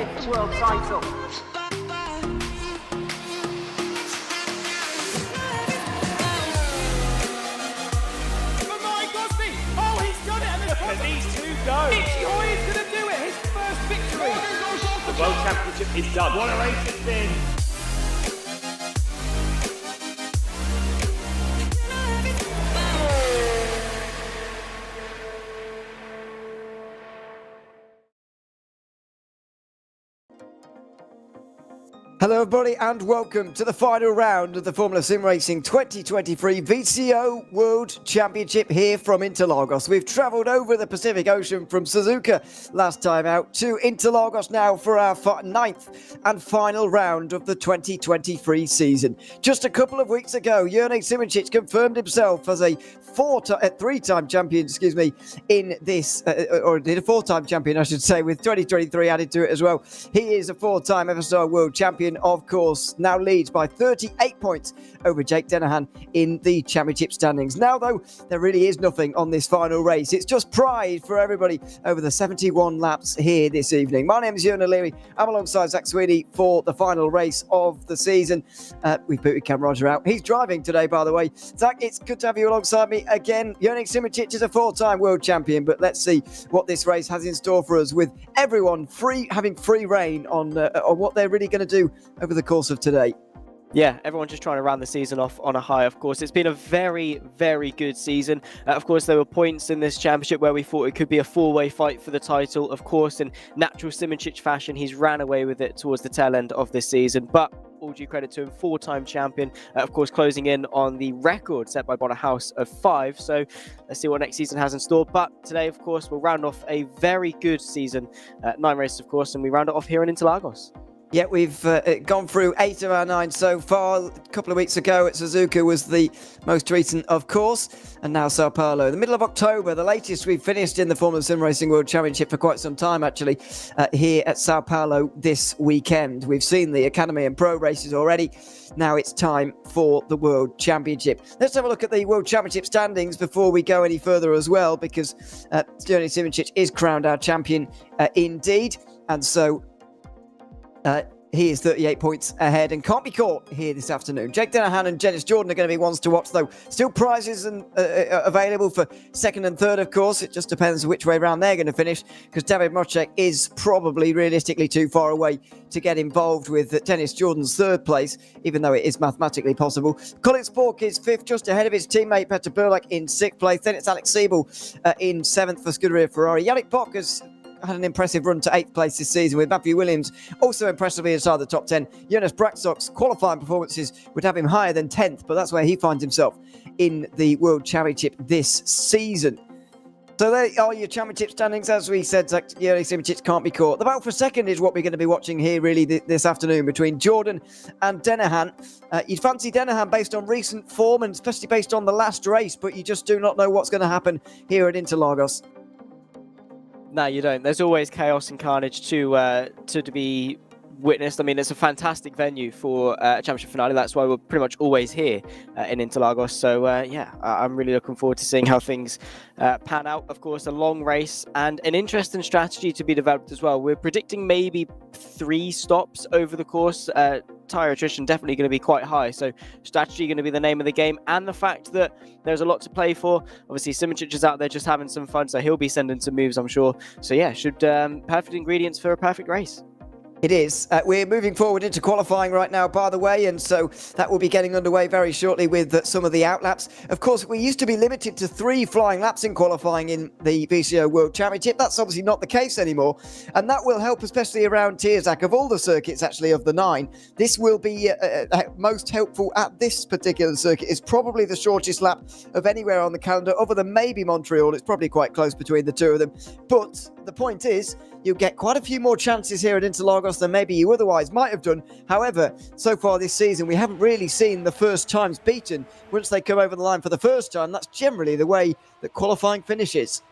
5th world title. Look at these two go. Ewan is going to do it, his first victory. The World Championship is done. What a race it's been. Hello everybody and welcome to the final round of the Formula SimRacing 2023 VCO World Championship here from Interlagos. We've travelled over the Pacific Ocean from Suzuka last time out to Interlagos now for our ninth and final round of the 2023 season. Just a couple of weeks ago, Ewan Simicic confirmed himself as a three-time champion, in this, or did a four-time champion, I should say, with 2023 added to it as well. He is a four-time FSR World Champion, of course, now leads by 38 points over Jake Dennehan in the championship standings. Now, though, there really is nothing on this final race. It's just pride for everybody over the 71 laps here this evening. My name is Ewan O'Leary. I'm alongside Zach Sweeney for the final race of the season. We've put Cam Roger out. He's driving today, by the way. Zach, it's good to have you alongside me again. Ewan Simicic is a four-time world champion, but let's see what this race has in store for us, with everyone having free reign on what they're really going to do over the course of today. Yeah, everyone just trying to round the season off on a high, of course. It's been a very, very good season. Of course, there were points in this championship where we thought it could be a four-way fight for the title. Of course, in natural Simicic fashion, he's ran away with it towards the tail end of this season. But all due credit to him, four-time champion, of course, closing in on the record set by Bonner House of 5. So let's see what next season has in store. But today, of course, we'll round off a very good season. 9 races, of course, and we round it off here in Interlagos. Yeah, we've gone through 8 of our 9 so far. A couple of weeks ago at Suzuka was the most recent, of course, and now Sao Paulo. The middle of October, the latest we've finished in the Formula SimRacing World Championship for quite some time, actually, here at Sao Paulo this weekend. We've seen the Academy and Pro races already. Now it's time for the World Championship. Let's have a look at the World Championship standings before we go any further as well, because Ewan Simicic is crowned our champion indeed, and so he is 38 points ahead and can't be caught here this afternoon. Jake Dennehan and Dennis Jordan are going to be ones to watch, though. Still prizes available for second and third, of course. It just depends which way round they're going to finish, because David Mocek is probably realistically too far away to get involved with Dennis Jordan's third place, even though it is mathematically possible. Colin Spork is fifth, just ahead of his teammate Petter Burlak in sixth place. Then it's Alex Siebel in seventh for Scuderia Ferrari. Yannick Bock has had an impressive run to 8th place this season, with Matthew Williams also impressively inside the top 10. Jonas Braxtock's qualifying performances would have him higher than 10th, but that's where he finds himself in the World Championship this season. So there are your championship standings. As we said, Ewan Simicic can't be caught. The battle for second is what we're going to be watching here really this afternoon between Jordan and Dennehan. You'd fancy Dennehan based on recent form and especially based on the last race, but you just do not know what's going to happen here at Interlagos. No, you don't. There's always chaos and carnage to be witnessed. I mean, it's a fantastic venue for a championship finale. That's why we're pretty much always here in Interlagos. So, yeah, I'm really looking forward to seeing how things pan out. Of course, a long race and an interesting strategy to be developed as well. We're predicting maybe 3 stops over the course. Tyre attrition definitely going to be quite high, so strategy going to be the name of the game, and the fact that there's a lot to play for. Obviously Simicic is out there just having some fun, so he'll be sending some moves, I'm sure. So yeah, should perfect ingredients for a perfect race. It is. We're moving forward into qualifying right now, by the way, and so that will be getting underway very shortly with some of the outlaps. Of course, we used to be limited to 3 flying laps in qualifying in the VCO World Championship. That's obviously not the case anymore, and that will help, especially around Tearsack. Of all the circuits, actually, of the 9, this will be most helpful at this particular circuit. It's probably the shortest lap of anywhere on the calendar, other than maybe Montreal. It's probably quite close between the two of them, but the point is, you'll get quite a few more chances here at Interlagos than maybe you otherwise might have done. However, so far this season, we haven't really seen the first times beaten once they come over the line for the first time. That's generally the way that qualifying finishes.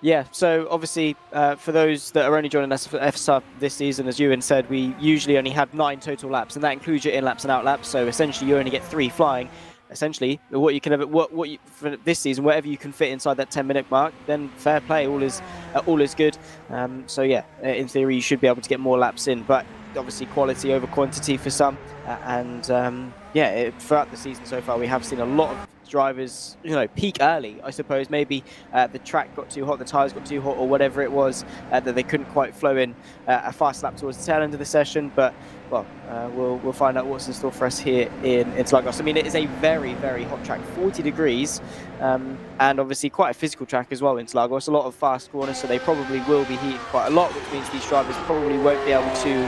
Yeah, so obviously for those that are only joining us for FSR this season, as Ewan said, we usually only have 9 total laps, and that includes your in-laps and out-laps. So essentially you only get 3 flying. essentially what you can have, what you for this season, whatever you can fit inside that 10-minute mark, then fair play, all is good. So yeah, in theory you should be able to get more laps in, but obviously quality over quantity for some, throughout the season so far we have seen a lot of drivers, peak early. I suppose maybe the track got too hot, the tyres got too hot, or whatever it was, that they couldn't quite flow in a fast lap towards the tail end of the session. But well, we'll find out what's in store for us here in Interlagos. I mean, it is a very, very hot track, 40 degrees, and obviously quite a physical track as well. Interlagos, a lot of fast corners, so they probably will be heated quite a lot, which means these drivers probably won't be able to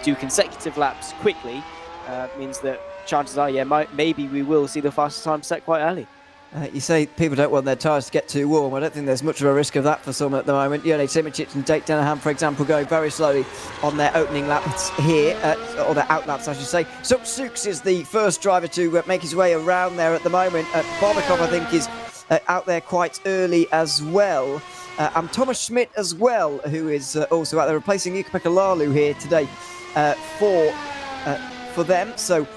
do consecutive laps quickly. Means that chances are, maybe we will see the fastest time set quite early. You say people don't want their tyres to get too warm. I don't think there's much of a risk of that for some at the moment. Simičić and Jake Dennehan, for example, going very slowly on their opening laps here, or their out laps, I should say. Suks is the first driver to make his way around there at the moment. Barbakov, I think, is out there quite early as well. And Thomas Schmidt as well, who is also out there replacing Jukka-Pekka Laulu here today for them. So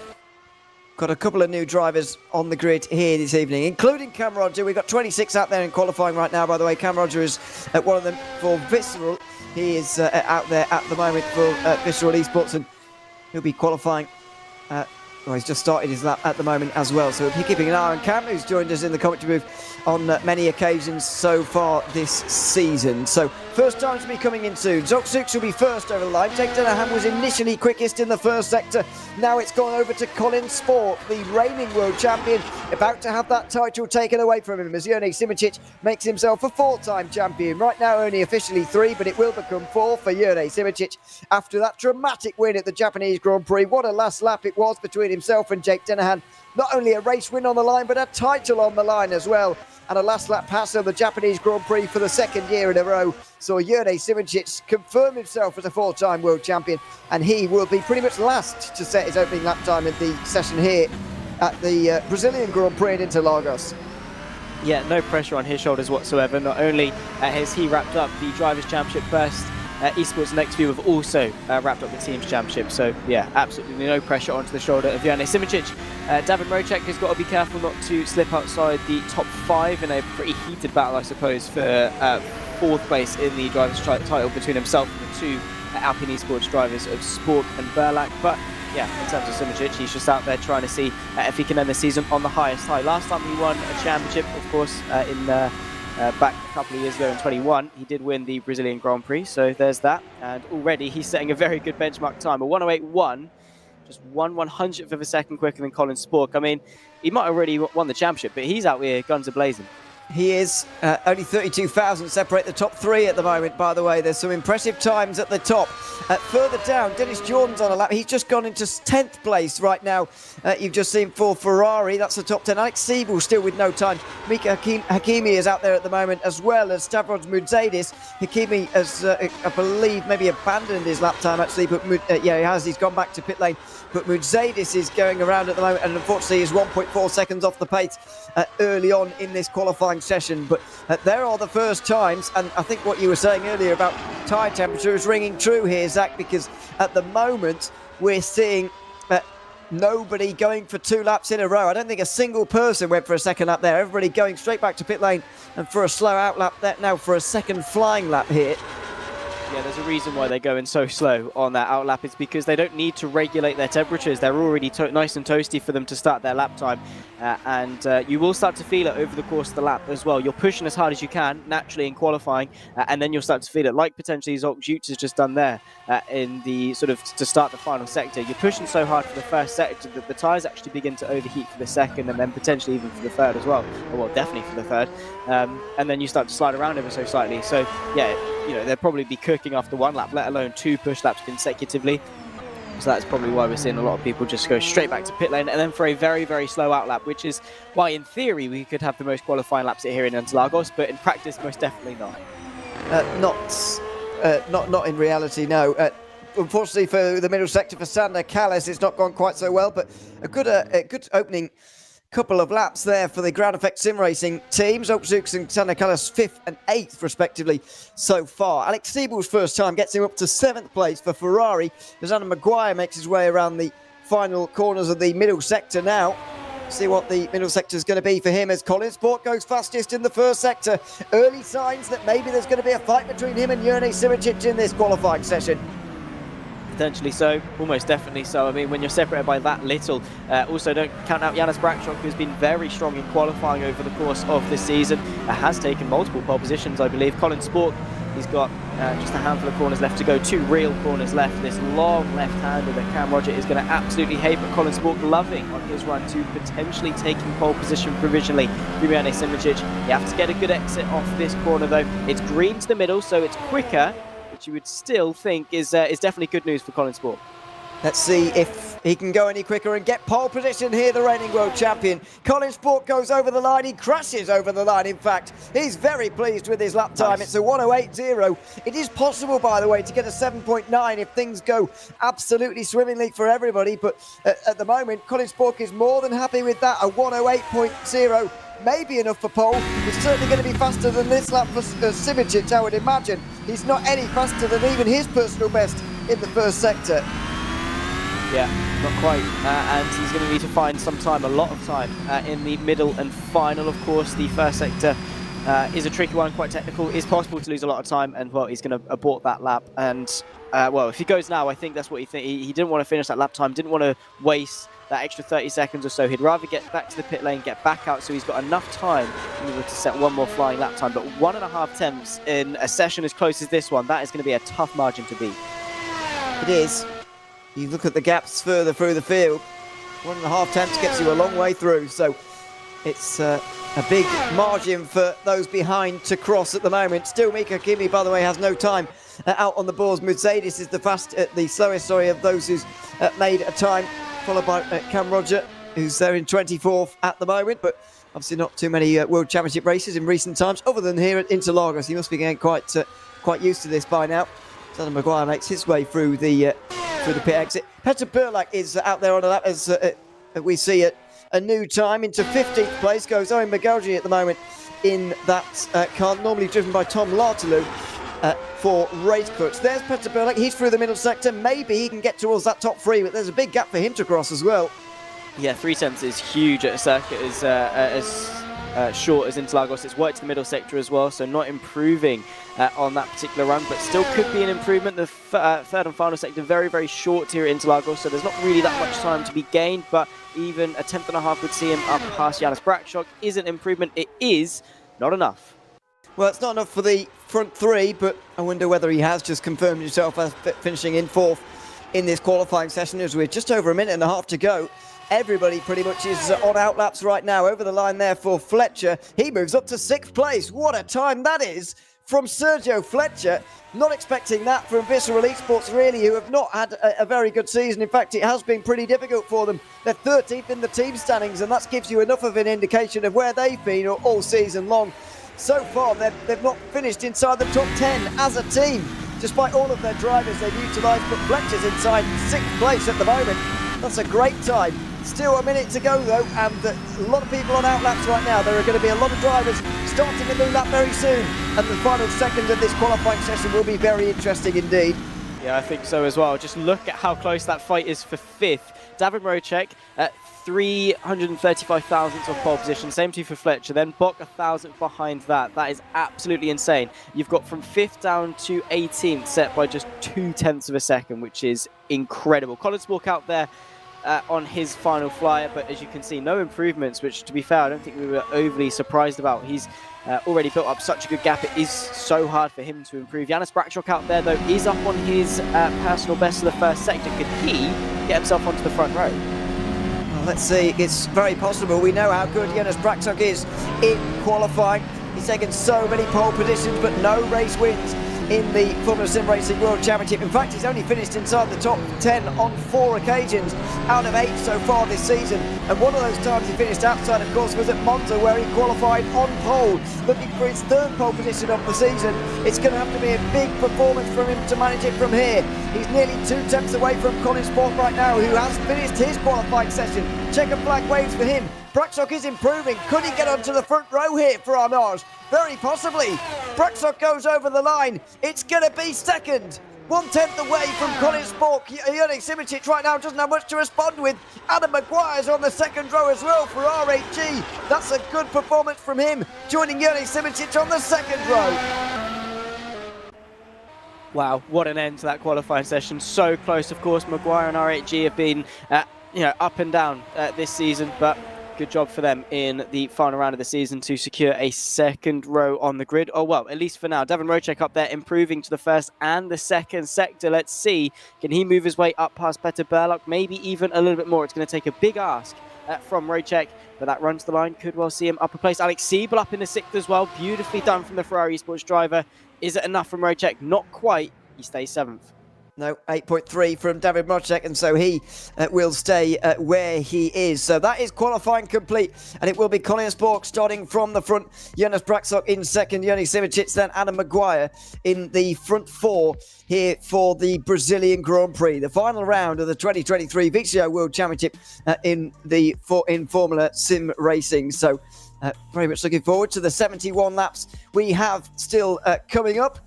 got a couple of new drivers on the grid here this evening, including Cam Roger. We've got 26 out there in qualifying right now, by the way. Cam Roger is one of them for Visceral. He is out there at the moment for Visceral eSports, and he'll be qualifying. He's just started his lap at the moment as well. So we'll be keeping an eye on Cam, who's joined us in the commentary booth on many occasions so far this season. So first time to be coming in soon. Suks will be first over the line. Jake Dennehan was initially quickest in the first sector. Now it's gone over to Colin Sport, the reigning world champion, about to have that title taken away from him as Jone Simičić makes himself a 4-time champion. Right now only officially 3, but it will become 4 for Jone Simičić after that dramatic win at the Japanese Grand Prix. What a last lap it was between himself and Jake Dennehan. Not only a race win on the line, but a title on the line as well. And a last lap pass of the Japanese Grand Prix for the second year in a row saw Jone Simičić confirm himself as a 4-time world champion, and he will be pretty much last to set his opening lap time in the session here at the Brazilian Grand Prix in Interlagos. Yeah, no pressure on his shoulders whatsoever. Not only has he wrapped up the Drivers' Championship first, eSports Next View have also wrapped up the Teams Championship. So, yeah, absolutely no pressure onto the shoulder of Jone Simičić. David Mrocek has got to be careful not to slip outside the top 5 in a pretty heated battle, I suppose, for 4th place in the Drivers' title between himself and the 2 Alpine eSports drivers of Spork and Berlak. But, yeah, in terms of Simičić, he's just out there trying to see if he can end the season on the highest high. Last time he won a championship, of course, back a couple of years ago in 21, he did win the Brazilian Grand Prix, so there's that. And already he's setting a very good benchmark time, a 1:08.1, just 1/100th of a second quicker than Colin Spork. I mean, he might have already won the championship, but he's out here guns a-blazing. He is. Only 32,000 separate the top 3 at the moment, by the way. There's some impressive times at the top. Further down, Dennis Jordan's on a lap. He's just gone into 10th place right now. You've just seen for Ferrari. That's the top 10. Alex Siebel still with no time. Mika Hakimi is out there at the moment, as well as Stavros Mudzadis. Hakimi has, I believe, maybe abandoned his lap time, actually. But he has. He's gone back to pit lane. But Mudzadis is going around at the moment, and unfortunately is 1.4 seconds off the pace early on in this qualifying session. But there are the first times, and I think what you were saying earlier about tyre temperature is ringing true here, Zach, because at the moment we're seeing nobody going for 2 laps in a row. I don't think a single person went for a second lap there. Everybody going straight back to pit lane and for a slow out lap there now for a second flying lap here. Yeah, there's a reason why they're going so slow on that outlap. It's because they don't need to regulate their temperatures. They're already nice and toasty for them to start their lap time. And you will start to feel it over the course of the lap as well. You're pushing as hard as you can, naturally, in qualifying, and then you'll start to feel it, like potentially Zolk Jutz has just done there in the sort of to start the final sector. You're pushing so hard for the first sector that the tyres actually begin to overheat for the second, and then potentially even for the third as well. Well, definitely for the third. And then you start to slide around ever so slightly. So, yeah, they'll probably be cooking after 1 lap, let alone 2 push laps consecutively. So that's probably why we're seeing a lot of people just go straight back to pit lane and then for a very, very slow out lap, which is why in theory we could have the most qualifying laps here in Interlagos, but in practice most definitely not. Not in reality, no. Unfortunately for the middle sector for Sander Kalles, it's not gone quite so well, but a good opening couple of laps there for the Ground Effect SimRacing teams. Zolk and Sander Kalles 5th and 8th respectively so far. Alex Siebel's first time gets him up to 7th place for Ferrari as Adam Maguire makes his way around the final corners of the middle sector now. See what the middle sector is going to be for him as Colin Sport goes fastest in the first sector. Early signs that maybe there's going to be a fight between him and Jurnej Sivicic in this qualifying session. Potentially so, almost definitely so. I mean, when you're separated by that little, also don't count out Janis Brakšok, who's been very strong in qualifying over the course of this season. Has taken multiple pole positions, I believe. Colin Sport, he's got just a handful of corners left to go, 2 real corners left. This long left-hander that Cam Roger is going to absolutely hate, but Colin Sport loving on his run to potentially taking pole position provisionally. Jurnej Sivicic, you have to get a good exit off this corner though. It's green to the middle, so it's quicker, which you would still think is definitely good news for Colin Sport. Let's see if he can go any quicker and get pole position here, the reigning world champion. Colin Sport goes over the line, he crashes over the line in fact. He's very pleased with his lap time, It's a 1:08.0. It is possible, by the way, to get a 7.9 if things go absolutely swimmingly for everybody, but at the moment, Colin Sport is more than happy with that, a 1:08.0. Maybe enough for pole. It's certainly going to be faster than this lap for Sivicic, I would imagine. He's not any faster than even his personal best in the first sector. Yeah, not quite. And he's going to need to find some time, a lot of time, in the middle and final. Of course, the first sector is a tricky one, quite technical. It's possible to lose a lot of time, and well, he's going to abort that lap. And well, if he goes now, I think that's what he didn't want to finish that lap time, didn't want to waste that extra 30 seconds or so. He'd rather get back to the pit lane, get back out, so he's got enough time to set one more flying lap time. But 1.5 tenths in a session as close as this one, that is going to be a tough margin to beat. It is. You look at the gaps further through the field, 1.5 tenths gets you a long way through, so it's a big margin for those behind to cross at the moment. Still, Mika Kimi, by the way, has no time out on the boards. Mercedes is the slowest of those who's made a time, followed by Cam Roger, who's there in 24th at the moment, but obviously not too many World Championship races in recent times, other than here at Interlagos. He must be getting quite used to this by now. Adam Maguire makes his way through the pit exit. Petter Burlak is out there on a lap as we see it. A new time into 15th place goes Owen Magalji at the moment in that car, normally driven by Tom Lartalou for Race Crutch. There's Petter Burlak, he's through the middle sector. Maybe he can get towards that top 3, but there's a big gap for him to cross as well. Yeah, 3 tenths is huge at a circuit as short as Interlagos. It's worked to the middle sector as well, so not improving on that particular run, but still could be an improvement. The third and final sector, very, very short here at Interlagos, so there's not really that much time to be gained, but even a 10.5 would see him up past Janis Brakšok. Is an improvement. It is not enough. Well, it's not enough for the front 3, but I wonder whether he has just confirmed himself as finishing in 4th in this qualifying session, as we're just over a minute and a half to go. Everybody pretty much is on outlaps right now. Over the line there for Fletcher. He moves up to 6th place. What a time that is from Sergio Fletcher. Not expecting that from Visceral eSports, really, who have not had a very good season. In fact, it has been pretty difficult for them. They're 13th in the team standings, and that gives you enough of an indication of where they've been all season long. So far, they've not finished inside the top 10 as a team. Despite all of their drivers they've utilised, but Fletcher's inside 6th place at the moment. That's a great time. Still a minute to go though, and a lot of people on outlaps right now. There are going to be a lot of drivers starting a new lap very soon, and the final second of this qualifying session will be very interesting indeed. Yeah, I think so as well. Just look at how close that fight is for 5th. David Mrocek at 335 thousandths of pole position, same two for Fletcher, then Bock 1,000th behind that. That is absolutely insane. You've got from 5th down to 18th set by just 2 tenths of a second, which is incredible. Colin Sport out there on his final flyer, but as you can see, no improvements, which to be fair, I don't think we were overly surprised about. He's already built up such a good gap. It is so hard for him to improve. Janis Brakšok out there, though, is up on his personal best of the first sector. Could he get himself onto the front row? Well, let's see. It's very possible. We know how good Janis Brakšok is in qualifying. He's taken so many pole positions, but no race wins in the Formula SimRacing World Championship. In fact, he's only finished inside the top 10 on 4 occasions out of 8 so far this season. And one of those times he finished outside, of course, was at Monza, where he qualified on pole, looking for his 3rd pole position of the season. It's going to have to be a big performance from him to manage it from here. He's nearly 2 tenths away from Colin Sport right now, who has finished his qualifying session. Checker flag waves for him. Brakšok is improving. Could he get onto the front row here for Arnage? Very possibly. Brakšok goes over the line. It's going to be 2nd. 1/10 away from Colin Spork. Jurek Simicic right now doesn't have much to respond with. Adam Maguire's on the second row as well for RHG. That's a good performance from him, joining Jurek Simicic on the second row. Wow, what an end to that qualifying session. So close, of course. Maguire and RHG have been up and down this season, but good job for them in the final round of the season to secure a second row on the grid. Oh, well, at least for now. Davin Rocek up there, improving to the first and the second sector. Let's see, can he move his way up past Petter Burlock? Maybe even a little bit more. It's going to take a big ask from Rocek, but that runs the line. Could well see him upper place. Alex Siebel up in the sixth as well. Beautifully done from the Ferrari eSports driver. Is it enough from Rocek? Not quite. He stays seventh. No, 8.3 from David Mocek, and so he will stay where he is. So that is qualifying complete, and it will be Colin Spork starting from the front, Jonas Braxok in second, Jurek Simicic, then Adam Maguire in the front four here for the Brazilian Grand Prix, the final round of the 2023 VCO World Championship in Formula Sim Racing. So very much looking forward to the 71 laps we have still coming up.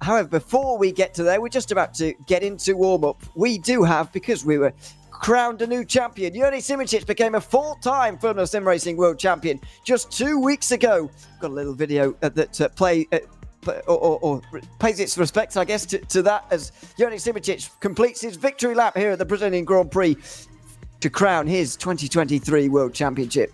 However, before we get to there, we're just about to get into warm-up. We do have, because we were crowned a new champion, Jurek Simicic became a four-time Formula Sim Racing World Champion just 2 weeks ago. Got a little video that pays its respects, I guess, to that, as Jurek Simicic completes his victory lap here at the Brazilian Grand Prix to crown his 2023 World Championship.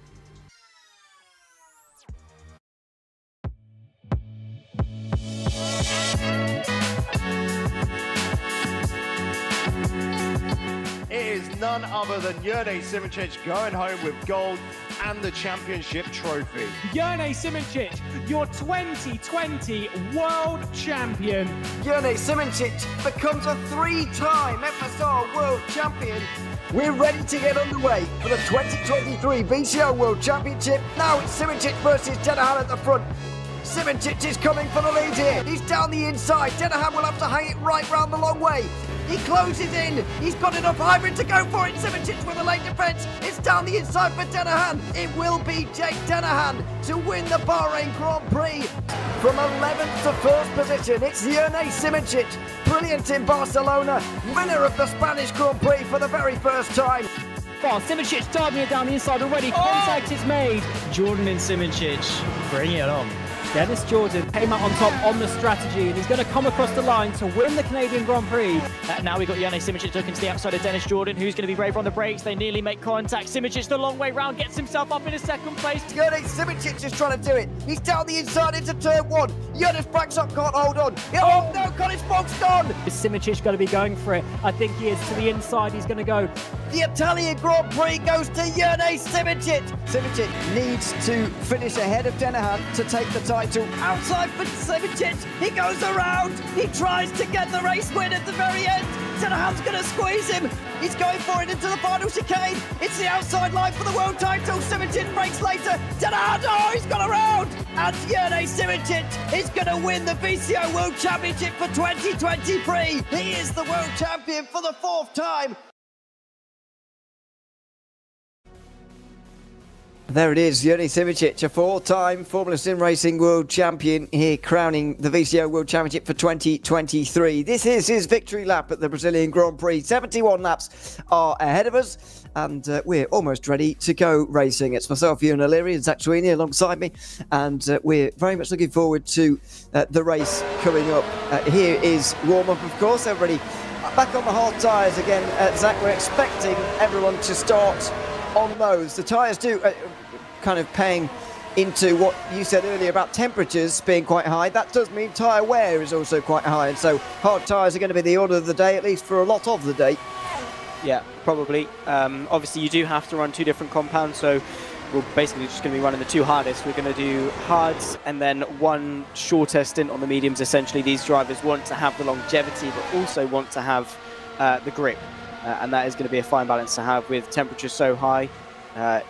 It is none other than Jurek Simicic going home with gold and the championship trophy. Jurek Simicic, your 2020 world champion. Jurek Simicic becomes a three-time FSR world champion. We're ready to get underway for the 2023 VCO World Championship. Now it's Simicic versus Denahan at the front. Simicic is coming for the lead here. He's down the inside. Denahan will have to hang it right round the long way. He closes in. He's got enough hybrid to go for it. Simicic with a late defence. It's down the inside for Denahan. It will be Jake Denahan to win the Bahrain Grand Prix. From 11th to first position, it's Jurek Simicic. Brilliant in Barcelona. Winner of the Spanish Grand Prix for the very first time. Simicic targeting it down the inside already. Contact is made. Jordan and Simicic bring it on. Dennis Jordan came out on top on the strategy, and he's going to come across the line to win the Canadian Grand Prix. Now we've got Jurek Simicic looking to the outside of Dennis Jordan, who's going to be braver on the brakes. They nearly make contact. Simicic the long way round, gets himself up in a second place. Jurek Simicic is trying to do it. He's down the inside into turn one. Jonas Braxok can't hold on. Oh no, Colin Spork's gone. Is Simicic going to be going for it? I think he is. To the inside, he's going to go. The Italian Grand Prix goes to Jurek Simicic. Simicic needs to finish ahead of Denahan to take the title. Outside for Simicic. He goes around. He tries to get the race win at the very end. Denahan's going to squeeze him. He's going for it into the final chicane. It's the outside line for the world title. Simicic breaks later. Denahan, oh, he's got around. And Jurek Simicic is going to win the VCO World Championship for 2023. He is the world champion for the fourth time. There it is, Jurek Simicic, a four-time Formula Sim Racing World Champion here, crowning the VCO World Championship for 2023. This is his victory lap at the Brazilian Grand Prix. 71 laps are ahead of us, and we're almost ready to go racing. It's myself, Ewan O'Leary, and Zach Sweeney alongside me, and we're very much looking forward to the race coming up. Here is warm-up, of course. Everybody back on the hard tyres again. Zach, we're expecting everyone to start on those. The tyres do kind of paying into what you said earlier about temperatures being quite high. That does mean tyre wear is also quite high, and so hard tyres are going to be the order of the day, at least for a lot of the day. Yeah, probably. Obviously, you do have to run two different compounds, so we're basically just going to be running the two hardest. We're going to do hards and then one shorter stint on the mediums. Essentially, these drivers want to have the longevity, but also want to have the grip. And that is going to be a fine balance to have with temperatures so high.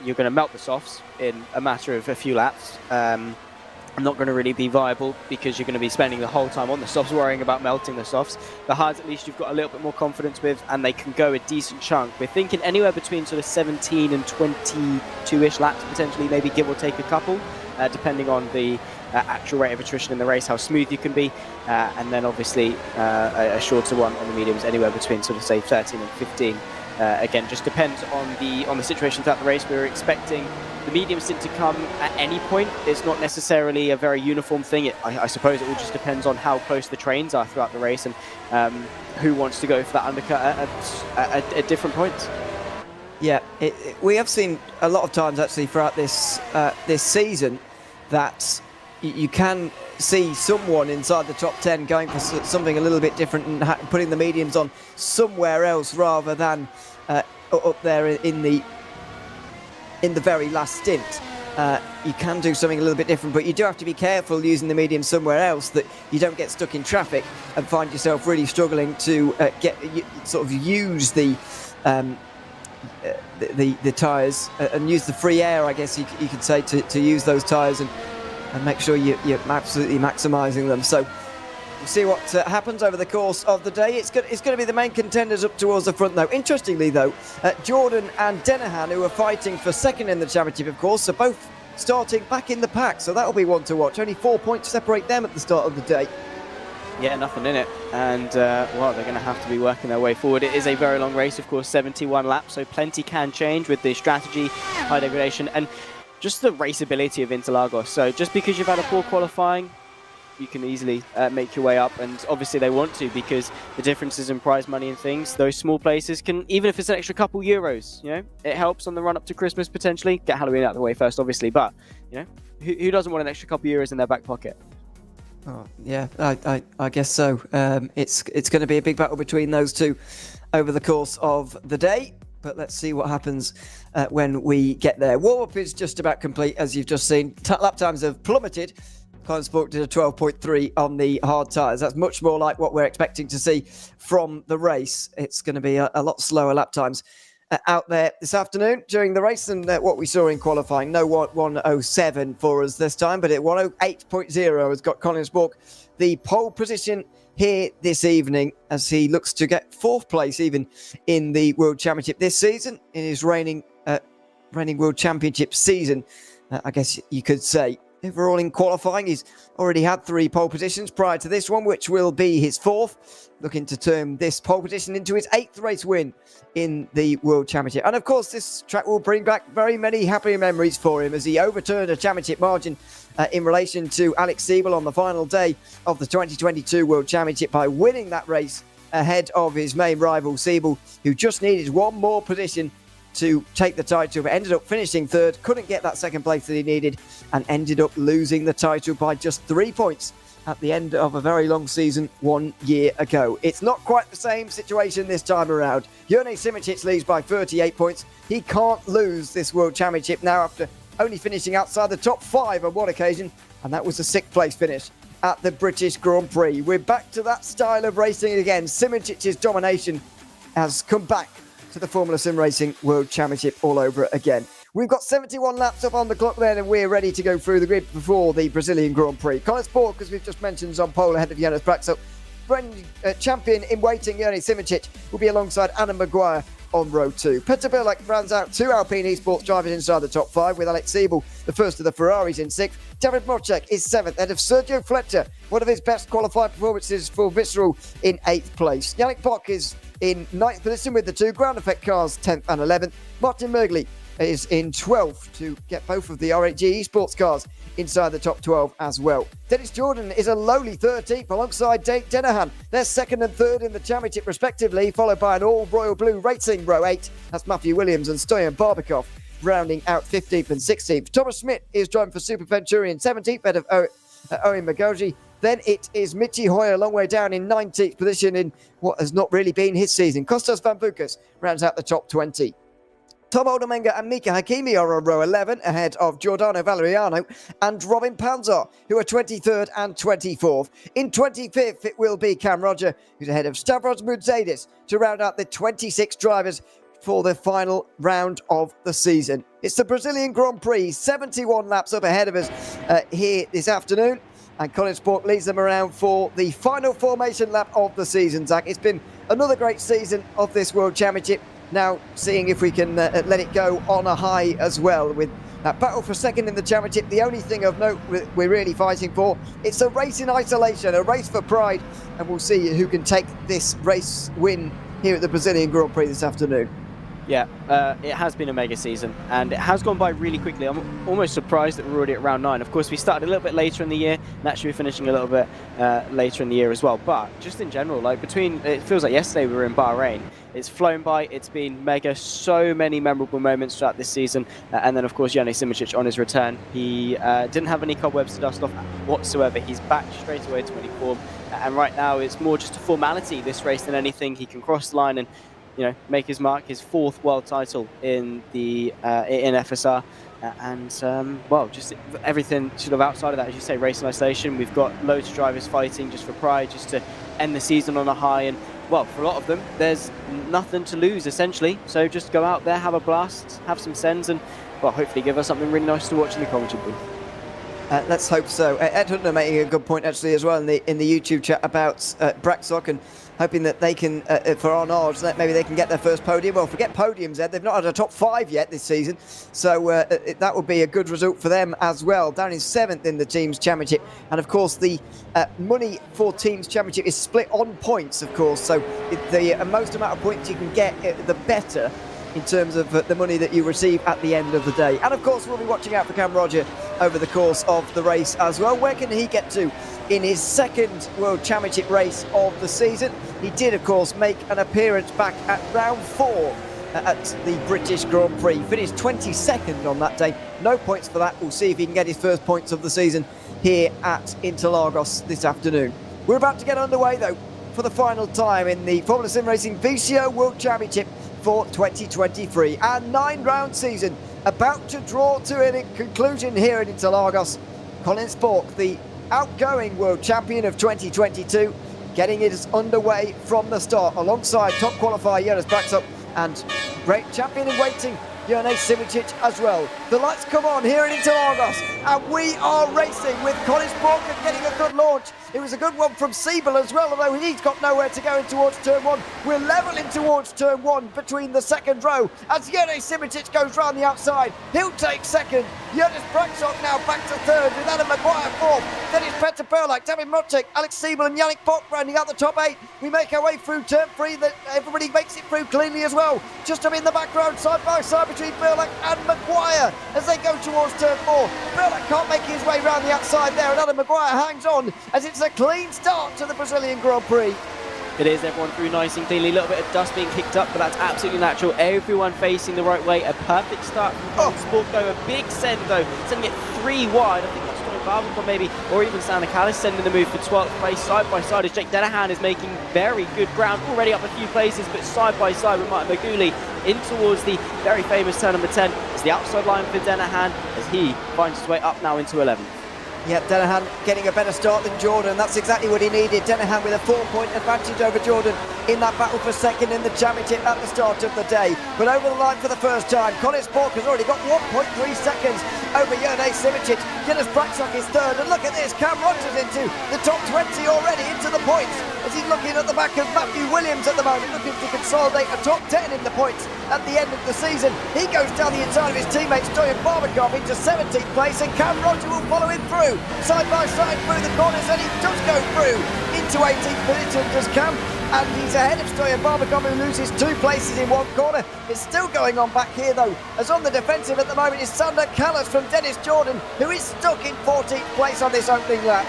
You're going to melt the softs in a matter of a few laps. Not going to really be viable because you're going to be spending the whole time on the softs worrying about melting the softs. The hards, at least, you've got a little bit more confidence with, and they can go a decent chunk. We're thinking anywhere between sort of 17 and 22-ish laps, potentially, maybe give or take a couple, depending on the actual rate of attrition in the race, how smooth you can be, and then obviously a shorter one on the mediums, anywhere between sort of say 13 and 15. Again, just depends on the situation throughout the race. We were expecting the medium stint to come at any point. It's not necessarily a very uniform thing. I suppose it all just depends on how close the trains are throughout the race and who wants to go for that undercut at different points. Yeah, we have seen a lot of times actually throughout this season that you can see someone inside the top 10 going for something a little bit different and putting the mediums on somewhere else rather than up there in the very last stint. You can do something a little bit different, but you do have to be careful using the medium somewhere else that you don't get stuck in traffic and find yourself really struggling to use the tyres and use the free air, I guess you could say, to use those tyres and make sure you're absolutely maximising them. So we'll see what happens over the course of the day. It's going to be the main contenders up towards the front, though. Interestingly, though, Jordan and Denahan, who are fighting for second in the championship, of course, are both starting back in the pack, so that'll be one to watch. Only 4 points separate them at the start of the day. Yeah, nothing in it, and well, they're going to have to be working their way forward. It is a very long race, of course, 71 laps, so plenty can change with the strategy, high degradation, and just the raceability of Interlagos. So just because you've had a poor qualifying, you can easily make your way up, and obviously they want to, because the differences in prize money and things, those small places can, even if it's an extra couple euros, you know, it helps on the run up to Christmas potentially. Get Halloween out of the way first, obviously, but you know, who doesn't want an extra couple euros in their back pocket? Oh, yeah, I guess so. It's going to be a big battle between those two over the course of the day, but let's see what happens when we get there. Warm-up is just about complete, as you've just seen. Lap times have plummeted. Colin Sport did a 12.3 on the hard tyres. That's much more like what we're expecting to see from the race. It's going to be a lot slower lap times out there this afternoon during the race than what we saw in qualifying. No 1:07 for us this time, but at 1:08.0 has got Colin Sport the pole position here this evening as he looks to get fourth place even in the World Championship this season, in his reigning World Championship season, I guess you could say. Overall in qualifying, he's already had 3 pole positions prior to this one, which will be his 4th, looking to turn this pole position into his 8th race win in the World Championship. And of course, this track will bring back very many happy memories for him as he overturned a championship margin in relation to Alex Siebel on the final day of the 2022 World Championship by winning that race ahead of his main rival Siebel, who just needed one more position to take the title, but ended up finishing 3rd, couldn't get that 2nd place that he needed, and ended up losing the title by just 3 points at the end of a very long season 1 year ago. It's not quite the same situation this time around. Jurnej Simicic leads by 38 points. He can't lose this World Championship now after only finishing outside the top 5 on one occasion, and that was a 6th place finish at the British Grand Prix. We're back to that style of racing again. Simicic's domination has come back to the Formula Sim Racing World Championship all over again. We've got 71 laps up on the clock then, and we're ready to go through the grid before the Brazilian Grand Prix. Colin Sport, as we've just mentioned, is on pole ahead of Jonas Praxel. Champion in waiting, Jurnej Simicic, will be alongside Anna Maguire on row 2. Petter Bilek rounds out 2 Alpine eSports drivers inside the top 5, with Alex Siebel, the first of the Ferraris, in 6th. David Mocek is 7th, ahead of Sergio Fletcher, one of his best qualified performances for Visceral, in 8th place. Yannick Bock is in 9th position with the 2 ground effect cars, 10th and 11th. Martin Mergli is in 12th to get both of the RHG eSports cars inside the top 12 as well. Dennis Jordan is a lowly 13th alongside Dave Denahan. They're 2nd and 3rd in the championship respectively, followed by an all Royal Blue Racing row 8. That's Matthew Williams and Stoyan Barbakov rounding out 15th and 16th. Thomas Schmidt is driving for Super Venturi in 17th, ahead of Owen Magoji. Then it is Michi Hoyer a long way down in 19th position in what has not really been his season. Kostas Van Bukas rounds out the top 20. Tom Oldomenga and Mika Hakimi are on row 11, ahead of Giordano Valeriano and Robin Panzar, who are 23rd and 24th. In 25th, it will be Cam Roger, who's ahead of Stavros Moudzadis, to round out the 26 drivers for the final round of the season. It's the Brazilian Grand Prix, 71 laps up ahead of us here this afternoon. And Colin Sport leads them around for the final formation lap of the season, Zach. It's been another great season of this World Championship. Now seeing if we can let it go on a high as well, with That battle for second in the championship, the only thing of note we're really fighting for, it's a race in isolation, a race for pride, and we'll see who can take this race win here at the Brazilian Grand Prix this afternoon. Yeah, it has been a mega season, and it has gone by really quickly. I'm almost surprised that we're already at round 9. Of course, we started a little bit later in the year, naturally we're finishing a little bit later in the year as well. But just in general, like it feels like yesterday we were in Bahrain. It's flown by, it's been mega, so many memorable moments throughout this season. And then, of course, Jone Simicic on his return. He didn't have any cobwebs to dust off whatsoever. He's back straight away to winning form. And right now, it's more just a formality, this race, than anything. He can cross the line and make his mark, his 4th world title in the in FSR, well, just everything sort of outside of that, as you say, race in isolation. We've got loads of drivers fighting just for pride, just to end the season on a high, and well, for a lot of them, there's nothing to lose essentially. So just go out there, have a blast, have some sends, and well, hopefully give us something really nice to watch in the commentary booth. Let's hope so. Ed Huntner making a good point actually as well in the YouTube chat about Braxock, and hoping that they can, for Arnaud, that maybe they can get their first podium. Well, forget podiums, Ed. They've not had a top 5 yet this season, so that would be a good result for them as well. Down in 7th in the Teams Championship, and of course the money for Teams Championship is split on points, of course. So the most amount of points you can get, the better, in terms of the money that you receive at the end of the day. And of course, we'll be watching out for Cam Roger over the course of the race as well. Where can he get to in his 2nd World Championship race of the season? He did, of course, make an appearance back at round 4 at the British Grand Prix. Finished 22nd on that day. No points for that. We'll see if he can get his first points of the season here at Interlagos this afternoon. We're about to get underway, though, for the final time in the Formula Sim Racing VCO World Championship for 2023. A 9-round season about to draw to a conclusion here at Interlagos. Colin Spork, the outgoing world champion of 2022, getting it underway from the start alongside top qualifier Jonas Braxock and great champion in waiting Jone Simicic as well. The lights come on here in Interlagos, and we are racing with Colin Spork getting a good launch. It was a good one from Siebel as well, although he's got nowhere to go in towards turn 1. We're levelling towards turn 1 between the 2nd row as Jone Simicic goes round the outside. He'll take 2nd. Jonas Braxock now back to 3rd with Adam Maguire 4th. Then it's Peter Perlak, David Mocek, Alex Siebel and Yannick Bock rounding out the top 8. We make our way through turn 3. Everybody makes it through cleanly as well. Just up in the background, side by side between Perlak and Maguire as they go towards turn 4. Perlak can't make his way round the outside there, and Adam Maguire hangs on as it's a clean start to the Brazilian Grand Prix. It is, everyone through nice and cleanly. A little bit of dust being kicked up, but that's absolutely natural. Everyone facing the right way. A perfect start from Sport, though. A big send, though. Sending it 3 wide. I think that's Tony Barbican, maybe, or even Santa Callis sending the move for 12th place. Side by side as Jake Dennehan is making very good ground. Already up a few places, but side by side with Martin Maguli in towards the very famous turn number 10. It's the outside line for Dennehan as he finds his way up now into 11th. Yeah, Dennehan getting a better start than Jordan. That's exactly what he needed. Dennehan with a 4-point advantage over Jordan in that battle for 2nd in the championship at the start of the day. But over the line for the first time, Colin Spork has already got 1.3 seconds over Jone Simicic. Jonas Braxock is 3rd, and look at this, Cam Rogers into the top 20 already, into the points, as he's looking at the back of Matthew Williams at the moment, looking to consolidate a top 10 in the points at the end of the season. He goes down the inside of his teammate Stoyan Barbakov into 17th place, and Cam Rogers will follow him through. Side by side through the corners, and he does go through into 18th position, does Cam, and he's ahead of Stoyan Barbakov, who loses 2 places in one corner. It's still going on back here though, as on the defensive at the moment is Sander Callas from Dennis Jordan, who is stuck in 14th place on this opening lap.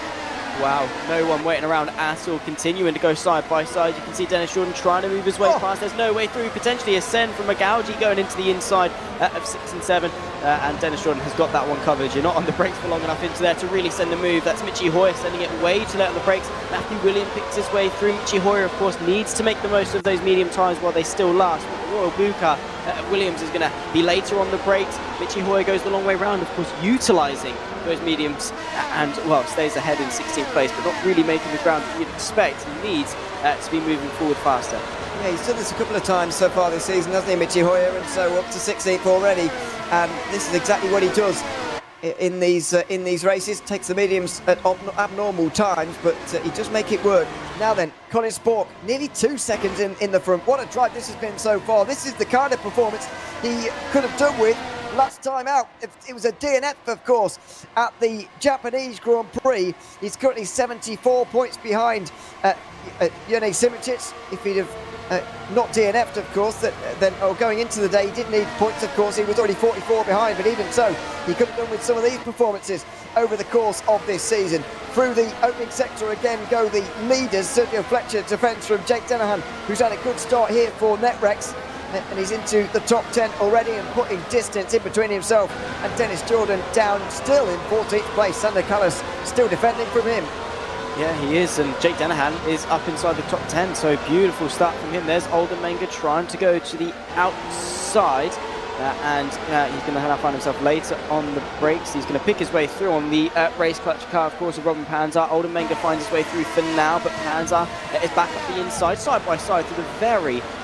Wow, no one waiting around at all, continuing to go side by side. You can see Dennis Jordan trying to move his way past. There's no way through, potentially a send from Magauji going into the inside of 6 and 7. And Dennis Jordan has got that one covered. You're not on the brakes for long enough into there to really send the move. That's Michi Hoyer sending it way too late on the brakes. Matthew Williams picks his way through. Michi Hoyer, of course, needs to make the most of those medium tyres while they still last. But the Royal Buka, Williams is going to be later on the brakes. Michi Hoyer goes the long way round, of course, utilising those mediums and, well, stays ahead in 16th place, but not really making the ground that you'd expect. He needs to be moving forward faster. Yeah, he's done this a couple of times so far this season, hasn't he, Michi Hoyer? And so up to 16th already. And this is exactly what he does in these races. Takes the mediums at abnormal times, but he does make it work. Now then, Colin Spork, nearly 2 seconds in the front. What a drive this has been so far. This is the kind of performance he could have done with last time out, it was a DNF, of course, at the Japanese Grand Prix. He's currently 74 points behind Yone Simicic. If he'd have not DNF'd, of course, going into the day, he did need points, of course. He was already 44 behind, but even so, he could have done with some of these performances over the course of this season. Through the opening sector again go the leaders. Sergio Fletcher defends from Jake Denahan, who's had a good start here for Netrex, and he's into the top 10 already and putting distance in between himself and Dennis Jordan, down still in 14th place. Sander Callas still defending from him. Yeah, he is, and Jake Denahan is up inside the top 10, so beautiful start from him. There's Olden Menga trying to go to the outside, and he's going to find himself later on the brakes. He's going to pick his way through on the race clutch car, of course, of Robin Panzer. Olden Menga finds his way through for now, but Panzer is back up the inside, side by side, through the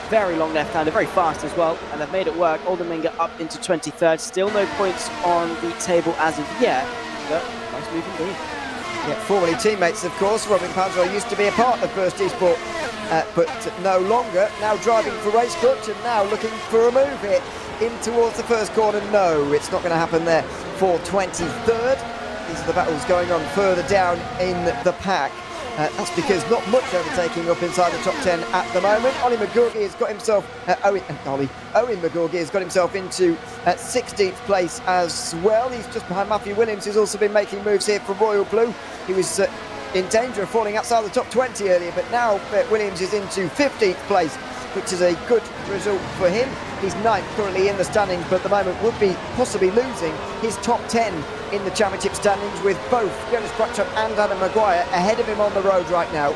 very long left-hander, very fast as well, and they've made it work. Olden Menga up into 23rd, still no points on the table as of yet, but nice move indeed. Yeah, formerly teammates, of course. Robin Panzer used to be a part of First Esport, but no longer. Now driving for Race Clutch and now looking for a move here in towards the first corner. No, it's not going to happen there for 23rd. These are the battles going on further down in the pack. That's because not much overtaking up inside the top 10 at the moment. Owen McGorgy has got himself into 16th place as well. He's just behind Matthew Williams, who's also been making moves here for Royal Blue. He was in danger of falling outside the top 20 earlier, but now Williams is into 15th place, which is a good result for him. He's 9th currently in the standings, but at the moment would be possibly losing his top 10 in the championship standings, with both Jonas Brackchuk and Adam Maguire ahead of him on the road right now.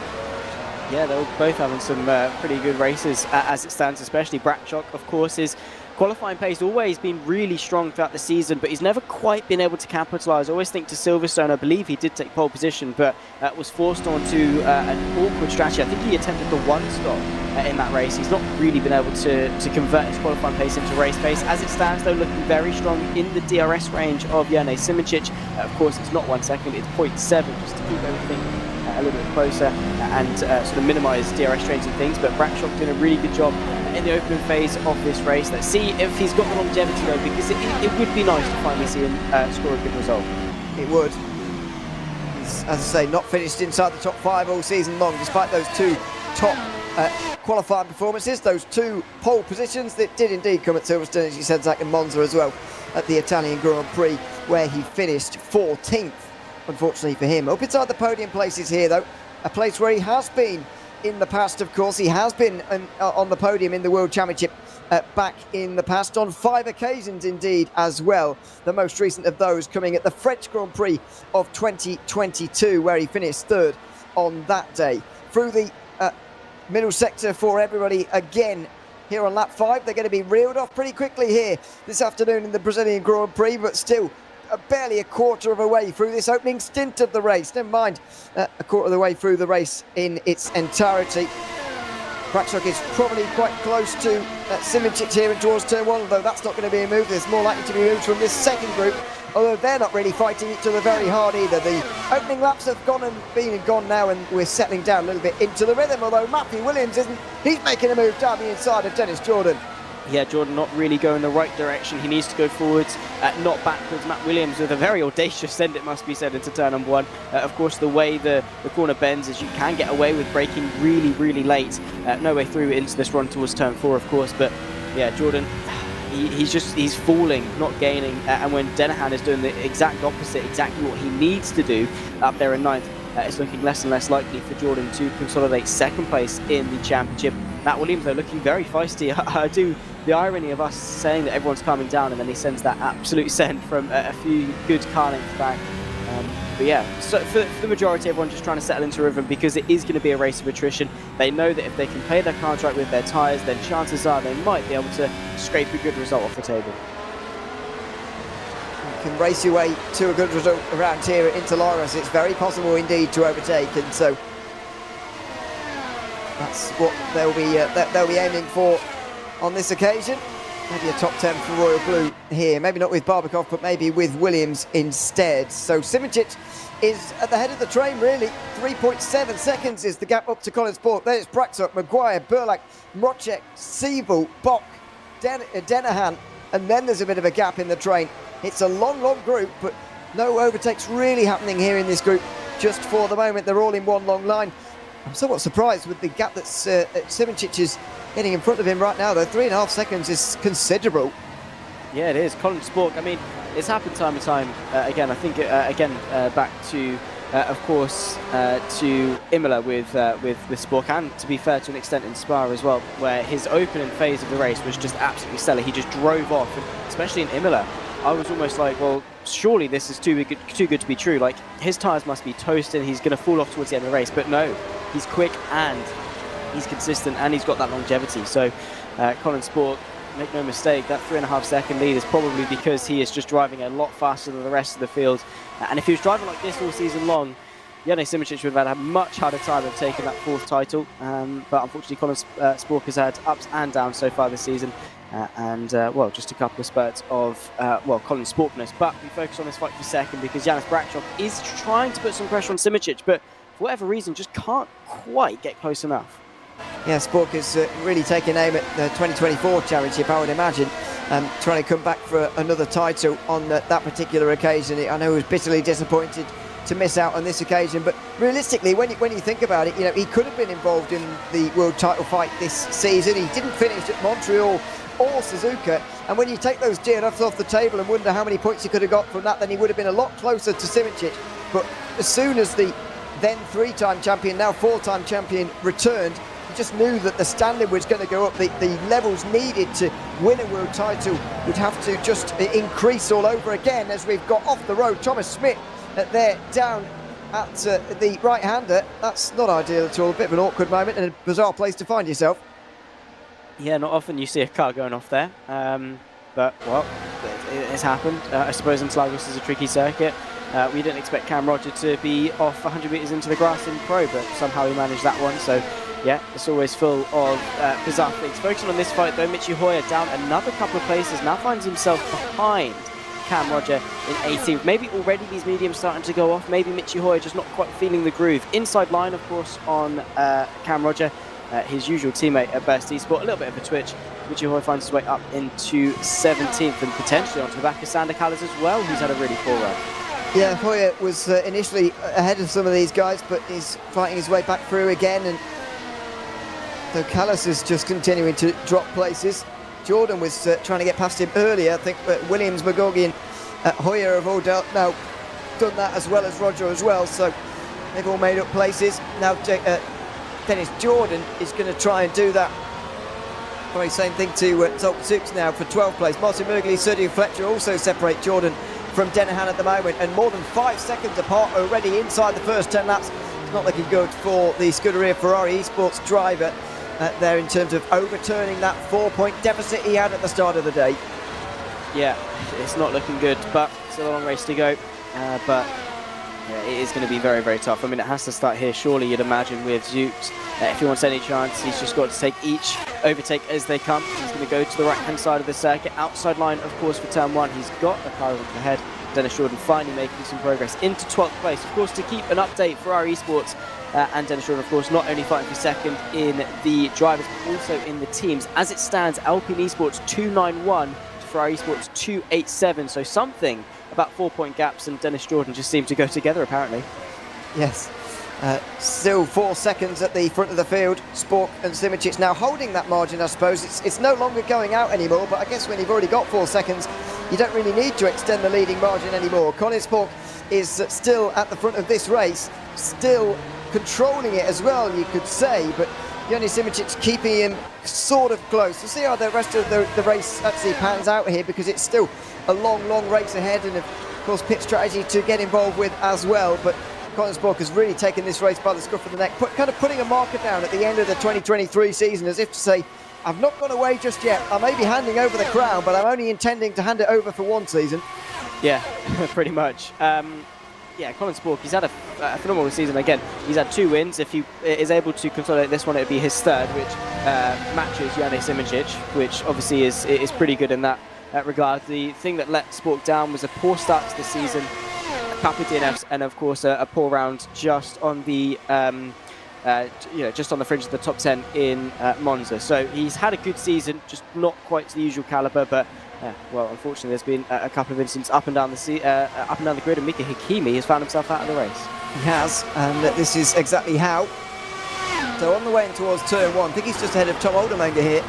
Yeah, they're both having some pretty good races as it stands, especially Brackchuk, of course, his qualifying pace always been really strong throughout the season, but he's never quite been able to capitalise. I always think to Silverstone, I believe he did take pole position, but was forced onto an awkward strategy. I think he attempted the one stop in that race. He's not really been able to convert his qualifying pace into race pace. As it stands, though, looking very strong in the DRS range of Yone Simicic. Of course, it's not 1 second, it's 0.7, just to keep everything a little bit closer and sort of minimise DRS trains and things. But Brackchuk doing a really good job in the opening phase of this race. Let's see if he's got the longevity, though, because it would be nice to finally see him score a good result. It would. He's, as I say, not finished inside the top 5 all season long, despite those two top qualifying performances, those two pole positions that did indeed come at Silverstone, as you said, Zach, and Monza as well at the Italian Grand Prix, where he finished 14th, unfortunately for him. Up inside the podium places here, though, a place where he has been in the past, of course. He has been on the podium in the World Championship back in the past on 5 occasions indeed as well. The most recent of those coming at the French Grand Prix of 2022, where he finished 3rd on that day. Through the middle sector for everybody again here on lap 5. They're going to be reeled off pretty quickly here this afternoon in the Brazilian Grand Prix, but still barely a quarter of a way through this opening stint of the race. Never mind a quarter of the way through the race in its entirety. Brackchuk is probably quite close to Simicic here and towards turn 1, although that's not going to be a move. There's more likely to be moves from this second group, although they're not really fighting each other very hard either. The opening laps have gone and been and gone now, and we're settling down a little bit into the rhythm, although Matthew Williams isn't. He's making a move down the inside of Dennis Jordan. Yeah, Jordan not really going the right direction. He needs to go forwards, not backwards. Matt Williams with a very audacious send, it must be said, into turn number 1. Of course, the way the corner bends is you can get away with braking really late. No way through into this run towards turn 4, of course. But yeah, Jordan, he's falling, not gaining. And when Denahan is doing the exact opposite, exactly what he needs to do up there in 9th, it's looking less and less likely for Jordan to consolidate 2nd place in the championship. Matt Williams, though, looking very feisty. I do the irony of us saying that everyone's calming down, and then he sends that absolute send from a few good car lengths back. But yeah, so for the majority, everyone just trying to settle into rhythm, because it is going to be a race of attrition. They know that if they can play their cards right with their tyres, then chances are they might be able to scrape a good result off the table. You can race your way to a good result around here at Interlagos. It's very possible indeed to overtake, and so that's what they'll be aiming for on this occasion. Maybe a top 10 for Royal Blue here. Maybe not with Barbakov, but maybe with Williams instead. So Simicic is at the head of the train, really. 3.7 seconds is the gap up to Colin Sport. There's Brackchuk, Maguire, Burlak, Mrocek, Siebel, Bock, Denahan, and then there's a bit of a gap in the train. It's a long group, but no overtakes really happening here in this group just for the moment. They're all in one long line. I'm somewhat surprised with the gap that Simoncic is getting in front of him right now, though. 3.5 seconds is considerable. Yeah, it is. Colin Spork, I mean, it's happened time and time again. I think, back to, of course, to Imola with Spork, and to be fair, to an extent in Spa as well, where his opening phase of the race was just absolutely stellar. He just drove off, and especially in Imola, I was almost like, well, surely this is too good to be true. Like, his tyres must be toasted, he's going to fall off towards the end of the race. But no, he's quick and he's consistent and he's got that longevity. So Colin Spork, make no mistake, that 3.5 second lead is probably because he is just driving a lot faster than the rest of the field. And if he was driving like this all season long, Jane Simoncic would have had a much harder time of taking that 4th title. But unfortunately, Colin Spork has had ups and downs so far this season. Well, just a couple of spurts of, Colin Sporkness. But we focus on this fight for a second because Janis Brakshov is trying to put some pressure on Simoncic, but for whatever reason, just can't quite get close enough. Yeah, Spork is really taking aim at the 2024 championship, I would imagine, trying to come back for another title on that particular occasion. I know he was bitterly disappointed to miss out on this occasion, but realistically, when you think about it, you know, he could have been involved in the world title fight this season. He didn't finish at Montreal or Suzuka, and when you take those DNFs off the table and wonder how many points he could have got from that, then he would have been a lot closer to Simoncic. But as soon as the then 3-time champion, now 4-time champion, returned, you just knew that the standard was going to go up. The levels needed to win a world title would have to just increase all over again, as we've got off the road Thomas Smith there down at the right-hander. That's not ideal at all. A bit of an awkward moment and a bizarre place to find yourself. Yeah, not often you see a car going off there, but, well, it's happened. I suppose Interlagos is a tricky circuit. We didn't expect Cam Roger to be off 100 metres into the grass in Pro, but somehow he managed that one. So, yeah, it's always full of bizarre things. Focusing on this fight, though, Michi Hoyer down another couple of places, now finds himself behind Cam Roger in 18th. Maybe already these mediums starting to go off. Maybe Michi Hoyer just not quite feeling the groove. Inside line, of course, on Cam Roger. His usual teammate at Best eSport, a little bit of a twitch. Michi Hoyer finds his way up into 17th and potentially onto the back of Sander Callas as well, who's had a really poor run. Yeah, Hoyer was initially ahead of some of these guys, but he's fighting his way back through again, and so Callas is just continuing to drop places. Jordan was trying to get past him earlier. I think Williams, McGorgy and Hoyer have all now done that, as well as Roger as well, so they've all made up places. Now Dennis Jordan is going to try and do that. Probably same thing to Top 6 now for 12th place. Martin Mergley, Sergio Fletcher also separate Jordan from Dennehan at the moment, and more than 5 seconds apart already inside the first 10 laps. It's not looking good for the Scuderia Ferrari eSports driver there in terms of overturning that 4-point deficit he had at the start of the day. Yeah, it's not looking good, but still a long race to go. But yeah, it is going to be very, very tough. I mean, it has to start here, surely, you'd imagine, with Zooks. If he wants any chance, he's just got to take each overtake as they come. He's going to go to the right-hand side of the circuit. Outside line, of course, for turn 1. He's got a car over the head. Dennis Jordan finally making some progress into 12th place. Of course, to keep an update for our eSports, and Dennis Jordan, of course, not only fighting for second in the drivers, but also in the teams. As it stands, Alpine eSports 291 to Ferrari eSports 287. So something about 4-point gaps, and Dennis Jordan just seemed to go together, apparently. Yes. Still 4 seconds at the front of the field. Spork and Simoncic now holding that margin, I suppose. It's no longer going out anymore, but I guess when you've already got 4 seconds, you don't really need to extend the leading margin anymore. Colin Spork is still at the front of this race, still controlling it as well, you could say, but Jani Simoncic keeping him sort of close. We'll see how the rest of the race actually pans out here, because it's still a long race ahead, and of course pit strategy to get involved with as well. But Colin Spork has really taken this race by the scruff of the neck, kind of putting a marker down at the end of the 2023 season, as if to say, I've not gone away just yet. I may be handing over the crown, but I'm only intending to hand it over for one season. Yeah, pretty much. Yeah, Colin Spork, he's had a phenomenal season. Again, he's had 2 wins. If he is able to consolidate this one, it would be his 3rd, which matches Jani Simoncic, which obviously is pretty good in that regard. The thing that let Spork down was a poor start to the season, a couple of DNFs, and of course a poor round just on the just on the fringe of the top 10 in Monza. So he's had a good season, just not quite to the usual caliber, but Yeah, well, unfortunately, there's been a couple of incidents up and down the grid, and Mika Hakimi has found himself out of the race. He has, and this is exactly how. So on the way in towards turn 1, I think he's just ahead of Tom Oldermanger here,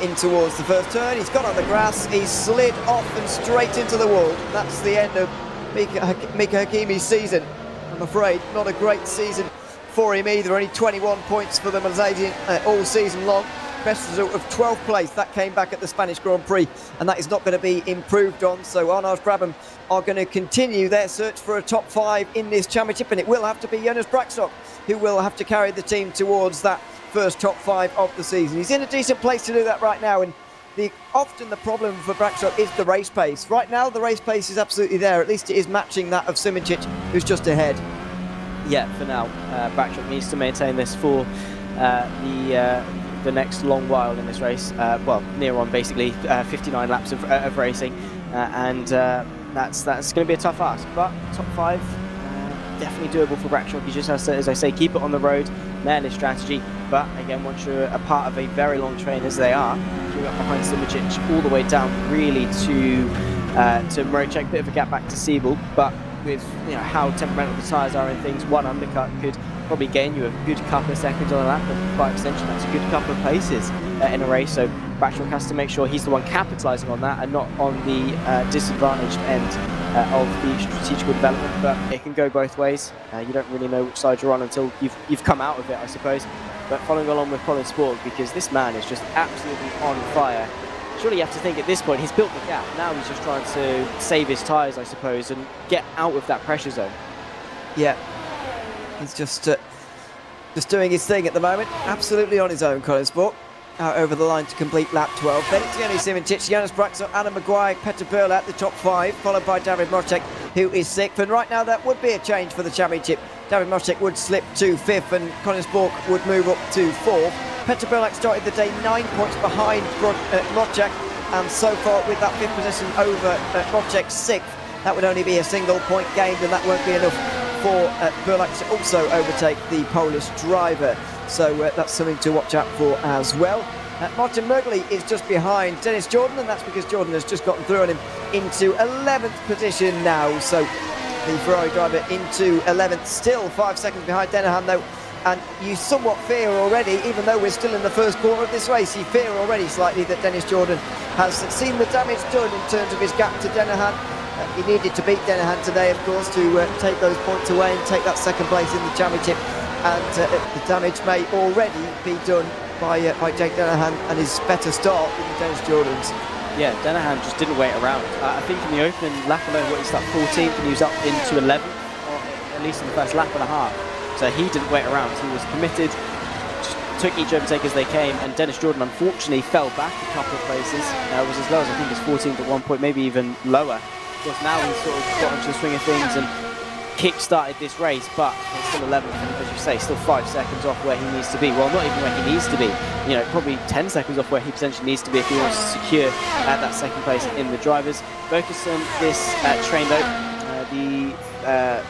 in towards the first turn. He's got on the grass, he's slid off and straight into the wall. That's the end of Mika Hakimi's season. I'm afraid not a great season for him either. Only 21 points for the Malaysian all season long. Best result of 12th place. That came back at the Spanish Grand Prix, and that is not going to be improved on. So Arnaud Brabham are going to continue their search for a top 5 in this championship, and it will have to be Jonas Brakstok who will have to carry the team towards that first top 5 of the season. He's in a decent place to do that right now, and often the problem for Brakstok is the race pace. Right now the race pace is absolutely there. At least it is matching that of Simoncic, who's just ahead. Yeah, for now, Brakstok needs to maintain this for the next long while in this race. Well, near on basically 59 laps of racing, and that's going to be a tough ask. But top 5, definitely doable for Brakstok. He just has to, as I say, keep it on the road, nail his strategy. But again, once you're a part of a very long train as they are, queuing up behind Simoncic all the way down, really to Marocek, bit of a gap back to Siebel, but with how temperamental the tyres are and things, one undercut could probably gain you a good couple of seconds on a lap, and by extension that's a good couple of places in a race. So Brakstok has to make sure he's the one capitalising on that and not on the disadvantaged end of the strategical development. But it can go both ways. You don't really know which side you're on until you've come out of it, I suppose. But following along with Colin Sport, because this man is just absolutely on fire. Surely you have to think at this point he's built the gap. Now he's just trying to save his tyres, I suppose, and get out of that pressure zone. Yeah, he's just doing his thing at the moment. Absolutely on his own, Colin Sport. Out over the line to complete lap 12. Then it's Jonas Simoncic, Jonas Brakstok, Adam Maguire, Petter Burla at the top 5, followed by David Marocek, who is 6th. And right now that would be a change for the championship. David Marocek would slip to 5th, and Colin Sport would move up to 4th. Petter Burla started the day 9 points behind Marocek, and so far with that 5th position over Marocek's 6th, that would only be a single point gained, and that won't be enough for Burlak to also overtake the Polish driver. So that's something to watch out for as well. Martin Mergley is just behind Dennis Jordan, and that's because Jordan has just gotten through on him into 11th position now. So the Ferrari driver into 11th, still 5 seconds behind Denahan though. And you somewhat fear already, even though we're still in the first quarter of this race, you fear already slightly that Dennis Jordan has seen the damage done in terms of his gap to Denahan. He needed to beat Denahan today, of course, to take those points away and take that 2nd place in the championship. And the damage may already be done by Jake Denahan and his better start than Dennis Jordan's. Yeah, Denahan just didn't wait around. I think in the opening lap alone, he started 14th and he was up into 11th, or at least in the first lap and a half. So he didn't wait around. He was committed, just took each overtake as they came, and Dennis Jordan unfortunately fell back a couple of places. It was as low as I think his 14th at one point, maybe even lower. Of course, now he's sort of got into the swing of things and kick-started this race, but it's still 11th, and as you say, still 5 seconds off where he needs to be. Well, not even where he needs to be, probably 10 seconds off where he potentially needs to be if he wants to secure that 2nd place in the drivers. Focus on this train though.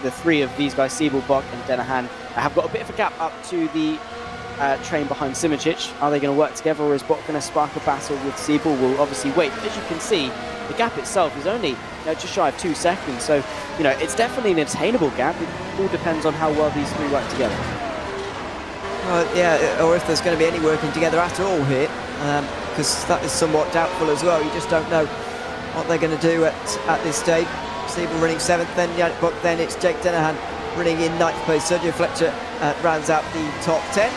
The 3 of these guys, Siebel, Bock and Denahan, have got a bit of a gap up to the train behind Simoncic. Are they going to work together, or is Bock going to spark a battle with Siebel? We'll obviously wait. As you can see, the gap itself is only just shy of 2 seconds, so it's definitely an attainable gap. It all depends on how well these 3 work together. Yeah, or if there's going to be any working together at all here, because that is somewhat doubtful as well. You just don't know what they're going to do at this stage. Siebel running 7th, then Yannick Buck, then it's Jake Denahan running in 9th place. Sergio Fletcher rounds out the top 10.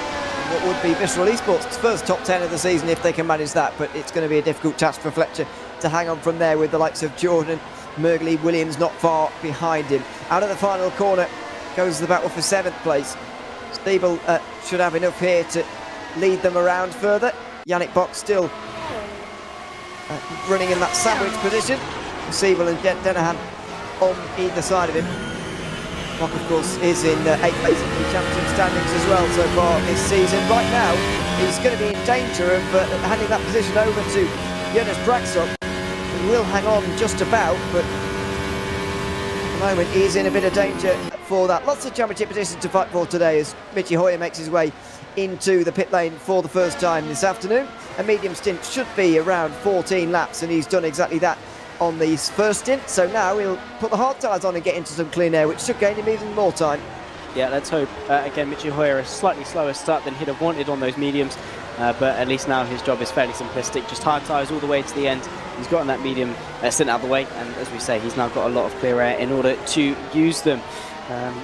What would be Visceral Esports' first top 10 of the season if they can manage that, but it's going to be a difficult task for Fletcher to hang on from there with the likes of Jordan, Mergley, Williams not far behind him. Out of the final corner goes the battle for 7th place. Siebel should have enough here to lead them around further. Yannick Bock still running in that sandwich position. Siebel and Denahan on either side of him. Bock, of course, is in 8th place in the championship standings as well so far this season. Right now, he's going to be in danger of handing that position over to Jonas Brakstok, who will hang on just about, but at the moment he's in a bit of danger for that. Lots of championship positions to fight for today as Michi Hoyer makes his way into the pit lane for the first time this afternoon. a medium stint should be around 14 laps, and he's done exactly that on the first stint. So now he'll put the hard tyres on and get into some clean air, which should gain him even more time. Yeah, let's hope. Again, Michi Hoyer, a slightly slower start than he'd have wanted on those mediums, but at least now his job is fairly simplistic. Just hard tyres all the way to the end. He's gotten that medium stint out of the way, and as we say, he's now got a lot of clear air in order to use them.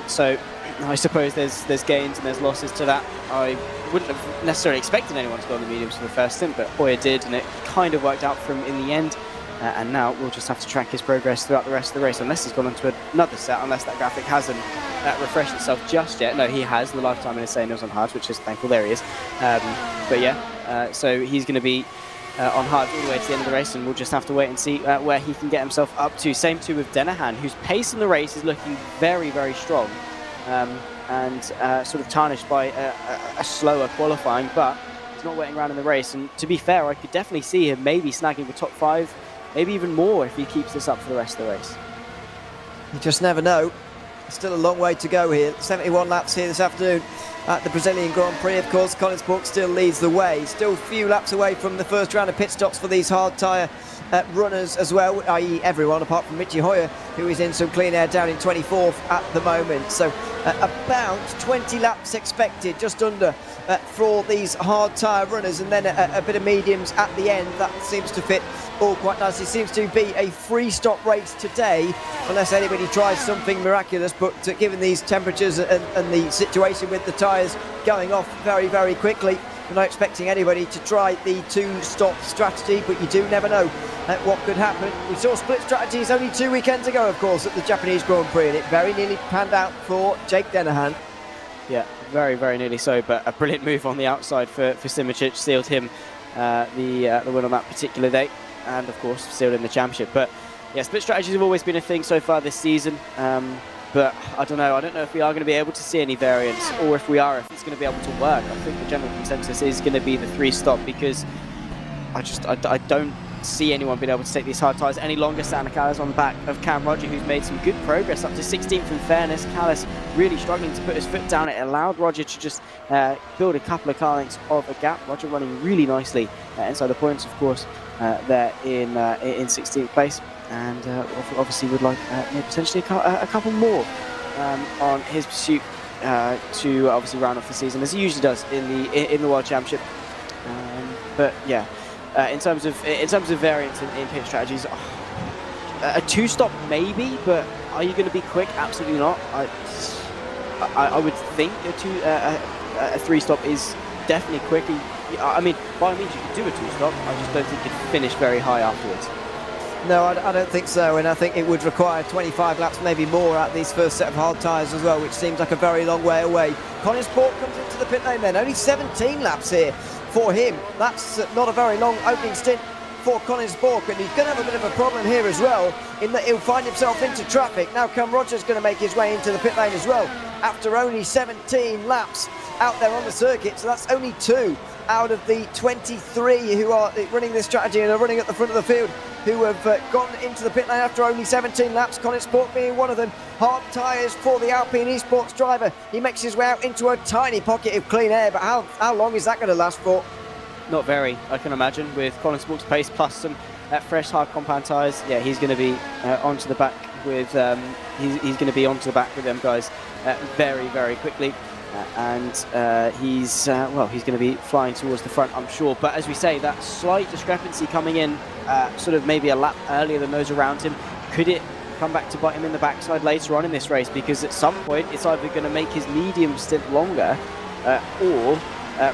So I suppose there's gains and there's losses to that. I wouldn't have necessarily expected anyone to go on the mediums for the first stint, but Hoyer did, and it kind of worked out for him in the end. And now we'll just have to track his progress throughout the rest of the race, unless he's gone on to another set, unless that graphic hasn't refreshed itself just yet. No, he has. The lifetime in his saying it was on hard, which is thankful. There he is. But yeah, so he's going to be on hard all the way to the end of the race, and we'll just have to wait and see where he can get himself up to. Same too with Denahan, whose pace in the race is looking very, very strong, and sort of tarnished by a slower qualifying, but he's not waiting around in the race. And to be fair, I could definitely see him maybe snagging the top 5, maybe even more if he keeps this up for the rest of the race. You just never know. Still a long way to go here. 71 laps here this afternoon at the Brazilian Grand Prix. Of course, Koningsborg still leads the way. Still a few laps away from the first round of pit stops for these hard tyre runners as well, i.e. everyone apart from Michi Hoyer, who is in some clean air down in 24th at the moment. So about 20 laps expected, just under, for these hard tyre runners, and then a bit of mediums at the end. That seems to fit all quite nicely. Seems to be a free stop race today, unless anybody tries something miraculous, but given these temperatures and the situation with the tyres going off very, very quickly, we're not expecting anybody to try the 2-stop strategy, but you do never know what could happen. We saw split strategies only 2 weekends ago, of course, at the Japanese Grand Prix, and it very nearly panned out for Jake Denahan. Yeah, very, very nearly so, but a brilliant move on the outside for Simicic, sealed him the win on that particular day, and of course sealed in the championship. But yeah, split strategies have always been a thing so far this season, but I don't know if we are going to be able to see any variants, or if we are, if it's going to be able to work. I think the general consensus is going to be the 3-stop, because I don't see anyone being able to take these hard tyres any longer. Santa Callis on the back of Cam Roger, who's made some good progress up to 16th in fairness. Callis really struggling to put his foot down. It allowed Roger to just build a couple of car lengths of a gap. Roger running really nicely inside the points, of course, there in 16th place, and obviously would like potentially a couple more on his pursuit to obviously round off the season, as he usually does in the World Championship. But yeah, in terms of variants in pit strategies, a 2-stop maybe, but are you going to be quick? Absolutely not. I would think a 3-stop is definitely quick. I mean, by all means you could do a 2-stop. I just don't think you'd finish very high afterwards. No, I don't think so, and I think it would require 25 laps, maybe more, at these first set of hard tyres as well, which seems like a very long way away. Koningsborg comes into the pit lane then, only 17 laps here for him. That's not a very long opening stint for Koningsborg, and he's going to have a bit of a problem here as well, in that he'll find himself into traffic. Now Cam Rogers going to make his way into the pit lane as well, after only 17 laps out there on the circuit, so that's only 2 out of the 23 who are running this strategy and are running at the front of the field, who have gone into the pit lane after only 17 laps. Koningsborg being one of them. Hard tyres for the Alpine eSports driver. He makes his way out into a tiny pocket of clean air, but how long is that going to last for? Not very, I can imagine, with Koningsborg's pace plus some fresh hard compound tyres. Yeah, he's going to be onto the back with he's going to be onto the back with them guys very, very quickly. And he's going to be flying towards the front, I'm sure. But as we say, that slight discrepancy coming in sort of maybe a lap earlier than those around him, could it come back to bite him in the backside later on in this race? Because at some point it's either going to make his medium stint longer or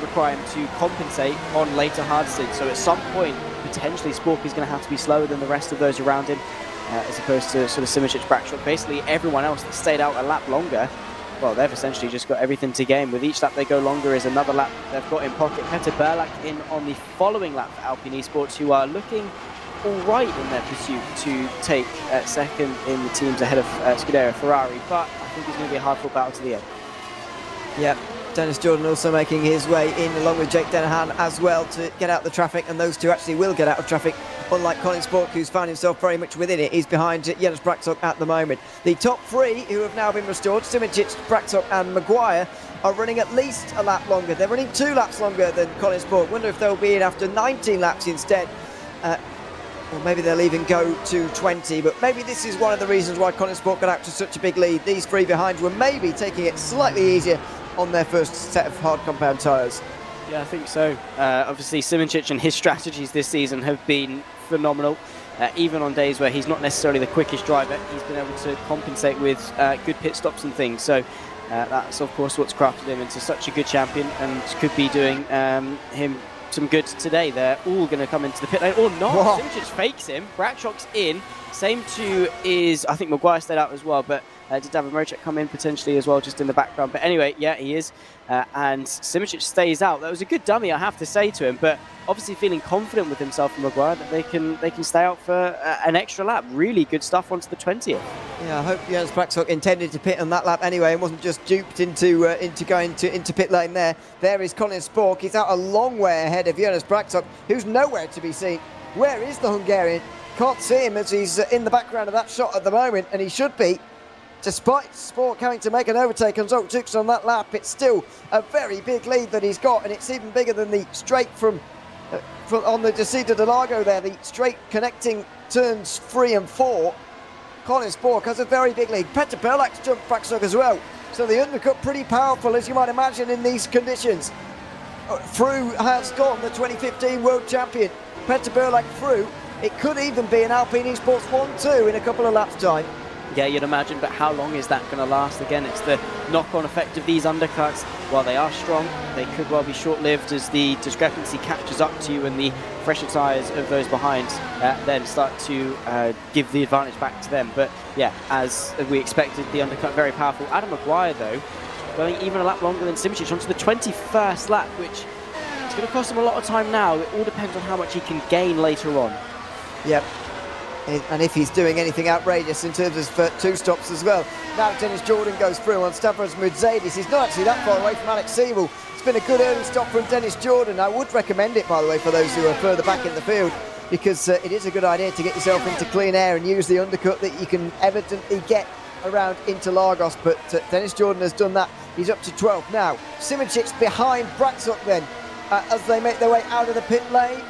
require him to compensate on later hard stints. So at some point potentially Spork is going to have to be slower than the rest of those around him, as opposed to sort of Simicic, Brackshot. Basically everyone else that stayed out a lap longer, well, they've essentially just got everything to gain. With each lap they go longer is another lap they've got in pocket. Peter Berlak in on the following lap for Alpine eSports, who are looking all right in their pursuit to take second in the teams ahead of Scuderia Ferrari, but I think it's going to be a hard-fought battle to the end. Yeah, Dennis Jordan also making his way in along with Jake Denahan as well to get out the traffic, and those two actually will get out of traffic unlike Colin Spork, who's found himself very much within it. He's behind Jonas Braksok at the moment. The top three who have now been restored, Simoncic, Braksok and Maguire, are running at least a lap longer. They're running 2 laps longer than Colin Spork. Wonder if they'll be in after 19 laps instead. Or maybe they'll even go to 20, but maybe this is one of the reasons why Colin Spork got out to such a big lead. These 3 behind were maybe taking it slightly easier on their first set of hard compound tyres. Yeah, I think so. Obviously, Simoncic and his strategies this season have been phenomenal. Even on days where he's not necessarily the quickest driver, he's been able to compensate with good pit stops and things. So that's, of course, what's crafted him into such a good champion and could be doing him some good today. They're all going to come into the pit lane, or not. Simoncic fakes him. Braksok's in. Same too is, I think Maguire stayed out as well, but did David Mrocek come in potentially as well, just in the background? But anyway, yeah, he is. And Simoncic stays out. That was a good dummy, I have to say to him, but obviously feeling confident with himself and Maguire that they can stay out for an extra lap. Really good stuff onto the 20th. Yeah, I hope Jonas Braksok intended to pit on that lap anyway and wasn't just duped into going into pit lane there. There is Colin Spork. He's out a long way ahead of Jonas Braksok, who's nowhere to be seen. Where is the Hungarian? Can't see him as he's in the background of that shot at the moment, and he should be. Despite Spork having to make an overtake on Zoltuk's on that lap, it's still a very big lead that he's got, and it's even bigger than the straight from on the Descida de Lago there, the straight connecting turns 3 and 4. Colin Spork has a very big lead. Petr Perlak's jumped Braksok as well, so the undercut pretty powerful, as you might imagine, in these conditions. Through has gone, the 2015 world champion. Petr Perlak through. It could even be an Alpine eSports 1-2 in a couple of laps' time. Yeah, you'd imagine, but how long is that going to last? Again, it's the knock-on effect of these undercuts. While they are strong, they could well be short-lived as the discrepancy catches up to you and the fresher tyres of those behind then start to give the advantage back to them. But yeah, as we expected, the undercut very powerful. Adam Maguire, though, going even a lap longer than Simoncic onto the 21st lap, which is going to cost him a lot of time now. It all depends on how much he can gain later on. Yep. And if he's doing anything outrageous in terms of 2 stops as well. Now Dennis Jordan goes through on Stavros Mercedes. He's not actually that far away from Alex Siebel. It's been a good early stop from Dennis Jordan. I would recommend it, by the way, for those who are further back in the field, because it is a good idea to get yourself into clean air and use the undercut that you can evidently get around Interlagos. But Dennis Jordan has done that. He's up to 12 now. Simoncic's behind Braksok then as they make their way out of the pit lane.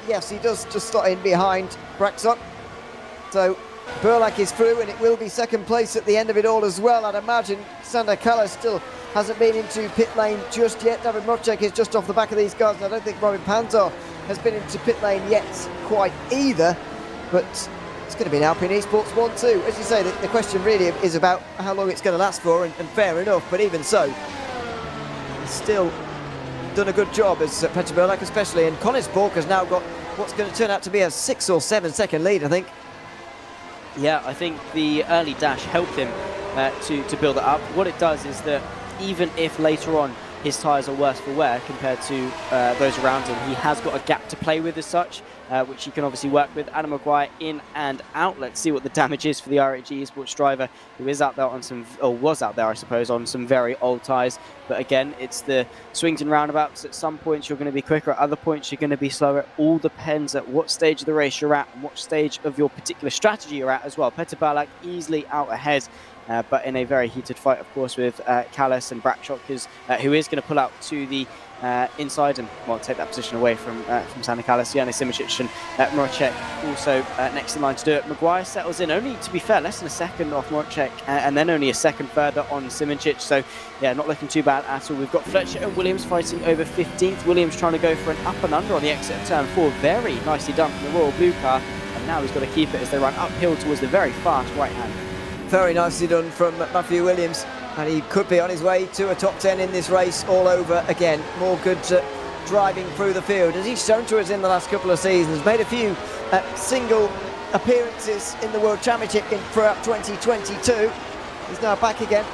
Yes, he does just slot in behind Braksok. So Perlak is through, and it will be second place at the end of it all as well. I'd imagine Sander Kalle still hasn't been into pit lane just yet. David Mrocek is just off the back of these guys, and I don't think Robin Panzar has been into pit lane yet quite either. But it's going to be an Alpine eSports 1-2. As you say, the question really is about how long it's going to last for, and fair enough, but even so, he's still done a good job as Petr Perlak especially, and Colin Spork has now got what's going to turn out to be a 6 or 7 second lead, I think. Yeah, I think the early dash helped him to build it up. What it does is that even if later on his tyres are worse for wear compared to those around him, he has got a gap to play with as such, which he can obviously work with. Adam Maguire in and out. Let's see what the damage is for the Rh eSports driver, who is out there on some, or was out there, I suppose, on some very old tyres. But again, it's the swings and roundabouts. At some points you're going to be quicker, at other points you're going to be slower. It all depends at what stage of the race you're at and what stage of your particular strategy you're at as well. Petr Perlak easily out ahead. But in a very heated fight, of course, with Kallis and Braksok, who is going to pull out to the inside and take that position away from Sander Kallis. Janis Simoncic and Mrocek also next in line to do it. Maguire settles in only, to be fair, less than a second off Mrocek, and then only a second further on Simoncic. So yeah, not looking too bad at all. We've got Fletcher and Williams fighting over 15th. Williams trying to go for an up and under on the exit of turn 4. Very nicely done from the Royal Blue car, and now he's got to keep it as they run uphill towards the very fast right hand. Very nicely done from Matthew Williams, and he could be on his way to a top 10 in this race all over again. More good driving through the field, as he's shown to us in the last couple of seasons. Made a few single appearances in the World Championship throughout 2022. He's now back again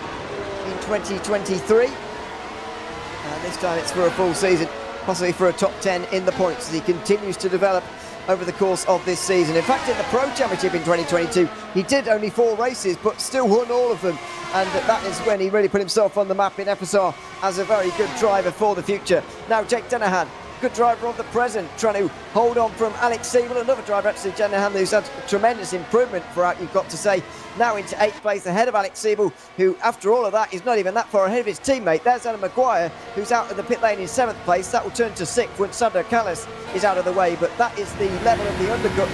in 2023. And this time it's for a full season, possibly for a top 10 in the points, as he continues to develop over the course of this season. In fact, in the Pro Championship in 2022, he did only 4 races, but still won all of them. And that is when he really put himself on the map in FSR as a very good driver for the future. Now, Jake Dennehan good driver of the present, trying to hold on from Alex Siebel, another driver actually, Jennahan, who's had tremendous improvement throughout, you've got to say. Now into 8th place ahead of Alex Siebel, who after all of that is not even that far ahead of his teammate. There's Adam Maguire, who's out of the pit lane in 7th place. That will turn to 6th when Sander Callas is out of the way, but that is the level of the undercut.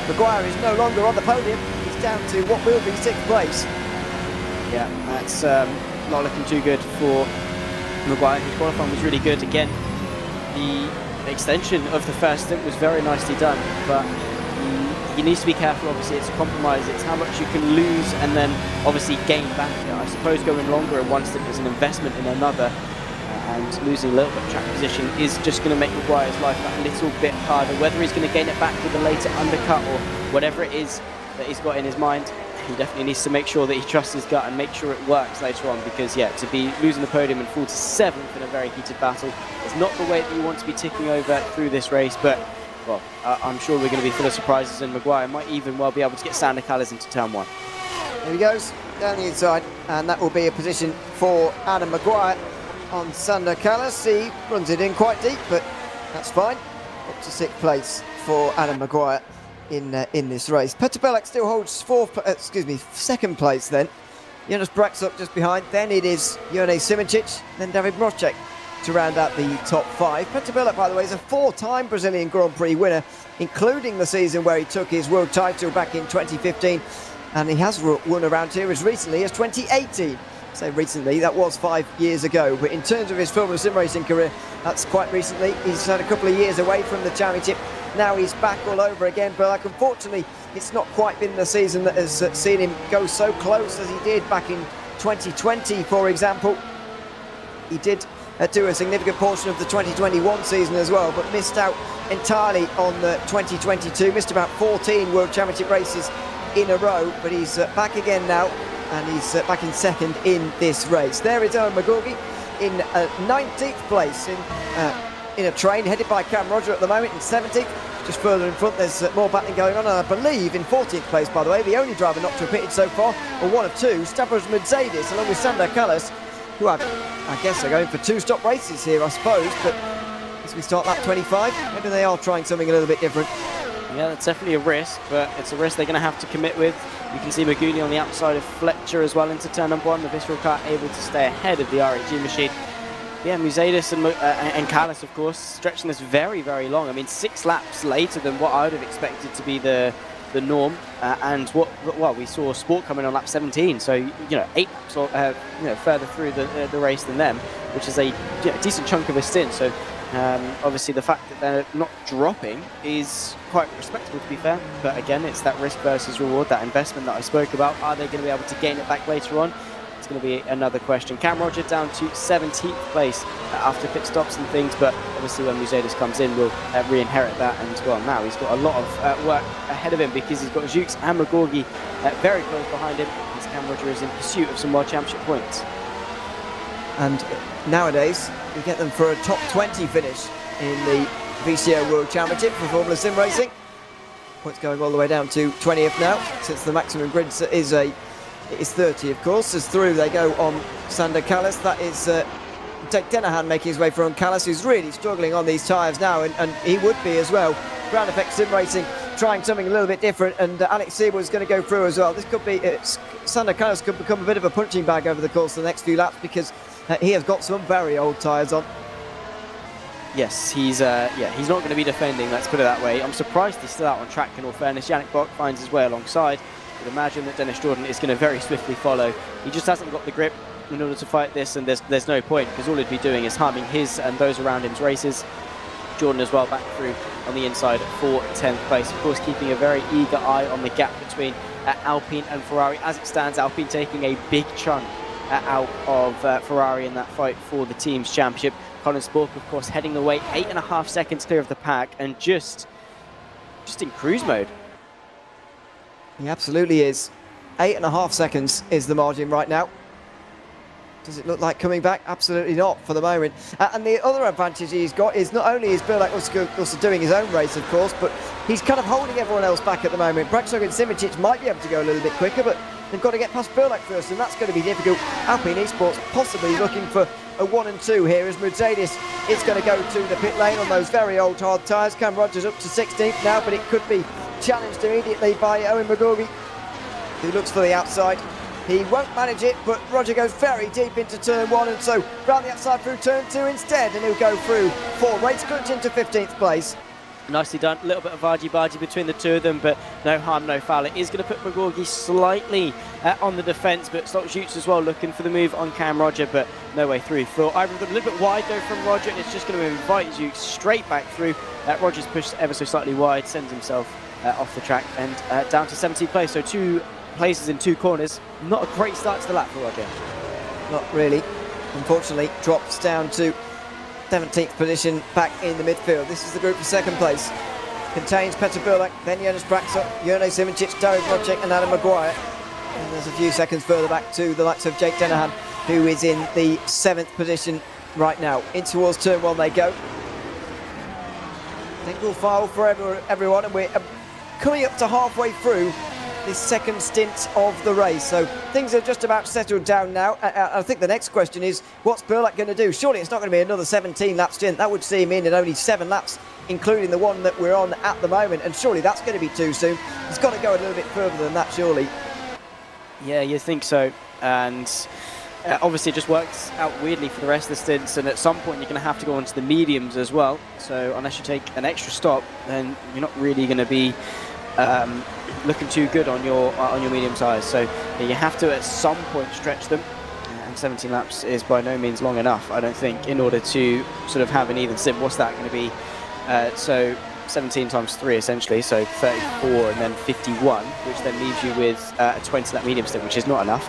Maguire is no longer on the podium. He's down to what will be 6th place. Yeah, that's not looking too good for Maguire. His qualifying was really good. Again, the extension of the first stint was very nicely done, but he needs to be careful. Obviously, it's a compromise. It's how much you can lose and then obviously gain back. I suppose going longer in one stint is an investment in another, and losing a little bit of track position is just going to make Maguire's life that little bit harder. Whether he's going to gain it back with a later undercut or whatever it is that he's got in his mind, he definitely needs to make sure that he trusts his gut and make sure it works later on, because yeah, to be losing the podium and fall to 7th in a very heated battle is not the way that you want to be ticking over through this race. But well, I'm sure we're going to be full of surprises, and Maguire might even well be able to get Sander Callas into turn 1. There he goes, down the inside, and that will be a position for Adam Maguire on Sander Callas. He runs it in quite deep, but that's fine. Up to 6th place for Adam Maguire in this race. Petr Belak still holds 2nd place then. Jonas Brax up just behind. Then it is Jone Simoncic, then David Mrozek to round out the top 5. Petr Belak, by the way, is a 4-time Brazilian Grand Prix winner, including the season where he took his world title back in 2015, and he has won around here as recently as 2018. So recently, that was 5 years ago, but in terms of his Formula Sim racing career, that's quite recently. He's had a couple of years away from the championship. Now he's back all over again, but like, unfortunately, it's not quite been the season that has seen him go so close as he did back in 2020, for example. He did do a significant portion of the 2021 season as well, but missed out entirely on the 2022, missed about 14 World Championship races in a row, but he's back again now, and he's back in 2nd in this race. There is Owen McGorgy in 19th place in a train headed by Cam Roger at the moment in 17th. Just further in front, there's more battling going on, and I believe in 14th place, by the way, the only driver not to have pitted so far, or one of two, Stavros Mercedes, along with Sander Callas, who I guess are going for 2-stop races here, I suppose, but as we start lap 25, maybe they are trying something a little bit different. Yeah, that's definitely a risk, but it's a risk they're going to have to commit with. You can see Maguni on the outside of Fletcher as well into turn number 1. The visceral car able to stay ahead of the RAG machine. Yeah, Mercedes and Callas, of course, stretching this very, very long. I mean, 6 laps later than what I would have expected to be the norm, and what we saw Sport coming on lap 17. So 8 laps or, further through the race than them, which is a decent chunk of a stint. So obviously the fact that they're not dropping is quite respectable, to be fair. But again, it's that risk versus reward, that investment that I spoke about. Are they going to be able to gain it back later on? It's going to be another question. Cam Roger down to 17th place after pit stops and things, but obviously when Mercedes comes in, we'll re-inherit that. And well, now he's got a lot of work ahead of him, because he's got Jukes and McGorgy very close behind him, as Cam Roger is in pursuit of some World Championship points. And nowadays, we get them for a top 20 finish in the VCO World Championship for Formula Sim Racing. Points going all the way down to 20th now, since the maximum grid is 30, of course. As through they go on Sander Callas. That is Dick Dennehan making his way through on Callas, who's really struggling on these tyres now, and he would be as well. Ground Effect Sim Racing trying something a little bit different, and Alex Siebel is going to go through as well. This could be, Sander Callas could become a bit of a punching bag over the course of the next few laps, because he has got some very old tyres on. Yes, he's not going to be defending, let's put it that way. I'm surprised he's still out on track, in all fairness. Yannick Bock finds his way alongside. I would imagine that Dennis Jordan is going to very swiftly follow. He just hasn't got the grip in order to fight this, and there's no point, because all he'd be doing is harming his and those around him's races. Jordan as well back through on the inside for 10th place. Of course, keeping a very eager eye on the gap between Alpine and Ferrari. As it stands, Alpine taking a big chunk out of Ferrari in that fight for the team's championship. Colin Spork, of course, heading the way 8.5 seconds clear of the pack, and just in cruise mode. He absolutely is. 8.5 seconds is the margin right now. Does it look like coming back? Absolutely not for the moment. And the other advantage he's got is not only is Berlak also doing his own race, of course, but he's kind of holding everyone else back at the moment. Braxog and Simoncic might be able to go a little bit quicker, but they've got to get past Berlak first, and that's going to be difficult. Alpine eSports possibly looking for a 1 and 2 here, as Mercedes is going to go to the pit lane on those very old hard tyres. Cam Rogers up to 16th now, but it could be challenged immediately by Owen McGorgy, who looks for the outside. He won't manage it, but Roger goes very deep into turn 1, and so round the outside through turn 2 instead, and he'll go through 4. Rates clutch into 15th place. Nicely done. A little bit of argy-bargy between the two of them, but no harm, no foul. It is going to put McGorgy slightly on the defence, but Stoltz as well looking for the move on Cam Roger, but no way through. For either of them, a little bit wide though from Roger, and it's just going to invite Zuk straight back through. Roger's pushed ever so slightly wide, sends himself off the track and down to 17th place, so 2 places in 2 corners. Not a great start to the lap for Roger. Not really. Unfortunately, drops down to 17th position back in the midfield. This is the group for 2nd place. Contains Petr Burlak, then Jonas Braxo, Jurnej Simoncic, David Wojcik and Adam Maguire. And there's a few seconds further back to the likes of Jake Dennehan, who is in the 7th position right now. In towards turn 1 they go. Single file for everyone, and we're coming up to halfway through this second stint of the race, so things are just about settled down now. I think the next question is, what's Burlak going to do? Surely it's not going to be another 17 lap stint. That would see him in only 7 laps, including the one that we're on at the moment, and surely that's going to be too soon. He's got to go a little bit further than that, surely. Yeah, you think so, and obviously it just works out weirdly for the rest of the stints, and at some point you're going to have to go onto the mediums as well, so unless you take an extra stop, then you're not really going to be looking too good on your medium size, so you have to at some point stretch them, and 17 laps is by no means long enough, I don't think, in order to sort of have an even sim. What's that going to be? So 17 times 3 essentially, so 34 and then 51, which then leaves you with a 20 lap medium stint, which is not enough,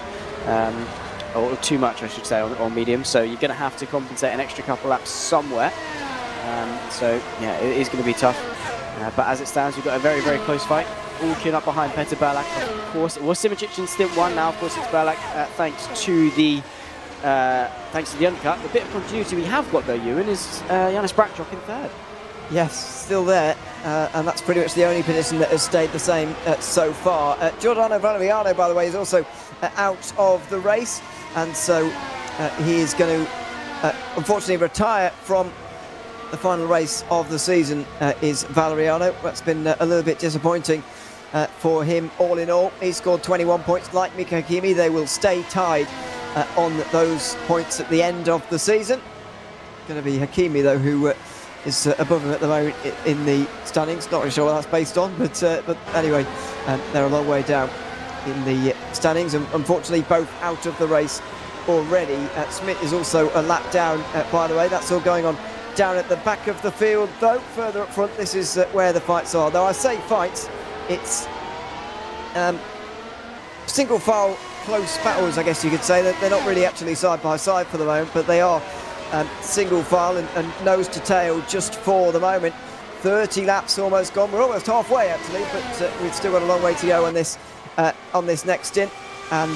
or too much I should say on medium, so you're going to have to compensate an extra couple laps somewhere, so yeah, it is going to be tough. But as it stands, we've got a very, very close fight. All queuing up behind Petr Burlak. Of course, it was Simoncic in stint 1. Now, of course, it's Burlak thanks to the undercut. The bit of continuity we have got, though, Ewan, is Jonas Braxo in 3rd. Yes, still there, and that's pretty much the only position that has stayed the same so far. Giordano Valeriano, by the way, is also out of the race, and so he is going to, unfortunately, retire from the final race of the season. Is Valeriano. That's been a little bit disappointing for him all in all. He scored 21 points. Like Mika Hakimi, they will stay tied on those points at the end of the season. Going to be Hakimi, though, who is above him at the moment in the standings. Not really sure what that's based on, but anyway, they're a long way down in the standings, and unfortunately both out of the race already. Smith is also a lap down, by the way. That's all going on down at the back of the field, though. Further up front, this is where the fights are. Though I say fights, it's single file close battles, I guess you could say. They're not really actually side by side for the moment, but they are single file and nose to tail just for the moment. 30 laps almost gone. We're almost halfway actually, but we've still got a long way to go on this next stint, and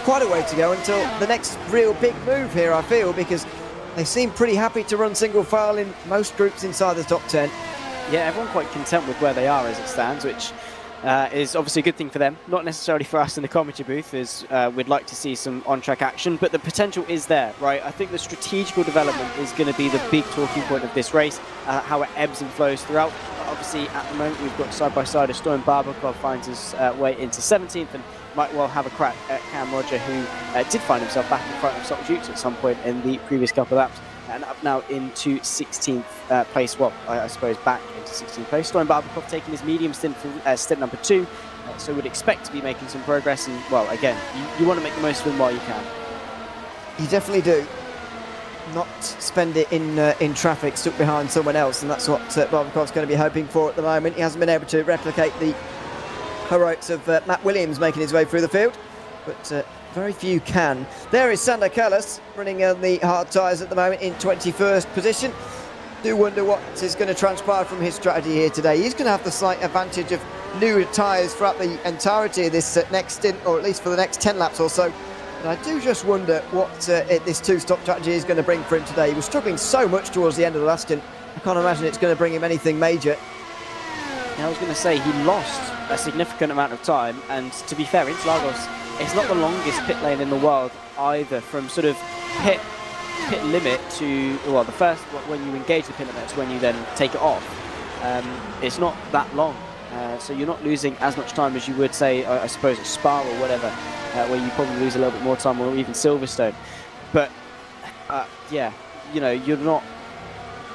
quite a way to go until the next real big move here, I feel, because they seem pretty happy to run single file in most groups inside the top 10. Yeah, everyone quite content with where they are as it stands, which is obviously a good thing for them. Not necessarily for us in the commentary booth, as we'd like to see some on-track action, but the potential is there, right? I think the strategical development is going to be the big talking point of this race, how it ebbs and flows throughout. Obviously, at the moment, we've got side-by-side Stoyan Barbakov finds his way into 17th, and might well have a crack at Cam Roger, who did find himself back in front of Stoltz at some point in the previous couple of laps, and up now into 16th place. Well, I suppose back into 16th place. Stoyan Barbakov taking his medium stint for stint number 2, so would expect to be making some progress. And well, again, you want to make the most of them while you can. You definitely do. Not spend it in traffic stuck behind someone else, and that's what Barbakov's going to be hoping for at the moment. He hasn't been able to replicate the heroics of Matt Williams making his way through the field, but very few can. There is Sander Kallas running on the hard tyres at the moment in 21st position. Do wonder what is going to transpire from his strategy here today. He's going to have the slight advantage of new tyres throughout the entirety of this next stint, or at least for the next 10 laps or so. And I do just wonder what this two-stop strategy is going to bring for him today. He was struggling so much towards the end of the last stint. I can't imagine it's going to bring him anything major. Yeah, I was going to say, he lost a significant amount of time, and to be fair, Interlagos, it's not the longest pit lane in the world either. From sort of pit pit limit to, well, the first, when you engage the pit limit, is when you then take it off. It's not that long. So you're not losing as much time as you would say, I suppose, at Spa or whatever, where you probably lose a little bit more time, or even Silverstone. But yeah, you know, you're not.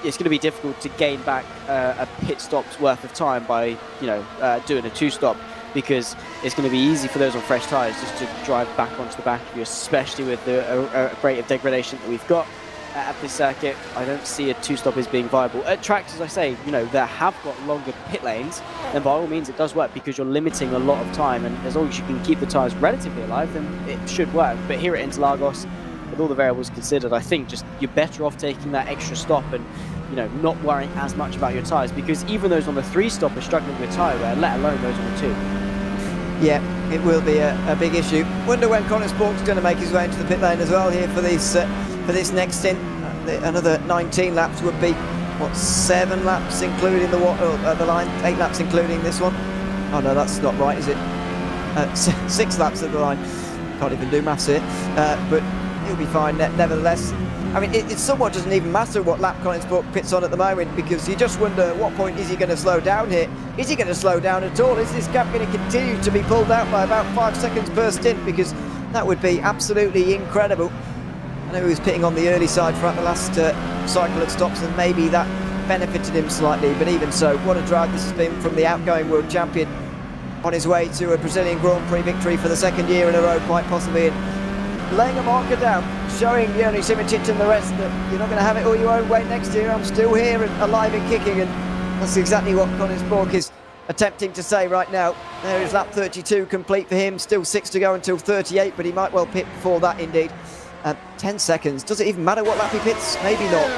It's going to be difficult to gain back a pit stop's worth of time by, you know, doing a 2-stop, because it's going to be easy for those on fresh tyres just to drive back onto the back of you, especially with the rate of degradation that we've got at this circuit. I don't see a 2-stop as being viable. At tracks, as I say, you know, that have got longer pit lanes, then by all means it does work, because you're limiting a lot of time, and as long as you can keep the tyres relatively alive, then it should work. But here at Interlagos, with all the variables considered, I think just you're better off taking that extra stop and, you know, not worrying as much about your tyres, because even those on the 3-stop are struggling with tyre wear, let alone those on the 2. Yeah, it will be a big issue. Wonder when Colin Spork's going to make his way into the pit lane as well here for this next stint. Another 19 laps would be, what, 7 laps including the line, 8 laps including this one. Oh no, that's not right, is it? 6 laps at the line. Can't even do maths here, but he'll be fine nevertheless. I mean, it somewhat doesn't even matter what lap Colin Spork pits on at the moment, because you just wonder at what point is he going to slow down here? Is he going to slow down at all? Is this gap going to continue to be pulled out by about 5 seconds per stint? Because that would be absolutely incredible. I know he was pitting on the early side throughout the last cycle of stops, and maybe that benefited him slightly, but even so, what a drag this has been from the outgoing world champion on his way to a Brazilian Grand Prix victory for the 2nd year in a row, quite possibly. And laying a marker down, showing Ewan Simicic and the rest that you're not going to have it all your own way next year. I'm still here and alive and kicking, and that's exactly what Colin Spork is attempting to say right now. There is lap 32 complete for him, still 6 to go until 38, but he might well pit before that indeed. 10 seconds, does it even matter what lap he pits? Maybe not.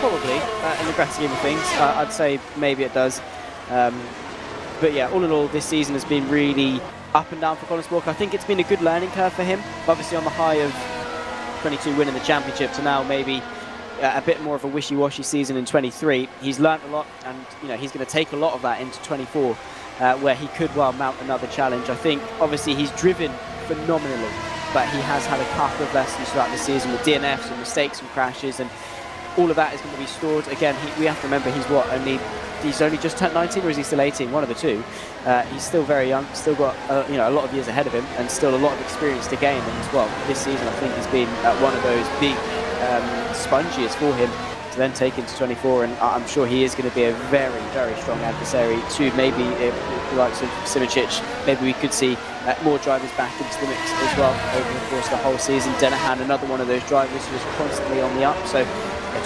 Probably, in the grand scheme of things, I'd say maybe it does. But yeah, all in all, this season has been really up and down for Colin Spork. I think it's been a good learning curve for him. Obviously on the high of 22 winning the championship to now maybe a bit more of a wishy-washy season in 23. He's learnt a lot, and you know, he's going to take a lot of that into 24, where he could well mount another challenge. I think obviously he's driven phenomenally, but he has had a couple of lessons throughout the season with DNFs and mistakes and crashes, and all of that is going to be stored. Again, we have to remember he's only just turned 19, or is he still 18? One of the two. He's still very young, still got you know, a lot of years ahead of him, and still a lot of experience to gain. And as well, this season I think has been one of those big sponges for him to then take into 24, and I'm sure he is going to be a very, very strong adversary to maybe the likes of Simicic. Maybe we could see more drivers back into the mix as well over the course of the whole season. Denahan, another one of those drivers who is constantly on the up, so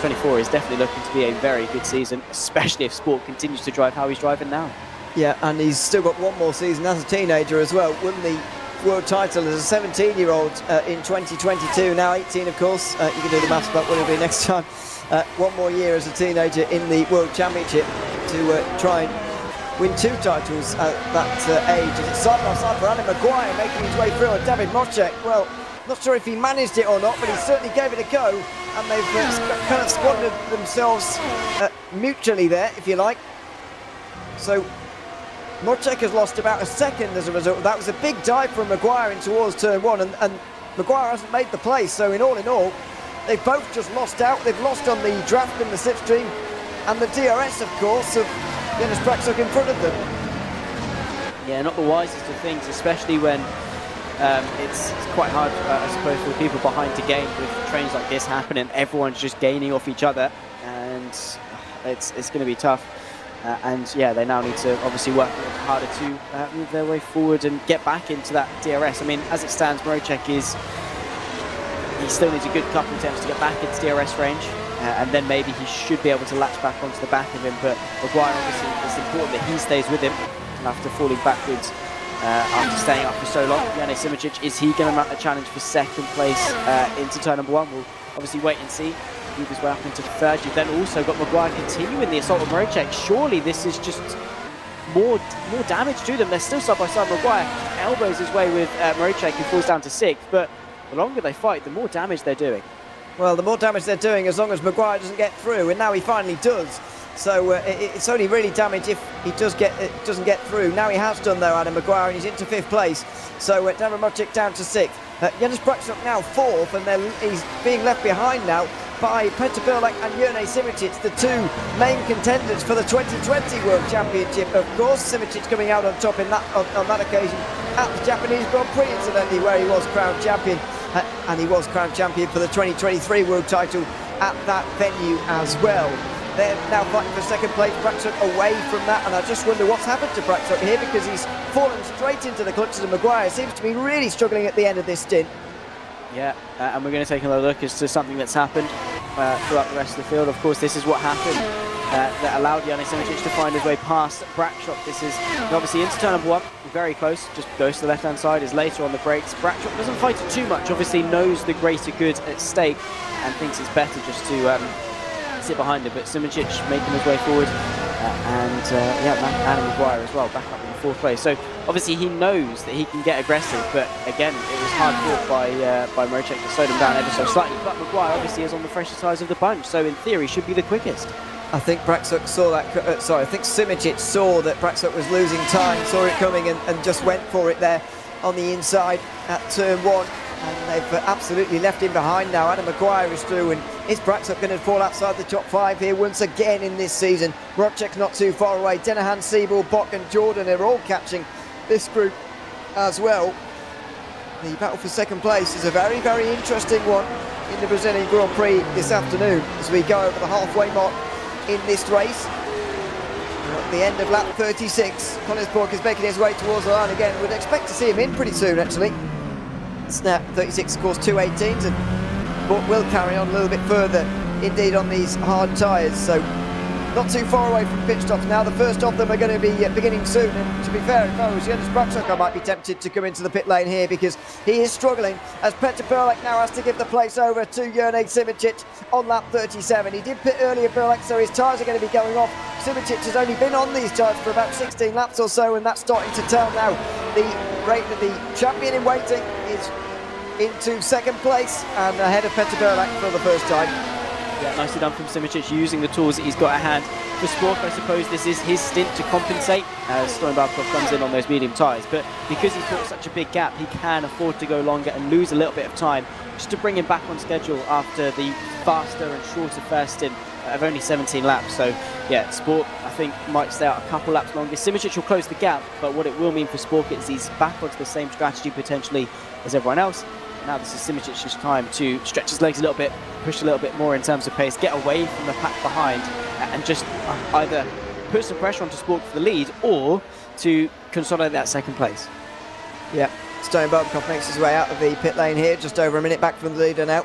24 is definitely looking to be a very good season, especially if Sport continues to drive how he's driving now. Yeah, and he's still got one more season as a teenager as well. Won the world title as a 17-year-old in 2022, now 18 of course. You can do the maths about what it'll be next time. One more year as a teenager in the World Championship to try and win 2 titles at that age. And it's side by side for Adam Maguire making his way through, and David Mocek, well, not sure if he managed it or not, but he certainly gave it a go, and they've kind of squandered themselves mutually there, if you like. So Mocek has lost about a second as a result. That was a big dive from Maguire in towards turn 1, and Maguire hasn't made the place. So in all, they've both just lost out. They've lost on the draft and the slipstream, and the DRS, of course, of Dennis Praxuk in front of them. Yeah, not the wisest of things, especially when it's quite hard, I suppose, for the people behind to gain with trains like this happening. Everyone's just gaining off each other, and it's going to be tough. And yeah, they now need to obviously work a little harder to move their way forward and get back into that DRS. I mean, as it stands, Marocek he still needs a good couple of attempts to get back into DRS range, and then maybe he should be able to latch back onto the back of him. But Maguire, obviously, it's important that he stays with him after falling backwards after staying up for so long. Ewan Simicic, is he going to mount a challenge for 2nd place into turn number 1? We'll obviously wait and see. Move his way up into 3rd. You've then also got Maguire continuing the assault on Marocek. Surely this is just more damage to them. They're still side by side. Maguire elbows his way with Marocek, who falls down to 6th. But the longer they fight, the more damage they're doing. Well, the more damage they're doing as long as Maguire doesn't get through, and now he finally does. So it's only really damage if he doesn't get through. Now he has done though, Adam Maguire, and he's into 5th place. So Darren Mocek down to 6th. Jonas Braksuk now 4th, and he's being left behind now by Petr Birlak and Jurnej Simicic, the two main contenders for the 2020 World Championship. Of course, Simicic coming out on top on that occasion at the Japanese Grand Prix, incidentally, where he was crowned champion, and he was crowned champion for the 2023 World title at that venue as well. They're now fighting for second place. Braksuk away from that, and I just wonder what's happened to Braksuk here, because he's fallen straight into the clutches of Maguire. Seems to be really struggling at the end of this stint. Yeah, and we're going to take another look as to something that's happened throughout the rest of the field. Of course, this is what happened that allowed Jurnej Simicic to find his way past Braksuk. This is obviously into turn number 1, very close, just goes to the left-hand side, is later on the brakes. Braksuk doesn't fight it too much, obviously knows the greater good at stake and thinks it's better just to sit behind him, but Simicic making his way forward, Adam Maguire as well, back up in 4th place. So obviously he knows that he can get aggressive, but again, it was hard fought by Maricek to slow him down ever so slightly. But Maguire obviously is on the fresher side of the bunch, so in theory should be the quickest. I think Braksuk saw that. I think Simicic saw that Braksuk was losing time, saw it coming, and just went for it there on the inside at turn 1. And they've absolutely left him behind now. Adam Maguire is through, and is Braksuk going to fall outside the top 5 here once again in this season? Robczyk's not too far away. Denahan, Siebel, Bock and Jordan are all catching this group as well. The battle for second place is a very, very interesting one in the Brazilian Grand Prix this afternoon as we go over the halfway mark in this race. We're at the end of lap 36. Collins Bork is making his way towards the line again. We'd expect to see him in pretty soon, actually. Snap 36, of course, 218s, and Bork will carry on a little bit further indeed on these hard tyres, so not too far away from pit stops now. The first of them are going to be beginning soon, and to be fair, if I was Jonas Braksuk, I might be tempted to come into the pit lane here, because he is struggling as Petr Birlak now has to give the place over to Jurnej Simicic on lap 37. He did pit earlier, Birlak, so his tyres are going to be going off. Simicic has only been on these tyres for about 16 laps or so, and that's starting to tell now. The champion in waiting is into second place and ahead of Petr Birlak for the first time. Yeah, nicely done from Simicic, using the tools that he's got at hand. For Spork, I suppose this is his stint to compensate as Stojanbakov comes in on those medium tyres, but because he's got such a big gap, he can afford to go longer and lose a little bit of time just to bring him back on schedule after the faster and shorter first stint of only 17 laps. So yeah, Spork, I think, might stay out a couple laps longer. Simicic will close the gap, but what it will mean for Spork is he's back onto the same strategy potentially as everyone else. Now this is Simicic's time to stretch his legs a little bit, push a little bit more in terms of pace, get away from the pack behind, and just either put some pressure onto Spork for the lead or to consolidate that second place. Yeah, Stojanbakov makes his way out of the pit lane here, just over a minute back from the leader now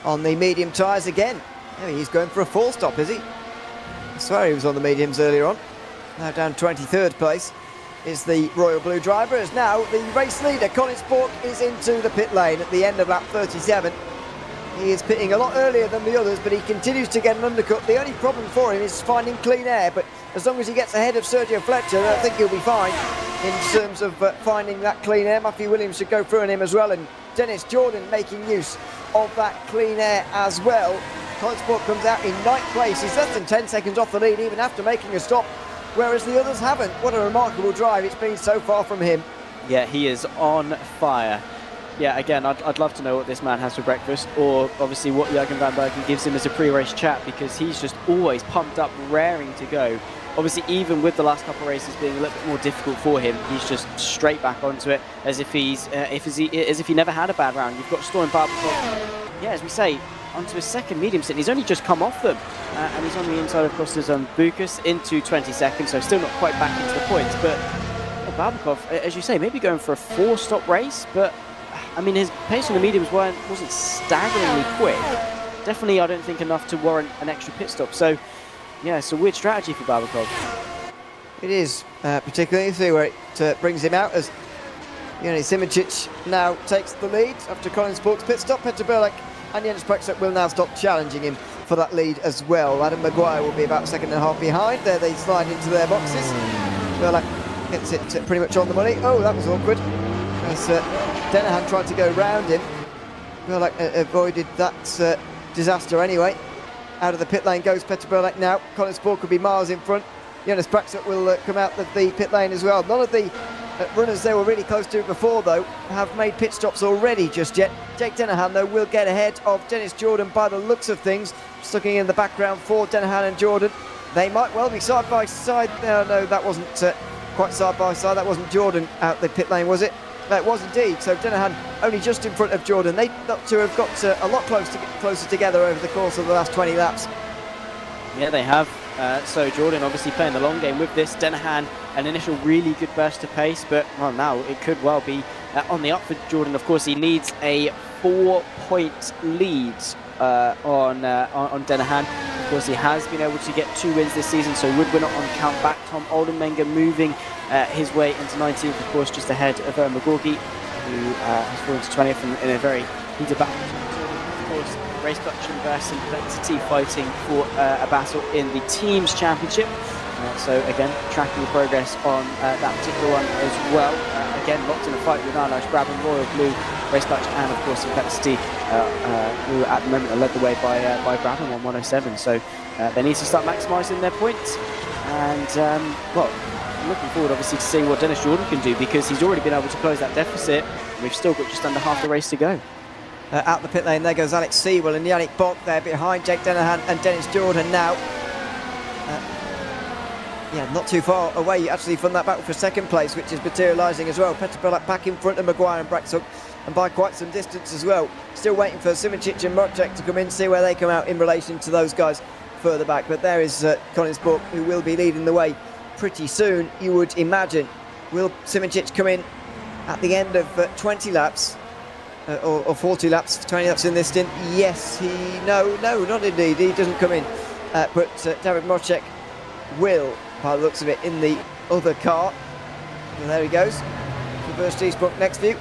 on the medium tyres again. He's going for a full stop, is he? I swear he was on the mediums earlier on. Now down 23rd place is the Royal Blue driver, as now the race leader, Colin Spork, is into the pit lane at the end of lap 37. He is pitting a lot earlier than the others, but he continues to get an undercut. The only problem for him is finding clean air, but as long as he gets ahead of Sergio Fletcher, I think he'll be fine in terms of finding that clean air. Matthew Williams should go through on him as well, and Dennis Jordan making use of that clean air as well. Colin Spork comes out in 9th place. He's less than 10 seconds off the lead even after making a stop, whereas the others haven't. What a remarkable drive it's been so far from him. Yeah, he is on fire. Yeah, again, I'd love to know what this man has for breakfast, or obviously what Jurgen van Bergen gives him as a pre-race chat, because he's just always pumped up, raring to go. Obviously, even with the last couple of races being a little bit more difficult for him, he's just straight back onto it, as if he never had a bad round. You've got Stojanbakov, yeah, as we say, onto his second medium stint. He's only just come off them, and he's on the inside of Kostas Bukas into 22nd, so still not quite back into the points. But Babakov, as you say, maybe going for a 4-stop race, but I mean, his pace on the mediums wasn't staggeringly quick. Definitely, I don't think enough to warrant an extra pit stop. So, yeah, it's a weird strategy for Babakov. It is, particularly see where it brings him out, as Jurnej Simicic now takes the lead after Colin Spork's pit stop. Petr Birlak and Jonas Braksuk will now stop challenging him for that lead as well. Adam Maguire will be about a second and a half behind. There they slide into their boxes. Birlak gets it pretty much on the money. Oh, that was awkward. As Denahan tried to go round him. Birlak avoided that disaster anyway. Out of the pit lane goes Petr Birlak now. Colin Spork will be miles in front. Jonas Braksuk will come out of the pit lane as well. None of the runners they were really close to before, though, have made pit stops already just yet. Jake Dennehan, though, will get ahead of Dennis Jordan by the looks of things. Just looking in the background for Dennehan and Jordan. They might well be side by side. No, that wasn't quite side by side. That wasn't Jordan out the pit lane, was it? No, it was indeed. So Dennehan only just in front of Jordan. They look to have got a lot closer together over the course of the last 20 laps. Yeah, they have. So Jordan obviously playing the long game with this. Dennehan, an initial really good burst of pace, but well, now it could well be on the up for Jordan. Of course, he needs a 4-point lead on Dennehan. Of course, he has been able to get 2 wins this season, so would win it on count back. Tom Oldenmenger moving his way into 19th, of course, just ahead of McGorgy, who has fallen to 20th in a very heated battle. Of course, Race Clutch versus Complexity fighting for a battle in the Teams Championship. So again, tracking the progress on that particular one as well. Again, locked in a fight with Arnash, Brabham, Royal Blue, Race Clutch, and of course Complexity, who at the moment are led the way by Brabham on 107. So they need to start maximising their points. And well, I'm looking forward obviously to seeing what Dennis Jordan can do, because he's already been able to close that deficit. We've still got just under half the race to go. Out the pit lane, there goes Alex Sewell and Yannick Bock there behind Jake Dennehan and Dennis Jordan now. Yeah, not too far away actually from that battle for second place, which is materialising as well. Petr Belak back in front of Maguire and Braxuk, and by quite some distance as well. Still waiting for Simoncic and Mrocek to come in, see where they come out in relation to those guys further back. But there is Collins Book, who will be leading the way pretty soon, you would imagine. Will Simoncic come in at the end of 20 laps? Or 40 laps, 20 laps in this stint? Yes, no, not indeed. He doesn't come in. But David Mrocek will, by the looks of it, in the other car. And there he goes. Reverse Eastbrook next view.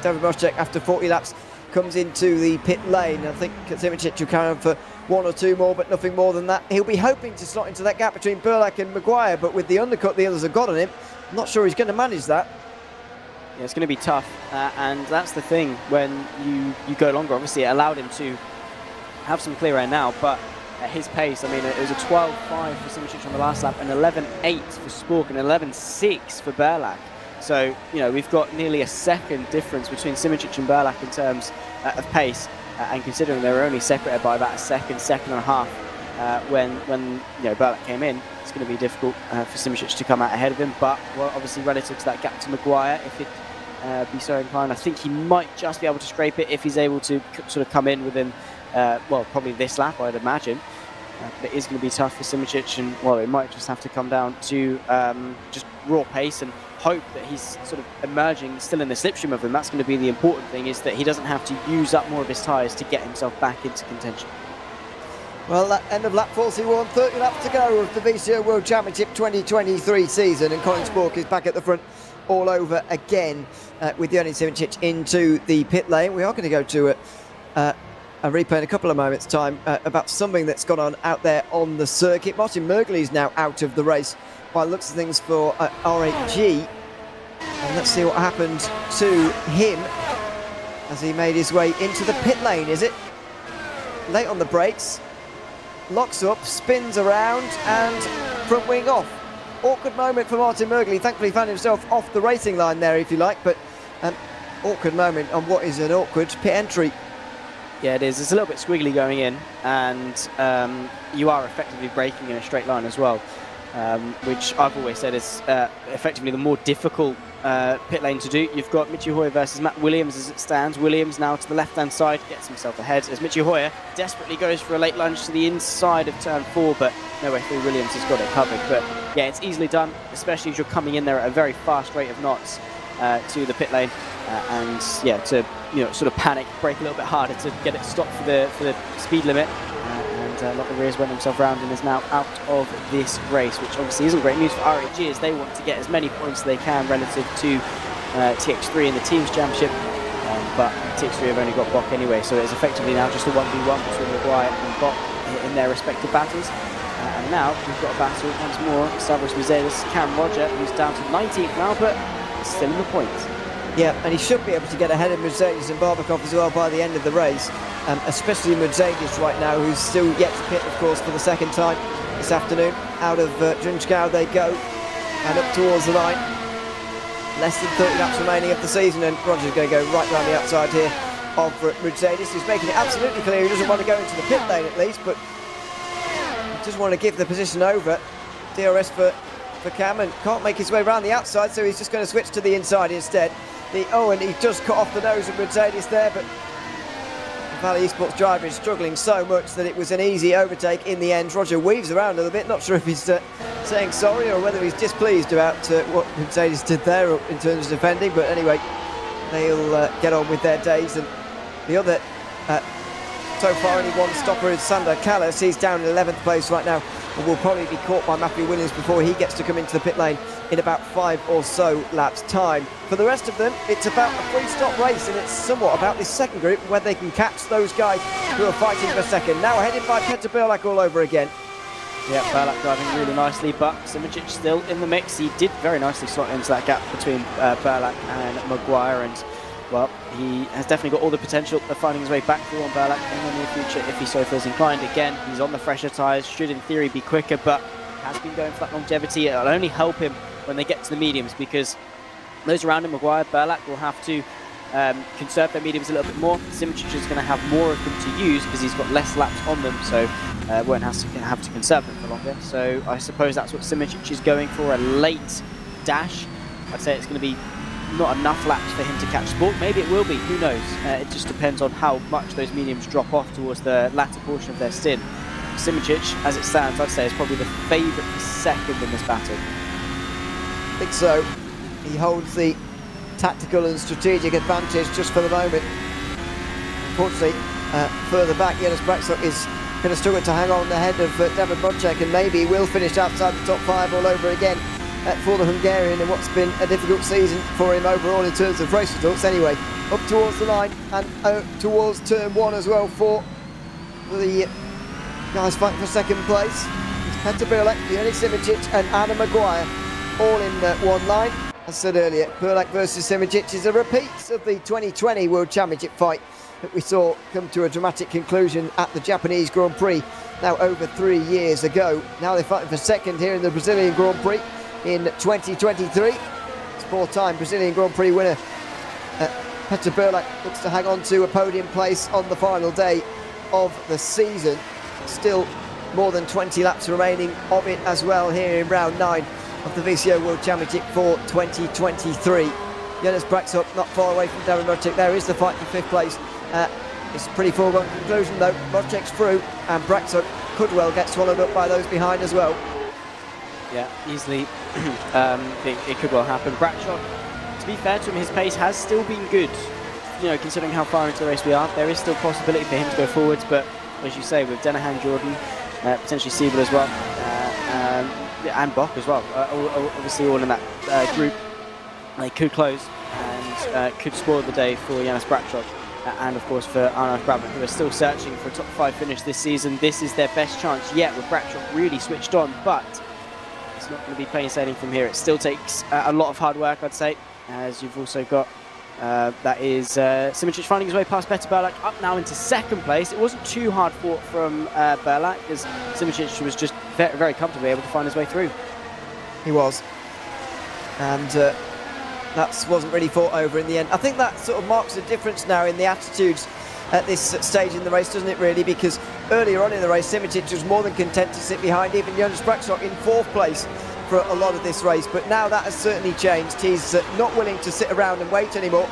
David Mrocek, after 40 laps, comes into the pit lane. I think Simoncic will carry on for 1 or 2 more, but nothing more than that. He'll be hoping to slot into that gap between Belak and Maguire, but with the undercut the others have got on him, I'm not sure he's going to manage that. Yeah, it's going to be tough, and that's the thing when you go longer. Obviously, it allowed him to have some clear air now, but at his pace, I mean, it was a 12.5 for Simoncic on the last lap, and 11.8 for Spork, and 11.6 for Belak. So, you know, we've got nearly a second difference between Simoncic and Belak in terms of pace, and considering they were only separated by about a second and a half when you know, Belak came in, it's going to be difficult for Simoncic to come out ahead of him. But well, obviously relative to that gap to Maguire, if it be so inclined, I think he might just be able to scrape it if he's able to sort of come in within, well, probably this lap, I'd imagine. But it is going to be tough for Simoncic, and well, it might just have to come down to just raw pace and hope that he's sort of emerging still in the slipstream of him. That's going to be the important thing, is that he doesn't have to use up more of his tyres to get himself back into contention. Well, that end of lap 41, 30 laps to go of the VCO World Championship 2023 season, and Colin Spork is back at the front all over again with Ioannis Simoncic into the pit lane. We are going to go to a replay in a couple of moments' time about something that's gone on out there on the circuit. Martin Mergley is now out of the race by the looks of things for R8G. And let's see what happened to him as he made his way into the pit lane, is it? Late on the brakes. Locks up, spins around, and front wing off. Awkward moment for Martin Mergley. Thankfully found himself off the racing line there, if you like, but awkward moment on what is an awkward pit entry. Yeah, it is. It's a little bit squiggly going in, and you are effectively braking in a straight line as well, which I've always said is effectively the more difficult pit lane to do. You've got Michi Hoyer versus Matt Williams as it stands. Williams now to the left-hand side, gets himself ahead as Michi Hoyer desperately goes for a late lunge to the inside of turn 4, but no way through. Williams has got it covered. But yeah, it's easily done, especially as you're coming in there at a very fast rate of knots to the pit lane, and yeah, to sort of panic, brake a little bit harder to get it stopped for the speed limit. Lotte Rears went himself round and is now out of this race, which obviously isn't great news for RHG, as they want to get as many points as they can relative to TX3 in the Teams Championship, but TX3 have only got Bock anyway, so it's effectively now just a 1v1 between Maguire and Bock in their respective battles. And now we've got a battle once more established with Zedas Cam Roger, who's down to 19th now, but still in the points. Yeah, and he should be able to get ahead of Mercedes and Barbakov as well by the end of the race, especially Mercedes right now, who's still yet to pit, of course, for the second time this afternoon. Out of Junchgau they go, and up towards the line. Less than 30 laps remaining of the season, and Roger's going to go right round the outside here of Mercedes, who's making it absolutely clear he doesn't want to go into the pit lane at least, but he doesn't want to give the position over. DRS for Cam, and can't make his way around the outside, so he's just going to switch to the inside instead. And he just cut off the nose of Mercedes there, but the Valley Esports driver is struggling so much that it was an easy overtake in the end. Roger weaves around a little bit, not sure if he's saying sorry or whether he's displeased about what Mercedes did there in terms of defending, but anyway, they'll get on with their days. And the other, so far only one stopper is Sander Callas. He's down in 11th place right now and will probably be caught by Matthew Williams before he gets to come into the pit lane in about 5 or so laps time. For the rest of them, it's about a free-stop race, and it's somewhat about this second group where they can catch those guys who are fighting for second. Now headed by Peter Berlak all over again. Yeah, Berlak driving really nicely, but Simičić still in the mix. He did very nicely slot into that gap between Berlak and Maguire, and well, he has definitely got all the potential of finding his way back through on Berlak in the near future if he so feels inclined. Again, he's on the fresher tyres, should in theory be quicker, but has been going for that longevity. It'll only help him when they get to the mediums, because those around him, Maguire, Berlak, will have to conserve their mediums a little bit more. Simičić is going to have more of them to use because he's got less laps on them, so won't have to conserve them for longer. So I suppose that's what Simičić is going for, a late dash. I'd say it's going to be not enough laps for him to catch Sport. Maybe it will be, who knows? It just depends on how much those mediums drop off towards the latter portion of their stint. Simičić, as it stands, I'd say is probably the favourite for second in this battle. I think so. He holds the tactical and strategic advantage just for the moment. Unfortunately, further back, Jonas Braxton is going to struggle to hang on ahead of David Bodček, and maybe he will finish outside the top 5 all over again for the Hungarian in what's been a difficult season for him overall in terms of race results. Anyway, up towards the line and towards turn 1 as well for the guys fighting for second place. It's Peter Berlak, Jonas Simičić and Adam Maguire all in one line. As I said earlier, Berlak versus Simičić is a repeat of the 2020 World Championship fight that we saw come to a dramatic conclusion at the Japanese Grand Prix now over 3 years ago. Now they're fighting for second here in the Brazilian Grand Prix in 2023. It's 4-time Brazilian Grand Prix winner Peter Berlak looks to hang on to a podium place on the final day of the season. Still more than 20 laps remaining of it as well here in round 9 of the VCO World Championship for 2023. Jonas Braxton not far away from Darren Bodček. There is the fight for 5th place. It's a pretty foregone conclusion though. Bodček's through and Braxton could well get swallowed up by those behind as well. Yeah, easily. It could well happen. Braxton, to be fair to him, his pace has still been good. You know, considering how far into the race we are, there is still possibility for him to go forwards, but as you say, with Denahan, Jordan, potentially Siebel as well, and Bock as well, obviously all in that group, they could close and could spoil the day for Jonas Braxton and of course for Arnaud Brabant, who are still searching for a top 5 finish this season. This is their best chance yet, with Braxton really switched on, but it's not going to be plain sailing from here. It still takes a lot of hard work, I'd say, as you've also got that is Simičić finding his way past Peter Berlak, up now into second place. It wasn't too hard fought from Berlak, as Simičić was just very, very comfortably able to find his way through. He was. And that wasn't really fought over in the end. I think that sort of marks a difference now in the attitudes at this stage in the race, doesn't it really? Because earlier on in the race, Simičić was more than content to sit behind even Jonas Braxton in 4th place for a lot of this race, but now that has certainly changed. He's not willing to sit around and wait anymore.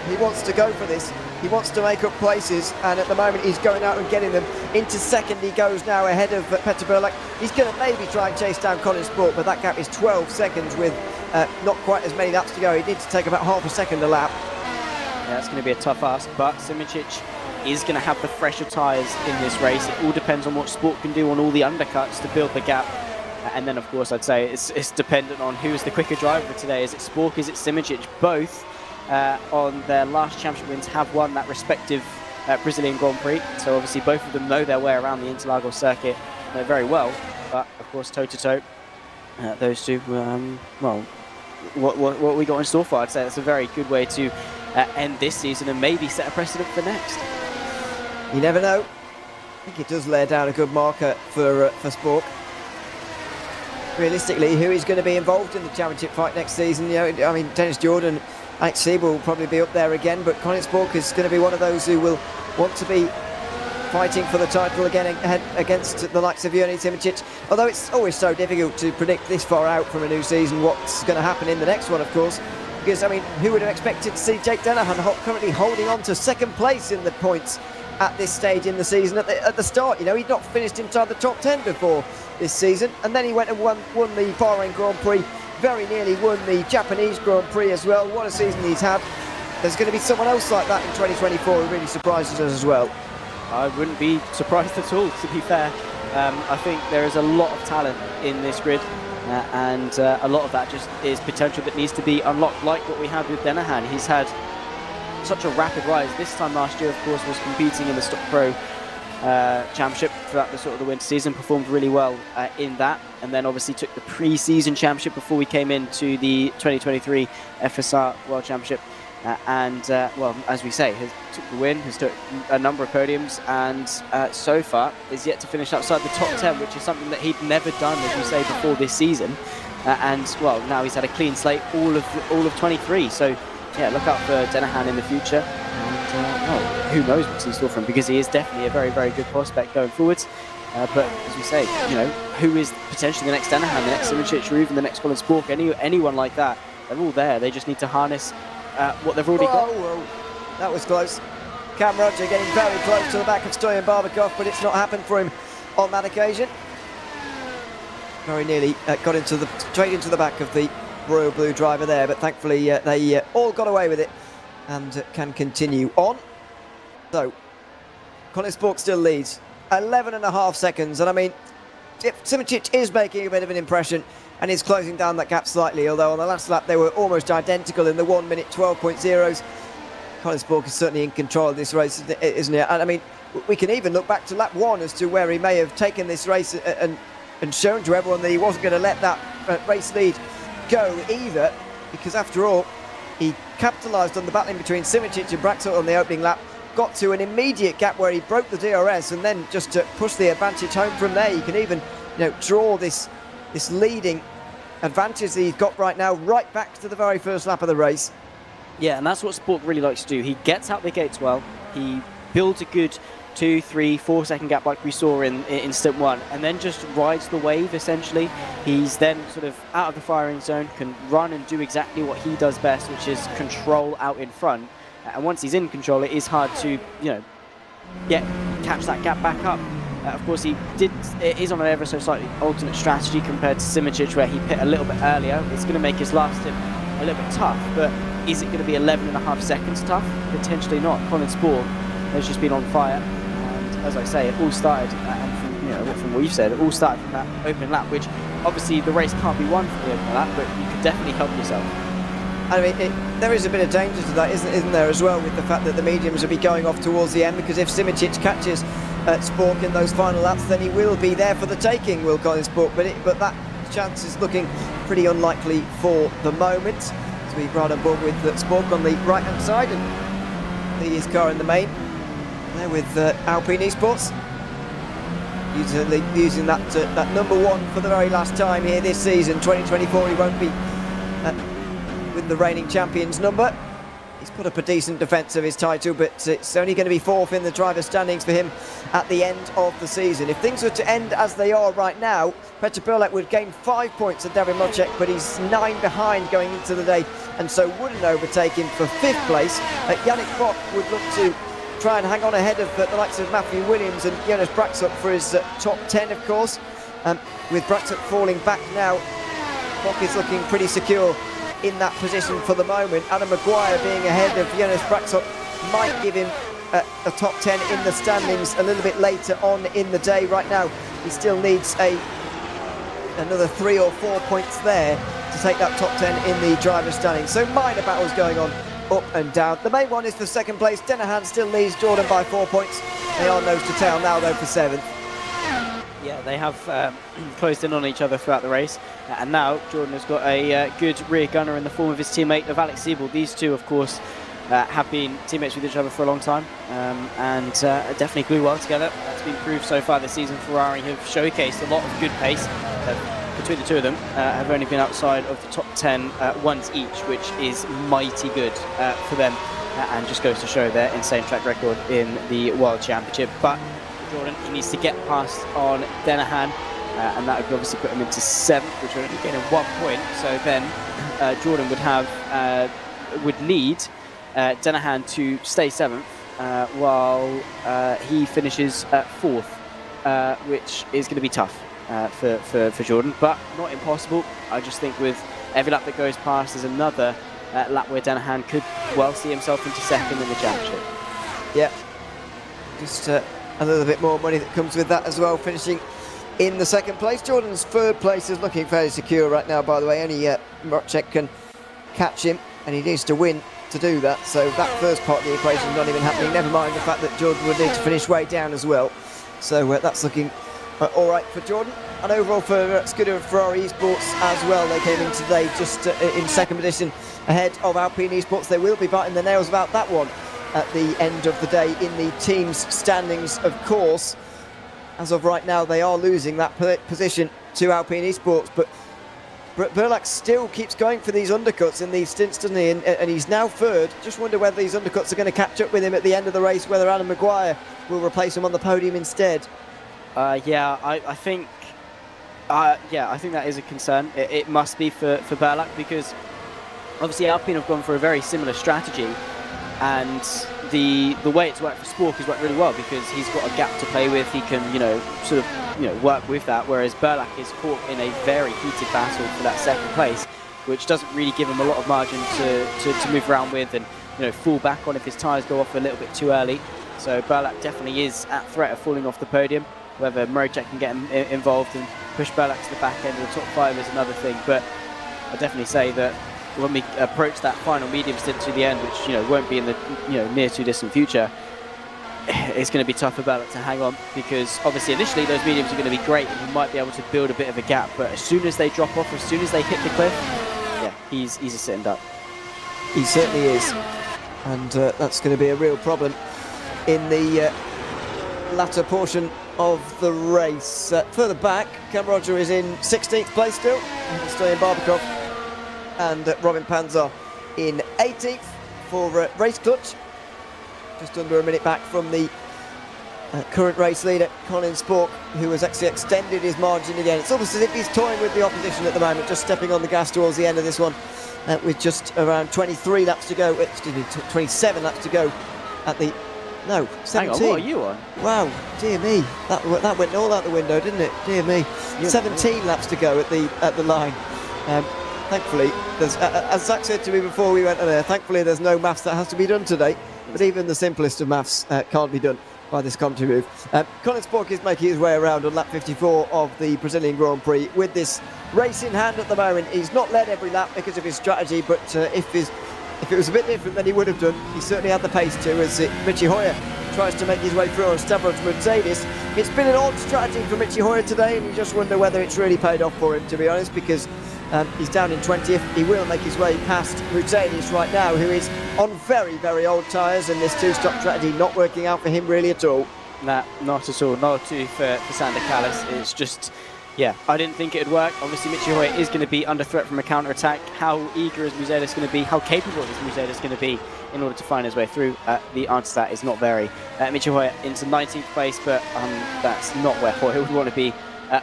He wants to go for this. He wants to make up places, and at the moment he's going out and getting them. Into second he goes now ahead of Peter Berlak. He's going to maybe try and chase down Colin Sport, but that gap is 12 seconds with not quite as many laps to go. He needs to take about half a second a lap. Yeah, it's going to be a tough ask, but Simičić is going to have the fresher tyres in this race. It all depends on what Sport can do on all the undercuts to build the gap. And then, of course, I'd say it's dependent on who's the quicker driver today. Is it Spork? Is it Simičić? Both on their last championship wins have won that respective Brazilian Grand Prix. So obviously both of them know their way around the Interlagos circuit very well. But of course, toe-to-toe, those two, well, what we got in store for, I'd say that's a very good way to end this season and maybe set a precedent for next. You never know. I think it does lay down a good marker for Spork. realistically, who is going to be involved in the championship fight next season. You know, I mean, Dennis Jordan, Alex Siebel will probably be up there again, but Colin Spork is going to be one of those who will want to be fighting for the title again against the likes of Yoni Timoncic. Although it's always so difficult to predict this far out from a new season what's going to happen in the next one, of course. Because, I mean, who would have expected to see Jake Dennehan currently holding on to second place in the points at this stage in the season at the start? You know, he'd not finished inside the top 10 before this season, and then he went and won the Bahrain Grand Prix, very nearly won the Japanese Grand Prix as well. What a season he's had. There's going to be someone else like that in 2024 who really surprises us as well. I wouldn't be surprised at all, to be fair. I think there is a lot of talent in this grid, and a lot of that just is potential that needs to be unlocked, like what we had with Dennehan. He's had such a rapid rise. This time last year, of course, was competing in the Stock Pro Championship throughout the sort of the winter season, performed really well in that, and then obviously took the pre-season championship before we came into the 2023 FSR World Championship. Well, as we say, has took the win, has took a number of podiums, and so far is yet to finish outside the top 10, which is something that he'd never done, as you say, before this season. And well, now he's had a clean slate all of 23. So yeah, look out for Dennehan in the future. And well, who knows what's in store for him, because he is definitely a very, very good prospect going forwards. But as we say, you know, who is potentially the next Dennehan, the next Simoncic, or even the next Colin Spork, anyone like that? They're all there. They just need to harness what they've already got. Whoa. That was close. Cam Roger getting very close to the back of Stoyan Barbakov, but it's not happened for him on that occasion. Very nearly got straight into the back of the Royal Blue driver there, but thankfully they all got away with it and can continue on. So, Colin Spork still leads 11.5 seconds, and I mean, Simoncic is making a bit of an impression and is closing down that gap slightly, although on the last lap they were almost identical in the 1 minute 12.0s. Colin Spork is certainly in control of this race, isn't he? And I mean, we can even look back to lap 1 as to where he may have taken this race and shown to everyone that he wasn't going to let that race lead go either, because after all, he capitalised on the battling between Simoncic and Braxel on the opening lap, got to an immediate gap where he broke the DRS, and then just to push the advantage home from there. You can even, you know, draw this leading advantage that he's got right now right back to the very first lap of the race. Yeah, and that's what Spork really likes to do. He gets out the gates well, he builds a good 2, 3, 4 second gap like we saw in stint 1, and then just rides the wave essentially. He's then sort of out of the firing zone, can run and do exactly what he does best, which is control out in front. And once he's in control, it is hard to, you know, catch that gap back up. Of course, it is on an ever so slightly alternate strategy compared to Simoncic, where he pit a little bit earlier. It's going to make his last stint a little bit tough, but is it going to be 11.5 seconds tough? Potentially not. Colin Spork has just been on fire, and as I say, it all started, and from what you've said, it all started from that open lap, which obviously the race can't be won from the open lap, but you can definitely help yourself. I mean, there is a bit of danger to that, isn't there, as well, with the fact that the mediums will be going off towards the end, because if Simoncic catches Spork in those final laps, then he will be there for the taking, will Colin Spork, but that chance is looking pretty unlikely for the moment. So we ride on board with Spork on the right-hand side, and his car in the main, there with Alpine eSports, using that number 1 for the very last time here this season. 2024, he won't be with the reigning champions number. He's put up a decent defence of his title, but it's only going to be 4th in the driver's standings for him at the end of the season. If things were to end as they are right now, Petr Birlek would gain 5 points at David Mocek, but he's 9 behind going into the day, and so wouldn't overtake him for 5th place. Yannick Bock would look to try and hang on ahead of the likes of Matthew Williams and Jonas Braxuk for his top 10, of course. With Braxuk falling back now, Bock is looking pretty secure in that position for the moment. Adam Maguire being ahead of Jonas Braxuk might give him a top 10 in the standings a little bit later on in the day. Right now, he still needs another 3 or 4 points there to take that top 10 in the driver's standings. So minor battles going on up and down. The main one is for 2nd place. Dennehan still leads Jordan by 4 points. They are nose to tail now, though, for 7th. Yeah, they have closed in on each other throughout the race, and now Jordan has got a good rear gunner in the form of his teammate of Alex Siebel. These two, of course, have been teammates with each other for a long time, and definitely glue well together. That's been proved so far this season. Ferrari have showcased a lot of good pace, have between the two of them have only been outside of the top 10 once each, which is mighty good for them, and just goes to show their insane track record in the World Championship. But for Jordan, he needs to get past on Denahan, and that would obviously put him into 7th, which would only gain him 1 point. So then Jordan would need Denahan to stay 7th, while he finishes 4th, which is going to be tough for Jordan, but not impossible. I just think with every lap that goes past, there's another lap where Denahan could well see himself into 2nd in the championship. Yeah, just a little bit more money that comes with that as well, finishing in the 2nd place. Jordan's 3rd place is looking fairly secure right now, by the way. Only Mrocek can catch him, and he needs to win to do that, so that first part of the equation is not even happening, never mind the fact that Jordan would need to finish way down as well. So that's looking all right for Jordan. And overall for Scudder and Ferrari eSports as well, they came in today just in 2nd position ahead of Alpine eSports. They will be biting their nails about that one at the end of the day in the team's standings, of course. As of right now, they are losing that position to Alpine eSports, but Burlak still keeps going for these undercuts in these stints, doesn't he? And he's now 3rd. Just wonder whether these undercuts are going to catch up with him at the end of the race, whether Adam Maguire will replace him on the podium instead. I think that is a concern. It must be for Burlak, because obviously Alpine have gone for a very similar strategy, and the way it's worked for Spork has worked really well because he's got a gap to play with. He can work with that, whereas Burlak is caught in a very heated battle for that 2nd place, which doesn't really give him a lot of margin to move around with and fall back on if his tyres go off a little bit too early. So Burlak definitely is at threat of falling off the podium. Whether Mrocek can get involved and push Burlak to the back end of the top 5 is another thing, but I'd definitely say that when we approach that final medium stint to the end, which won't be in the near too distant future, it's going to be tough for Burlak to hang on, because obviously initially those mediums are going to be great and he might be able to build a bit of a gap, but as soon as they drop off, as soon as they hit the cliff, yeah, he's a sitting duck. He certainly is, and that's going to be a real problem in the latter portion of the race. Further back, Cam Roger is in 16th place still, Stallion Barbakov, and Robin Panzer in 18th for Race Clutch, just under a minute back from the current race leader Colin Spork, who has actually extended his margin again. It's almost as if he's toying with the opposition at the moment, just stepping on the gas towards the end of this one, with just around 23 laps to go, 27 laps to go at the... No, 17. Hang on, what are you on? Wow, dear me, that went all out the window, didn't it? Dear me. 17 laps to go at the line. Thankfully, there's, as Zach said to me before we went on there, thankfully there's no maths that has to be done today. But even the simplest of maths can't be done by this commentary move. Colin Spork is making his way around on lap 54 of the Brazilian Grand Prix with this race in hand at the moment. He's not led every lap because of his strategy, but if it was a bit different than he would have done, he certainly had the pace to, as Michi Hoyer tries to make his way through on Stavros Mercedes. It's been an odd strategy for Michi Hoyer today, and you just wonder whether it's really paid off for him, to be honest, because he's down in 20th. He will make his way past Mercedes right now, who is on very, very old tyres, and this two-stop strategy not working out for him really at all. Nah, not at all. Not too for Sander Callis. It's just... yeah, I didn't think it would work. Obviously, Michi Hoyer is going to be under threat from a counter-attack. How eager is Mercedes going to be? How capable is Mercedes going to be in order to find his way through? The answer to that is not very. Michi Hoyer into 19th place, but that's not where Hoyer would want to be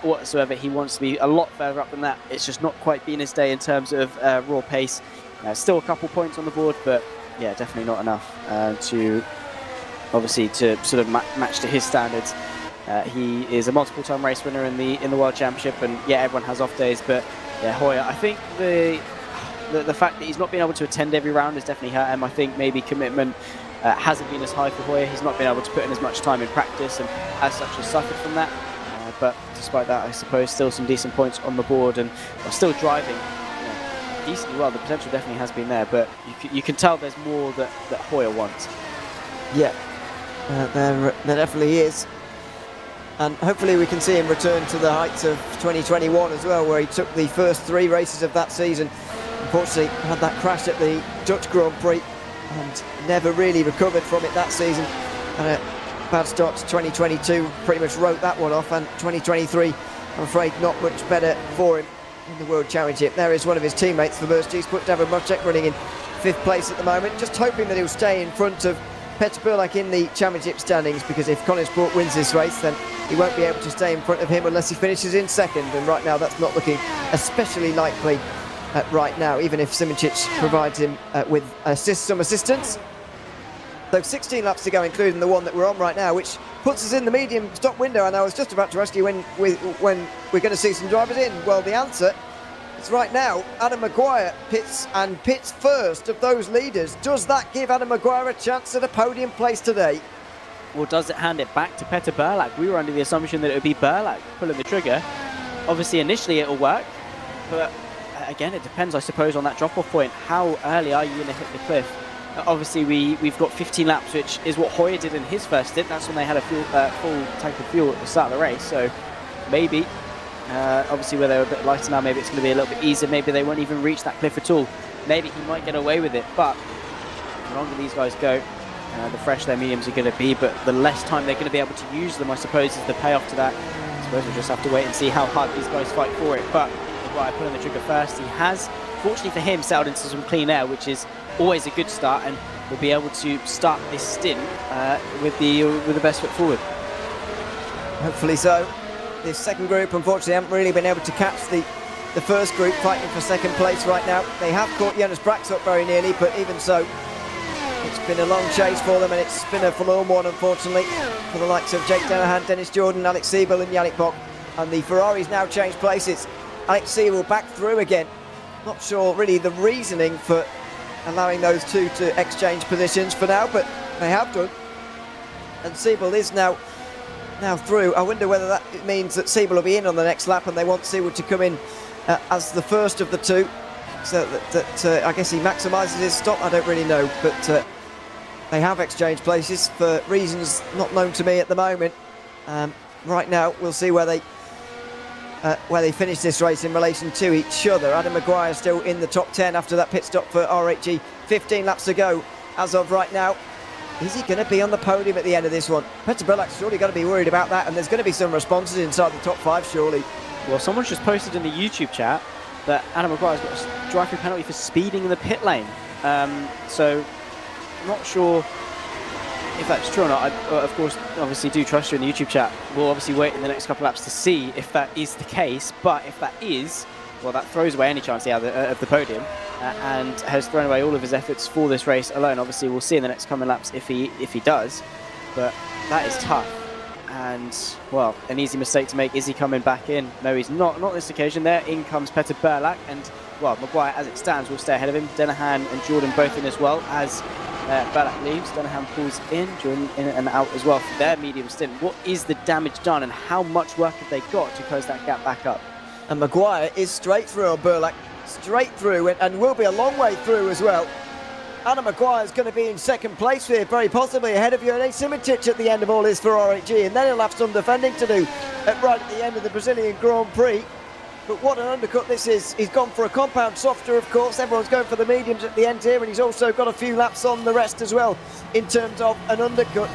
whatsoever. He wants to be a lot further up than that. It's just not quite been his day in terms of raw pace. Still a couple points on the board, but yeah, definitely not enough to sort of match to his standards. He is a multiple-time race winner in the World Championship, and yeah, everyone has off days, but yeah, Hoyer, I think the fact that he's not been able to attend every round has definitely hurt him. I think maybe commitment hasn't been as high for Hoyer. He's not been able to put in as much time in practice, and as such has suffered from that. But despite that, I suppose still some decent points on the board, and still driving decently well. The potential definitely has been there, but you can tell there's more that Hoyer wants. Yeah, there definitely is. And hopefully we can see him return to the heights of 2021 as well, where he took the first 3 races of that season. Unfortunately, had that crash at the Dutch Grand Prix and never really recovered from it that season. And a bad start to 2022, pretty much wrote that one off, and 2023 I'm afraid not much better for him in the World Championship. There is one of his teammates for Merge Esports, David Mocek, running in 5th place at the moment, just hoping that he'll stay in front of Petter Burlak in the championship standings, because if Colin Sport wins this race, then he won't be able to stay in front of him unless he finishes in 2nd, and right now that's not looking especially likely right now, even if Simoncic provides him with some assistance. So 16 laps to go, including the one that we're on right now, which puts us in the medium stop window, and I was just about to ask you when we're going to see some drivers in. Well, the answer is right now. Adam Maguire pits first of those leaders. Does that give Adam Maguire a chance at a podium place today? Or does it hand it back to Petter Burlak? We were under the assumption that it would be Burlak pulling the trigger. Obviously, initially it'll work, but again, it depends, I suppose, on that drop-off point. How early are you going to hit the cliff? Obviously, we've got 15 laps, which is what Hoyer did in his first stint. That's when they had a full tank of fuel at the start of the race. So maybe, obviously, where they're a bit lighter now, maybe it's going to be a little bit easier. Maybe they won't even reach that cliff at all. Maybe he might get away with it. But the longer these guys go, the fresh their mediums are going to be. But the less time they're going to be able to use them, I suppose, is the payoff to that. I suppose we'll just have to wait and see how hard these guys fight for it. But Maguire pulling the trigger first. He has, fortunately for him, settled into some clean air, which is always a good start, and will be able to start this stint with the best foot forward. Hopefully so. This second group, unfortunately, haven't really been able to catch the first group fighting for 2nd place right now. They have caught Jonas Brax up very nearly, but even so, it's been a long chase for them, and it's been a forlorn one, unfortunately, for the likes of Jake Danahan, Dennis Jordan, Alex Siebel and Yannick Bock. And the Ferraris now changed places. Alex Siebel back through again. Not sure really the reasoning for allowing those two to exchange positions for now, but they have done. And Siebel is now through. I wonder whether that means that Siebel will be in on the next lap, and they want Siebel to come in as the first of the two, so that I guess he maximises his stop. I don't really know, but they have exchanged places for reasons not known to me at the moment. Right now, we'll see where they finish this race in relation to each other. Adam Maguire still in the top 10 after that pit stop for RHE. 15 laps to go as of right now. Is he going to be on the podium at the end of this one? Petter Burlak's surely got to be worried about that, and there's going to be some responses inside the top 5, surely. Well, someone's just posted in the YouTube chat that Adam Maguire's got a drive-through penalty for speeding in the pit lane. So, I'm not sure if that's true or not. I, of course, obviously do trust you in the YouTube chat. We'll obviously wait in the next couple of laps to see if that is the case. But if that is, well, that throws away any chance he had of the podium, and has thrown away all of his efforts for this race alone. Obviously, we'll see in the next coming laps if he does. But that is tough. And, well, an easy mistake to make. Is he coming back in? No, he's not. Not this occasion. There in comes Petter Burlak. And, well, Maguire, as it stands, will stay ahead of him. Danahan and Jordan both in as well. As Burlak leaves, Danahan pulls in, Jordan in and out as well for their medium stint. What is the damage done, and how much work have they got to close that gap back up? And Maguire is straight through on Burlak. Straight through, and will be a long way through as well. Adam Maguire is going to be in 2nd place here, very possibly ahead of Ewan Simoncic at the end of all this for RHG, and then he'll have some defending to do right at the end of the Brazilian Grand Prix. But what an undercut this is. He's gone for a compound softer, of course. Everyone's going for the mediums at the end here, and he's also got a few laps on the rest as well in terms of an undercut.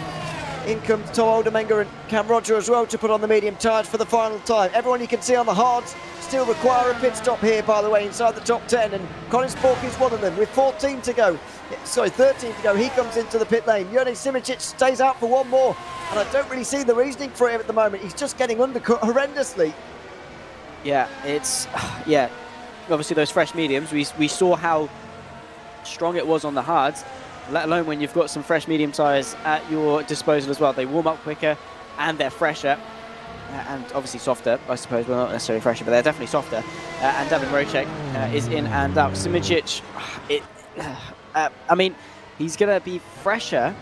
In comes Tom Oldemenger and Cam Roger as well to put on the medium tyres for the final time. Everyone you can see on the hards still require a pit stop here, by the way, inside the top 10, and Colin Spork is one of them with 13 to go. Sorry, 13 to go. He comes into the pit lane. Ewan Simoncic stays out for one more, and I don't really see the reasoning for him at the moment. He's just getting undercut horrendously. Yeah, it's, yeah, obviously those fresh mediums, we saw how strong it was on the hards, let alone when you've got some fresh medium tyres at your disposal as well. They warm up quicker, and they're fresher, and obviously softer, I suppose. Well, not necessarily fresher, but they're definitely softer. And David Mocek is in and out. Simoncic, I mean, he's going to be fresher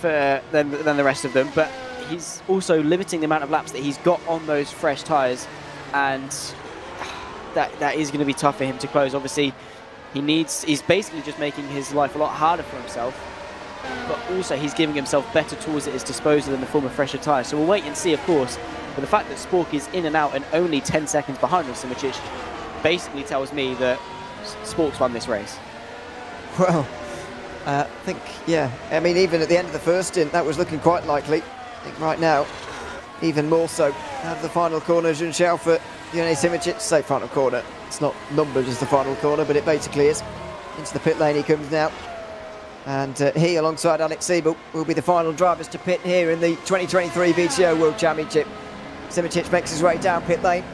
than the rest of them, but he's also limiting the amount of laps that he's got on those fresh tyres, and that is going to be tough for him to close. Obviously, he's basically just making his life a lot harder for himself, but also he's giving himself better tools at his disposal in the form of fresher tyres. So we'll wait and see, of course, but the fact that Spork is in and out and only 10 seconds behind Simoncic basically tells me that Spork's won this race. Well, I think, yeah, I mean, even at the end of the first stint, that was looking quite likely. I think right now, even more so. The final corner, Junshao for Yone Simičić. Say final corner. It's not numbered as the final corner, but it basically is. Into the pit lane he comes now. And he, alongside Alex Siebel, will be the final drivers to pit here in the 2023 VCO World Championship. Simičić makes his way down pit lane.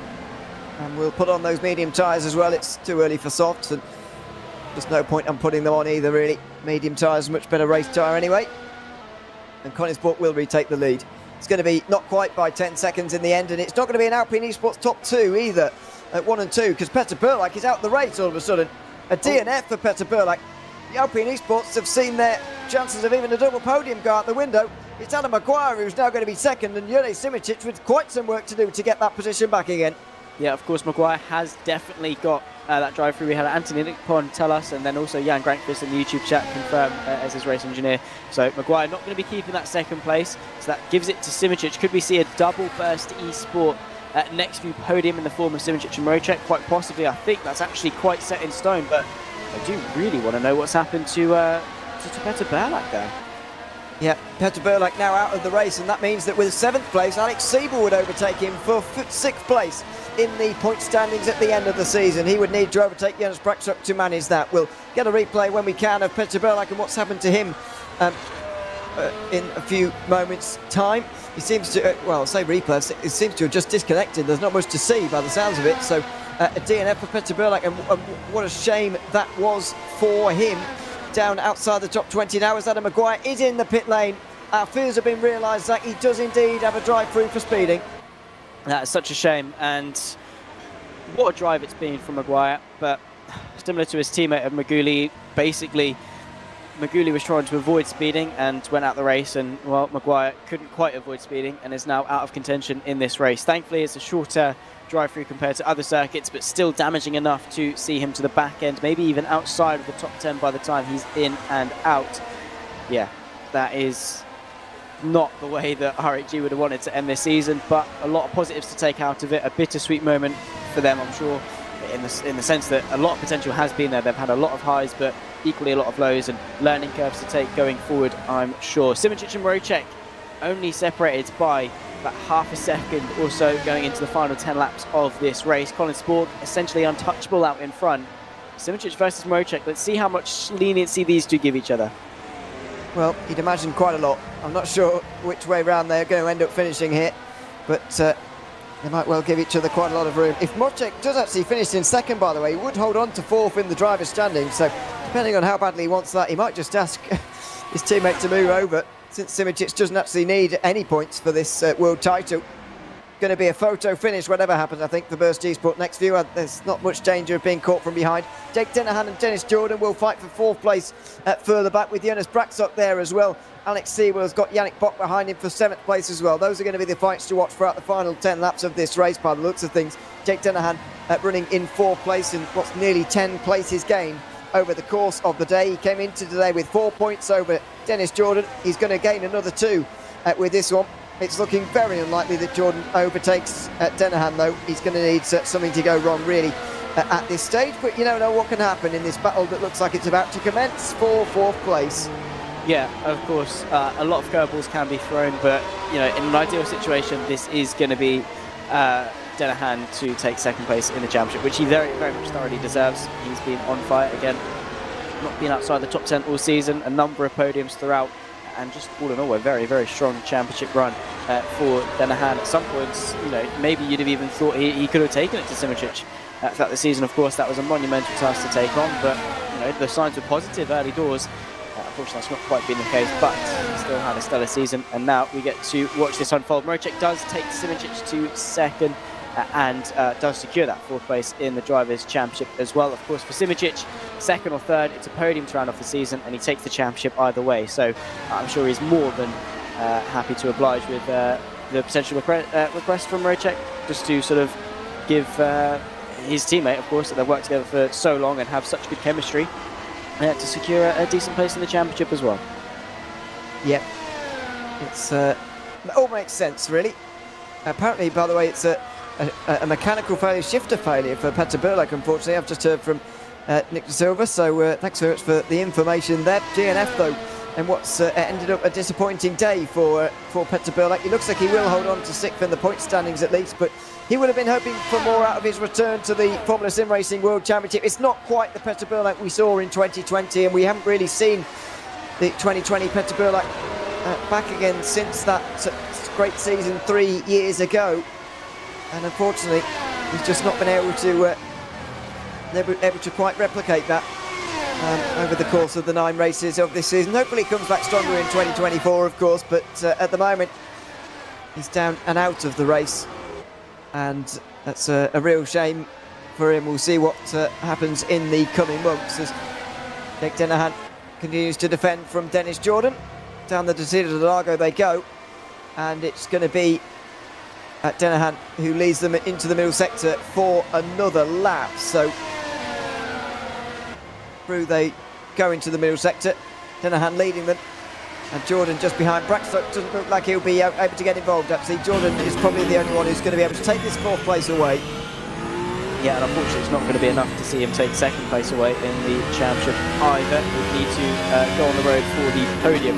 And we'll put on those medium tyres as well. It's too early for softs, and there's no point on putting them on either, really. Medium tyres, much better race tyre anyway. And Koningsport will retake the lead. It's going to be not quite by 10 seconds in the end, and it's not going to be an Alpine eSports top 2 either at 1 and 2, because Petter Burlak is out the race all of a sudden. A DNF for Petter Burlak. The Alpine eSports have seen their chances of even a double podium go out the window. It's Adam Maguire who's now going to be second, and Yone Simičić with quite some work to do to get that position back again. Yeah, of course, Maguire has definitely got that drive through. We had Anthony Nickpon tell us, and then also Jan Grankvist in the YouTube chat confirm as his race engineer. So Maguire not going to be keeping that second place, so that gives it to Simičić. Could we see a double burst eSport next few podium in the form of Simičić and Rocek? Quite possibly. I think that's actually quite set in stone, but I do really want to know what's happened to Petter Burlak there. Yeah, Petter Burlak now out of the race, and that means that with 7th place, Alex Siebel would overtake him for 6th place in the point standings at the end of the season. He would need to overtake Jonas Braksuk to manage that. We'll get a replay when we can of Petter Burlak and what's happened to him in a few moments' time. He seems to, well, I'll say replay, it seems to have just disconnected. There's not much to see by the sounds of it, so a DNF for Petter Burlak, and what a shame that was for him. Down outside the top 20 now as Adam Maguire is in the pit lane. Our fears have been realised that he does indeed have a drive-through for speeding. That's such a shame, and what a drive it's been from Maguire, but similar to his teammate of Maguli, basically Maguli was trying to avoid speeding and went out the race, and well, Maguire couldn't quite avoid speeding and is now out of contention in this race. Thankfully it's a shorter drive-through compared to other circuits, but still damaging enough to see him to the back end, maybe even outside of the top 10 by the time he's in and out. Yeah, that is not the way that RHG would have wanted to end this season, but a lot of positives to take out of it. A bittersweet moment for them, I'm sure, in the sense that a lot of potential has been there. They've had a lot of highs, but equally a lot of lows, and learning curves to take going forward, I'm sure. Simičić and Rocek only separated by about half a second or so going into the final 10 laps of this race. Koningsport essentially untouchable out in front. Simičić versus Rocek. Let's see how much leniency these two give each other. Well, you'd imagine quite a lot. I'm not sure which way round they're going to end up finishing here, but they might well give each other quite a lot of room. If Rocek does actually finish in second, by the way, he would hold on to 4th in the driver's standing, so depending on how badly he wants that, he might just ask his teammate to move over, since Simičić doesn't actually need any points for this world title. Going to be a photo finish, whatever happens, I think, for Burst Esport next view. There's not much danger of being caught from behind. Jake Dennehan and Dennis Jordan will fight for 4th place further back, with Jonas Braksuk there as well. Alex Siebel has got Yannick Bock behind him for 7th place as well. Those are going to be the fights to watch throughout the final 10 laps of this race, by the looks of things. Jake Dennehan running in 4th place in what's nearly 10 places gained over the course of the day. He came into today with 4 points over Dennis Jordan. He's going to gain another 2 with this one. It's looking very unlikely that Jordan overtakes Dennehan, though. He's going to need something to go wrong, really, at this stage. But you don't know what can happen in this battle that looks like it's about to commence for 4th place. Yeah, of course, a lot of curveballs can be thrown, but you know, in an ideal situation, this is going to be Dennehan to take 2nd place in the championship, which he very, very much thoroughly deserves. He's been on fire again, not been outside the top 10 all season, a number of podiums throughout, and just all in all a very, very strong championship run for Dennehan. At some points, you know, maybe you'd have even thought he could have taken it to Simičić throughout the season. Of course, that was a monumental task to take on, but you know, the signs were positive early doors. Unfortunately, that's not quite been the case, but he still had a stellar season, and now we get to watch this unfold. Rocek does take Simičić to 2nd and does secure that 4th place in the Drivers' Championship as well. Of course, for Simičić, 2nd or 3rd, it's a podium to round off the season, and he takes the championship either way. So I'm sure he's more than happy to oblige with the potential request from Rocek, just to sort of give his teammate, of course, that they've worked together for so long and have such good chemistry, to secure a decent place in the championship as well. Yep. It's it all makes sense, really. Apparently, by the way, it's a mechanical failure, shifter failure for Petter Burlak, unfortunately. I've just heard from Nick De Silva, so thanks very much for the information there. DNF, though, and what's ended up a disappointing day for Petter. He looks like he will hold on to 6th in the point standings at least, but he would have been hoping for more out of his return to the Formula Sim Racing World Championship. It's not quite the Petter like we saw in 2020, and we haven't really seen the 2020 Petter back again since that great season 3 years ago. And unfortunately, he's just not been able to quite replicate that over the course of the 9 races of this season. Hopefully he comes back stronger in 2024, of course, but at the moment he's down and out of the race, and that's a real shame for him. We'll see what happens in the coming months as Nick Dennehan continues to defend from Dennis Jordan. Down the Desira de Largo they go, and it's going to be Dennehan who leads them into the middle sector for another lap. So through they go into the middle sector, Dennehan leading them, and Jordan just behind. Braxton doesn't look like he'll be able to get involved, actually. Jordan is probably the only one who's going to be able to take this 4th place away. Yeah, and unfortunately it's not going to be enough to see him take 2nd place away in the championship either. He'd need to go on the road for the podium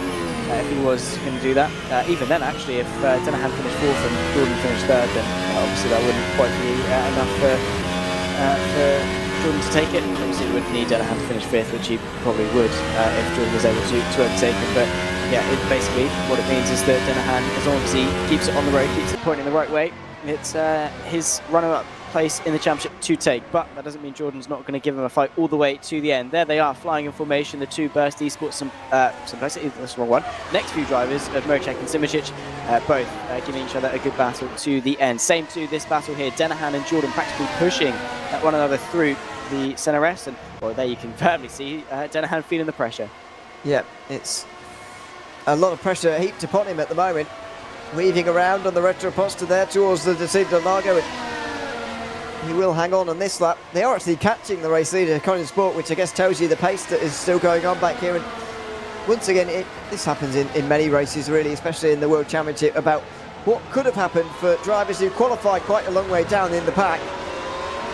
if he was going to do that. Even then, actually, if Dennehan finished 4th and Jordan finished 3rd, then obviously that wouldn't quite be enough for Jordan to take it. Obviously, he would need Dennehan to finish 5th, which he probably would if Jordan was able to overtake him. But yeah, basically what it means is that Dennehan, as long as he keeps it on the road, keeps it pointing the right way, it's his runner-up place in the championship to take. But that doesn't mean Jordan's not going to give him a fight all the way to the end. There they are, flying in formation, the 2 Burst eSports, that's the wrong one. Next few drivers of Mocek and Simicic, both giving each other a good battle to the end. Same to this battle here, Dennehan and Jordan practically pushing one another through the center S, and well, there you can firmly see Dennehan feeling the pressure. Yeah, it's a lot of pressure heaped upon him at the moment, weaving around on the retroposter there towards the Desira de Largo. He will hang on this lap. They are actually catching the race leader, Colin Sport, which I guess tells you the pace that is still going on back here. And once again, this happens in many races, really, especially in the World Championship, about what could have happened for drivers who qualified quite a long way down in the pack.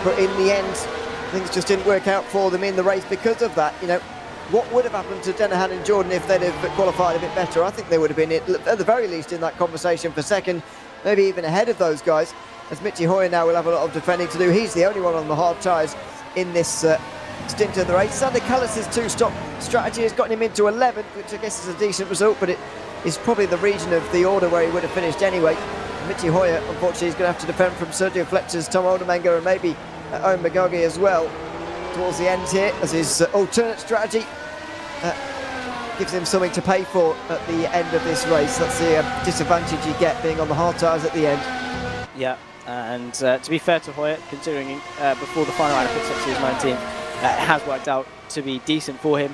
But in the end, things just didn't work out for them in the race because of that. You know, what would have happened to Dennehan and Jordan if they'd have qualified a bit better? I think they would have been, at the very least, in that conversation for 2nd, maybe even ahead of those guys. As Mitchy Hoyer now will have a lot of defending to do. He's the only one on the hard tyres in this stint of the race. Sander Callis' 2-stop strategy has gotten him into 11th, which I guess is a decent result, but it is probably the region of the order where he would have finished anyway. Mitchy Hoyer, unfortunately, is going to have to defend from Sergio Fletcher's Tom Oldermenger and maybe Owen Magogi as well towards the end here, as his alternate strategy gives him something to pay for at the end of this race. That's the disadvantage you get being on the hard tyres at the end. Yeah. And to be fair to Hoyer, considering before the final round of pit stops he was 19th, it has worked out to be decent for him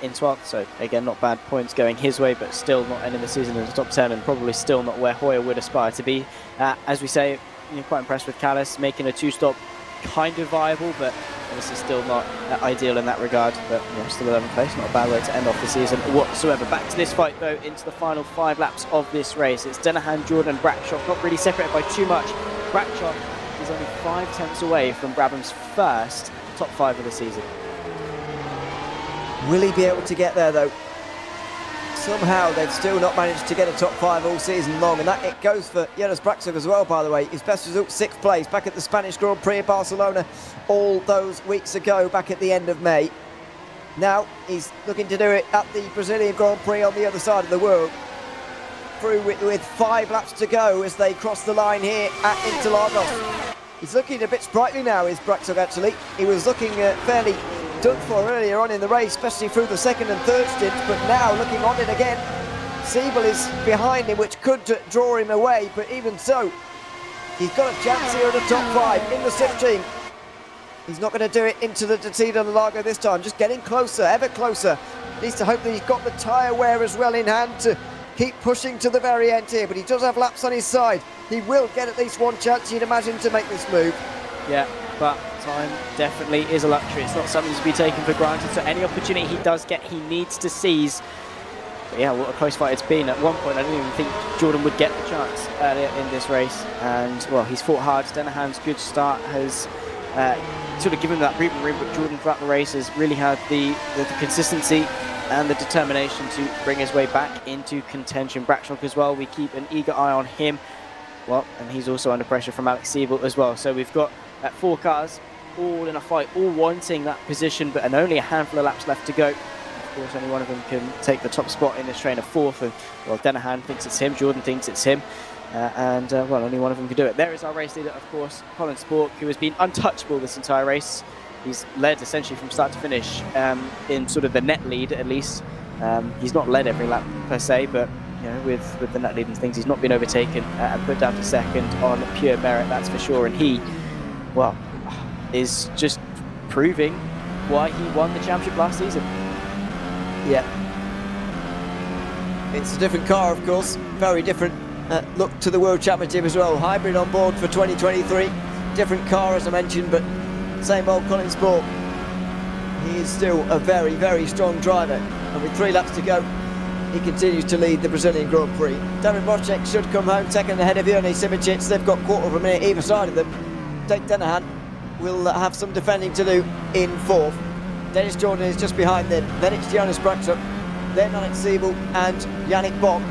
in 12th. So again, not bad points going his way, but still not ending the season in the top 10, and probably still not where Hoyer would aspire to be. As we say, quite impressed with Callis making a 2-stop kind of viable, but obviously still not ideal in that regard. But still 11th place, not a bad way to end off the season whatsoever. Back to this fight though, into the final 5 laps of this race. It's Dennehan, Jordan, and Brackshot, not really separated by too much. Brackshot is only 5 tenths away from Brabham's first top 5 of the season. Will he be able to get there though? Somehow they've still not managed to get a top 5 all season long, and that it goes for Jonas Braxov as well, by the way. His best result, 6th place, back at the Spanish Grand Prix of Barcelona all those weeks ago, back at the end of May. Now he's looking to do it at the Brazilian Grand Prix on the other side of the world. Through with 5 laps to go as they cross the line here at Interlagos. He's looking a bit sprightly now, is Braxov actually. He was looking fairly done for earlier on in the race, especially through the 2nd and 3rd stints, but now looking on it again. Siebel is behind him, which could draw him away, but even so, he's got a chance here at the top 5 in the 6th team. He's not going to do it into the Desira de Largo this time, just getting closer, ever closer. Needs to hope that he's got the tyre wear as well in hand to keep pushing to the very end here, but he does have laps on his side. He will get at least one chance, you'd imagine, to make this move. Yeah, but time definitely is a luxury. It's not something to be taken for granted, so any opportunity he does get, he needs to seize. But yeah, what a close fight it's been. At one point, I didn't even think Jordan would get the chance earlier in this race. And, well, he's fought hard. Dennehan's good start has sort of given him that breathing room, but Jordan throughout the race has really had the consistency and the determination to bring his way back into contention. Brackstock as well, we keep an eager eye on him. Well, and he's also under pressure from Alex Siebel as well. So we've got 4 cars all in a fight, all wanting that position, but only a handful of laps left to go. Of course, only one of them can take the top spot in this train of 4th. And, well, Denahan thinks it's him, Jordan thinks it's him. Well, only one of them can do it. There is our race leader, of course, Colin Spork, who has been untouchable this entire race. He's led essentially from start to finish in sort of the net lead, at least. He's not led every lap per se, but you know, with the net lead and things, he's not been overtaken and put down to second on pure merit, that's for sure. And he, well, is just proving why he won the championship last season. Yeah. It's a different car, of course. Very different look to the World Championship as well. Hybrid on board for 2023. Different car, as I mentioned, but same old Colin Sport. He is still a very, very strong driver. And with 3 laps to go, he continues to lead the Brazilian Grand Prix. David Wojciech should come home second ahead of Jurnej Simicic. They've got quarter of a minute either side of them. Tate Denahan will have some defending to do in 4th. Dennis Jordan is just behind them. Then it's Jonas Brackstock. Then Alex Siebel and Yannick Bock.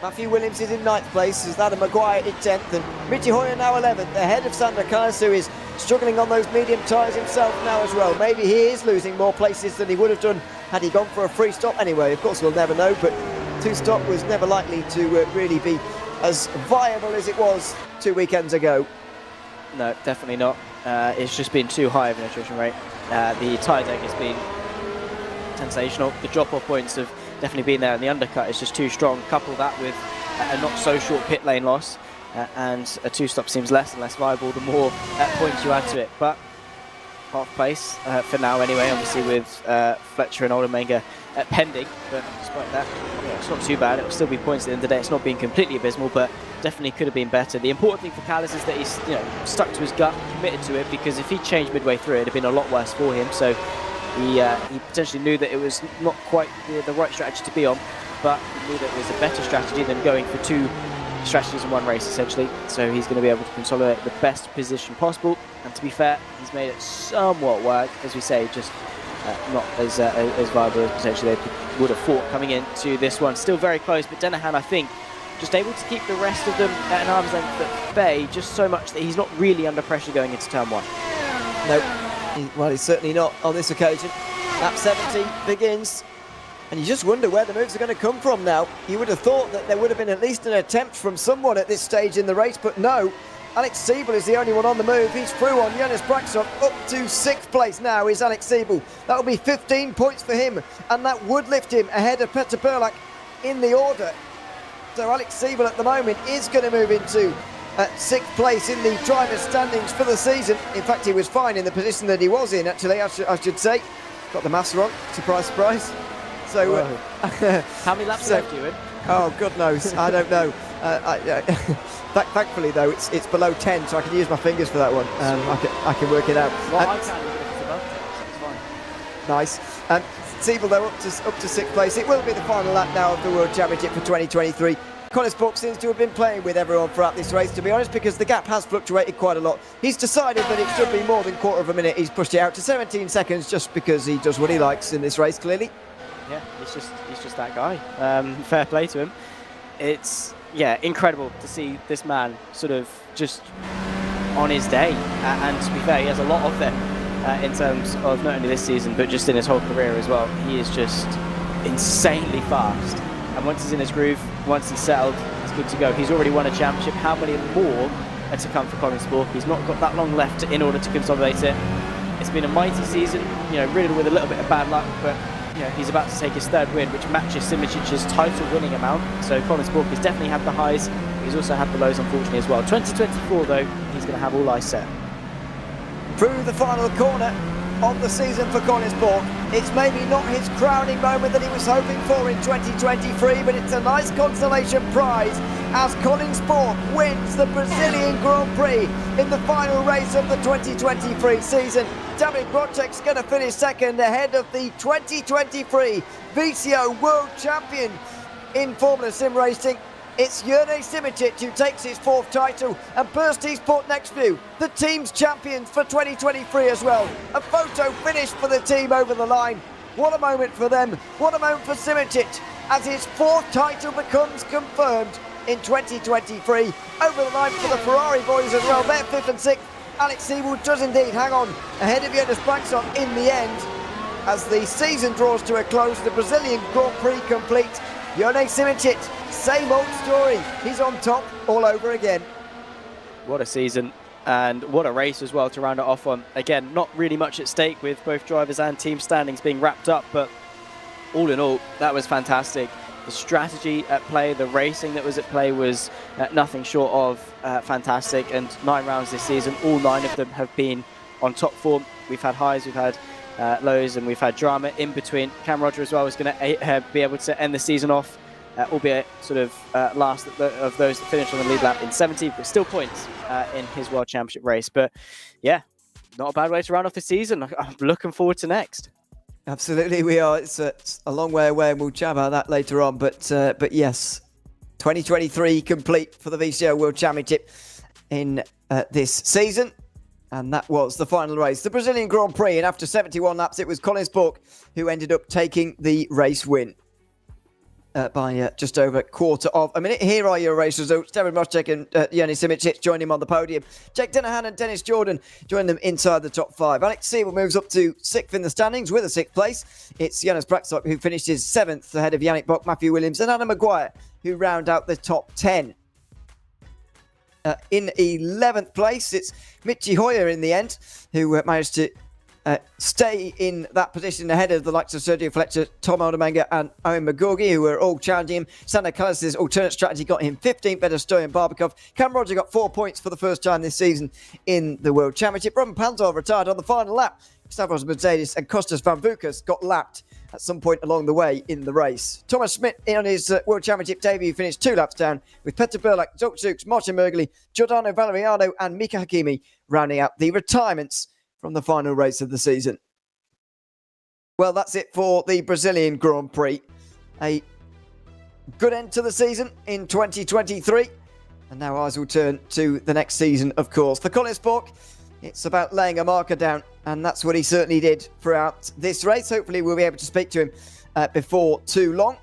Matthew Williams is in 9th place, as Adam Maguire in 10th, and Richie Hoyer now 11th, ahead of Sander Kais, who is struggling on those medium tyres himself now as well. Maybe he is losing more places than he would have done had he gone for a free stop anyway. Of course, we'll never know, but 2-stop was never likely to really be as viable as it was 2 weekends ago. No, definitely not. It's just been too high of an attrition rate. The tyre deck has been sensational. The drop-off points have definitely been there, and the undercut is just too strong. Couple that with a not so short pit lane loss, and a 2-stop seems less and less viable the more points you add to it. But half place for now anyway, obviously with Fletcher and Oldenmenger pending, but despite that, yeah, it's not too bad. It will still be points at the end of the day. It's not been completely abysmal, but definitely could have been better. The important thing for Callis is that he's stuck to his gut, committed to it, because if he changed midway through, it'd have been a lot worse for him. So he potentially knew that it was not quite the right strategy to be on, but he knew that it was a better strategy than going for 2 strategies in 1 race, essentially. So he's going to be able to consolidate the best position possible. And to be fair, he's made it somewhat work, as we say, just not as viable as potentially they would have thought coming into this one. Still very close, but Denahan, I think, just able to keep the rest of them at an arm's length at bay, just so much that he's not really under pressure going into turn 1. No, well, he's certainly not on this occasion. Lap 70 begins, and you just wonder where the moves are going to come from now. You would have thought that there would have been at least an attempt from someone at this stage in the race, but no. Alex Siebel is the only one on the move. He's through on Jonas Brackstock. Up to 6th place now is Alex Siebel. That will be 15 points for him, and that would lift him ahead of Peter Perlak in the order. So Alex Siebel at the moment is going to move into 6th place in the driver's standings for the season. In fact, he was fine in the position that he was in, actually, I should say. Got the maths wrong. Surprise, surprise. So, how many laps left, Ewan? Oh, God knows. I don't know. Thankfully, though, it's below 10, so I can use my fingers for that one. I can work it out. Well, I can, even if it's above 10, so it's fine. Nice. Siebel, though, up to 6th place. It will be the final lap now of the World Championship for 2023. Colin Spork seems to have been playing with everyone throughout this race, to be honest, because the gap has fluctuated quite a lot. He's decided that it should be more than quarter of a minute. He's pushed it out to 17 seconds just because he does what he likes in this race, clearly. Yeah, he's just that guy. Fair play to him. It's, yeah, incredible to see this man sort of just on his day. And to be fair, he has a lot of them in terms of not only this season, but just in his whole career as well. He is just insanely fast. And once he's in his groove, once he's settled, it's good to go. He's already won a championship. How many more are to come for Colin Spork? He's not got that long left in order to consolidate it. It's been a mighty season, riddled with a little bit of bad luck, but he's about to take his 3rd win, which matches Simicic's title winning amount. So Colin Spork has definitely had the highs. He's also had the lows, unfortunately, as well. 2024, though, he's going to have all eyes set. Through the final corner of the season for Colin Spork. It's maybe not his crowning moment that he was hoping for in 2023, but it's a nice consolation prize as Colin Spork wins the Brazilian Grand Prix in the final race of the 2023 season. David Wojciech's going to finish 2nd ahead of the 2023 VCO World Champion in Formula Sim Racing. It's Jurnej Simicic who takes his 4th title, and Bursty Sport Next View, the team's champions for 2023 as well. A photo finish for the team over the line. What a moment for them. What a moment for Simicic as his 4th title becomes confirmed in 2023. Over the line for the Ferrari boys as well. They're 5th and 6th. Alex Siebel does indeed hang on ahead of Jonas Blackstock in the end. As the season draws to a close, the Brazilian Grand Prix complete. Jonas Simicic, same old story. He's on top all over again. What a season, and what a race as well to round it off on. Again, not really much at stake with both drivers and team standings being wrapped up, but all in all, that was fantastic. The strategy at play, the racing that was at play was nothing short of fantastic. And 9 rounds this season, all 9 of them have been on top form. We've had highs, we've had lows, and we've had drama in between. Cam Roger as well was going to be able to end the season off, albeit sort of last of those that finished on the lead lap in 17th, but still points in his World Championship race. But yeah, not a bad way to round off the season. I'm looking forward to next. Absolutely, we are. It's a long way away, and we'll chat about that later on. But yes, 2023 complete for the VCO World Championship in this season. And that was the final race, the Brazilian Grand Prix. And after 71 laps, it was Colin Spork who ended up taking the race win by just over a quarter of a minute. Here are your race results. Darren Moschek and Jonas Simicic join him on the podium. Jake Dennehan and Dennis Jordan join them inside the top 5. Alex Siebel moves up to 6th in the standings with a 6th place. It's Jonas Blackstock who finishes 7th ahead of Yannick Bock, Matthew Williams and Adam Maguire who round out the top 10. In 11th place, it's Michi Hoyer in the end, who managed to stay in that position ahead of the likes of Sergio Fletcher, Tom Aldermenger and Owen McGorgy, who were all challenging him. Sander Kallis' alternate strategy got him 15th, better Stoyan Barbakov. Cam Roger got 4 points for the first time this season in the World Championship. Robin Panzol retired on the final lap. Stavros Mercedes and Kostas Van Vukas got lapped at some point along the way in the race. Thomas Schmidt, on his World Championship debut, finished 2 laps down, with Petter Burlak, Zolk Zooks, Martin Mergli, Giordano Valeriano and Mika Hakimi rounding out the retirements from the final race of the season. Well, that's it for the Brazilian Grand Prix. A good end to the season in 2023. And now eyes will turn to the next season, of course. For Colin Spork, it's about laying a marker down, and that's what he certainly did throughout this race. Hopefully we'll be able to speak to him before too long,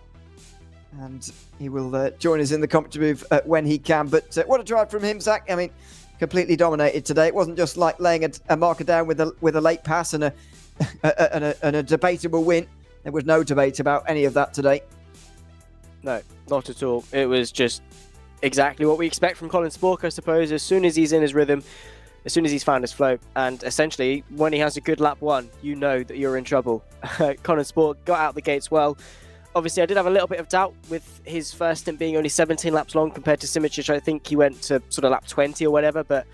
and he will join us in the commentary booth when he can. But what a drive from him, Zach. I mean, completely dominated today. It wasn't just like laying a marker down with a late pass and a debatable win. There was no debate about any of that today. No, not at all. It was just exactly what we expect from Colin Spork, I suppose. As soon as he's in his rhythm, as soon as he's found his flow, and essentially when he has a good lap 1, you know that you're in trouble. Colin Spork got out the gates well. Obviously, I did have a little bit of doubt with his first stint being only 17 laps long compared to Simicic. I think he went to sort of lap 20 or whatever, but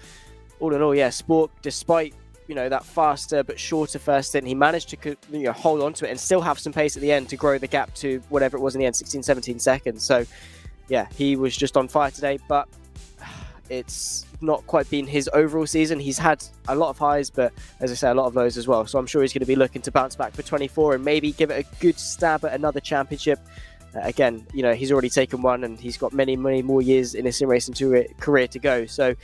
all in all, yeah, Spork, despite that faster but shorter first stint, he managed to hold on to it and still have some pace at the end to grow the gap to whatever it was in the end, 16, 17 seconds. So, yeah, he was just on fire today, but it's not quite been his overall season. He's had a lot of highs, but as I say, a lot of lows as well. So I'm sure he's going to be looking to bounce back for 24 and maybe give it a good stab at another championship. Again, he's already taken one and he's got many, many more years in his sim racing career to go. So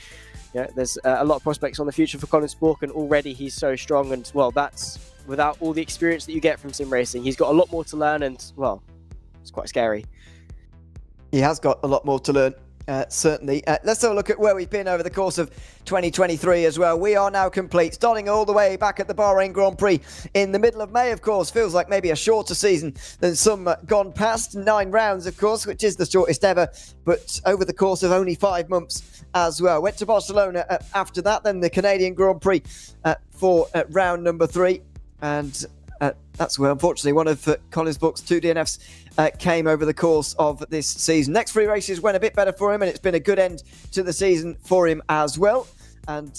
there's a lot of prospects on the future for Colin Spork, and already he's so strong. And well, that's without all the experience that you get from sim racing. He's got a lot more to learn, and well, it's quite scary. He has got a lot more to learn. Certainly. Let's have a look at where we've been over the course of 2023 as well. We are now complete, starting all the way back at the Bahrain Grand Prix in the middle of May, of course. Feels like maybe a shorter season than some gone past. 9 rounds, of course, which is the shortest ever, but over the course of only 5 months as well. Went to Barcelona after that, then the Canadian Grand Prix for round number 3. And that's where, unfortunately, one of Colin Spork's 2 DNFs came over the course of this season. Next 3 races went a bit better for him, and it's been a good end to the season for him as well. And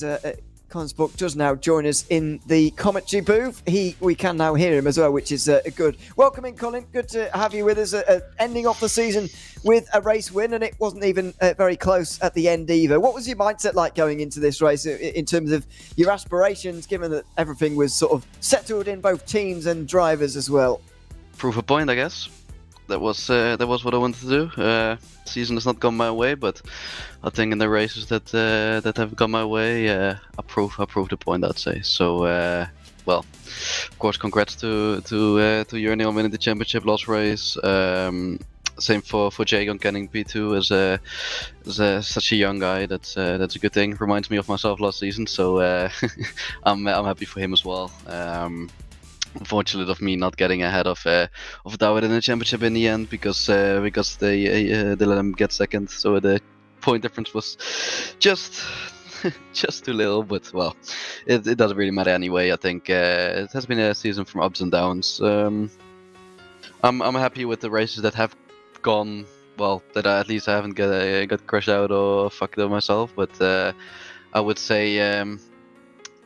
Colin Spork does now join us in the commentary booth. We can now hear him as well, which is good. Welcome in, Colin. Good to have you with us. Ending off the season with a race win, and it wasn't even very close at the end either. What was your mindset like going into this race in terms of your aspirations, given that everything was sort of settled in both teams and drivers as well? Prove a point, I guess. That was what I wanted to do. Season has not gone my way, but I think in the races that have gone my way, I prove the point, I'd say. So well, of course, congrats to Journey on winning the championship last race. Same for Jake on getting P2 as such a young guy. That's a good thing. Reminds me of myself last season, so I'm happy for him as well. Unfortunate of me not getting ahead of David in the championship in the end because they let him get second. So the point difference was just too little. But well, it doesn't really matter anyway. I think it has been a season from ups and downs. I'm happy with the races that have gone well, that at least I haven't got crashed out or fucked up myself. But I would say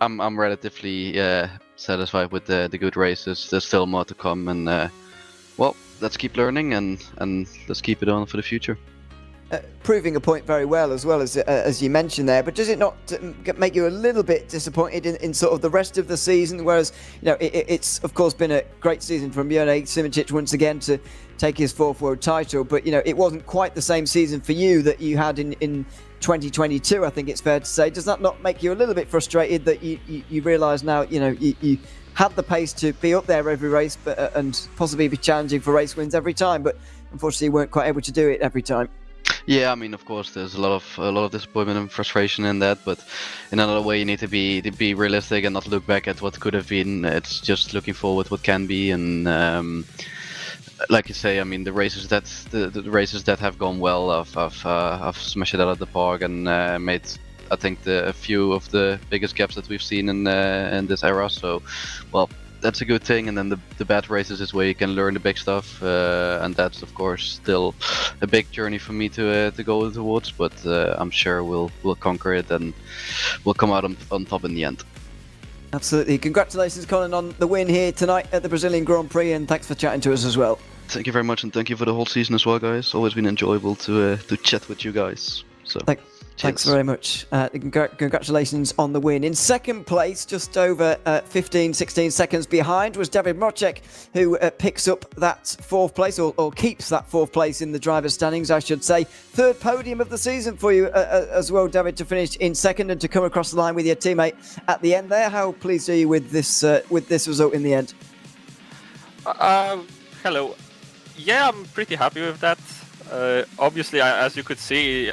I'm relatively satisfied with the good races. There's still more to come, and well, let's keep learning and let's keep it on for the future. Proving a point very well as you mentioned there, but does it not make you a little bit disappointed in sort of the rest of the season? Whereas, you know, it's of course been a great season from Journey Simincic once again to take his 4th world title, but you know, it wasn't quite the same season for you that you had in 2022. I think it's fair to say. Does that not make you a little bit frustrated that you realise now, you know, you had the pace to be up there every race, but and possibly be challenging for race wins every time, but unfortunately you weren't quite able to do it every time? Yeah, I mean, of course, there's a lot of disappointment and frustration in that, but in another way, you need to be realistic and not look back at what could have been. It's just looking forward what can be, and like you say, I mean, the races the races that have gone well, I've smashed it out of the park and made, I think, a few of the biggest gaps that we've seen in this era. So, well, that's a good thing. And then the bad races is where you can learn the big stuff, and that's of course still a big journey for me to go towards. But I'm sure we'll conquer it and we'll come out on top in the end. Absolutely. Congratulations, Colin, on the win here tonight at the Brazilian Grand Prix, and thanks for chatting to us as well. Thank you very much, and thank you for the whole season as well, guys. Always been enjoyable to chat with you guys. So. Thanks very much. Congratulations on the win. In second place, just over 16 seconds behind, was David Mrocek, who picks up that 4th place, or keeps that 4th place in the driver's standings, I should say. 3rd podium of the season for you as well, David, to finish in second and to come across the line with your teammate at the end there. How pleased are you with this result in the end? Hello. Yeah, I'm pretty happy with that. Obviously, as you could see,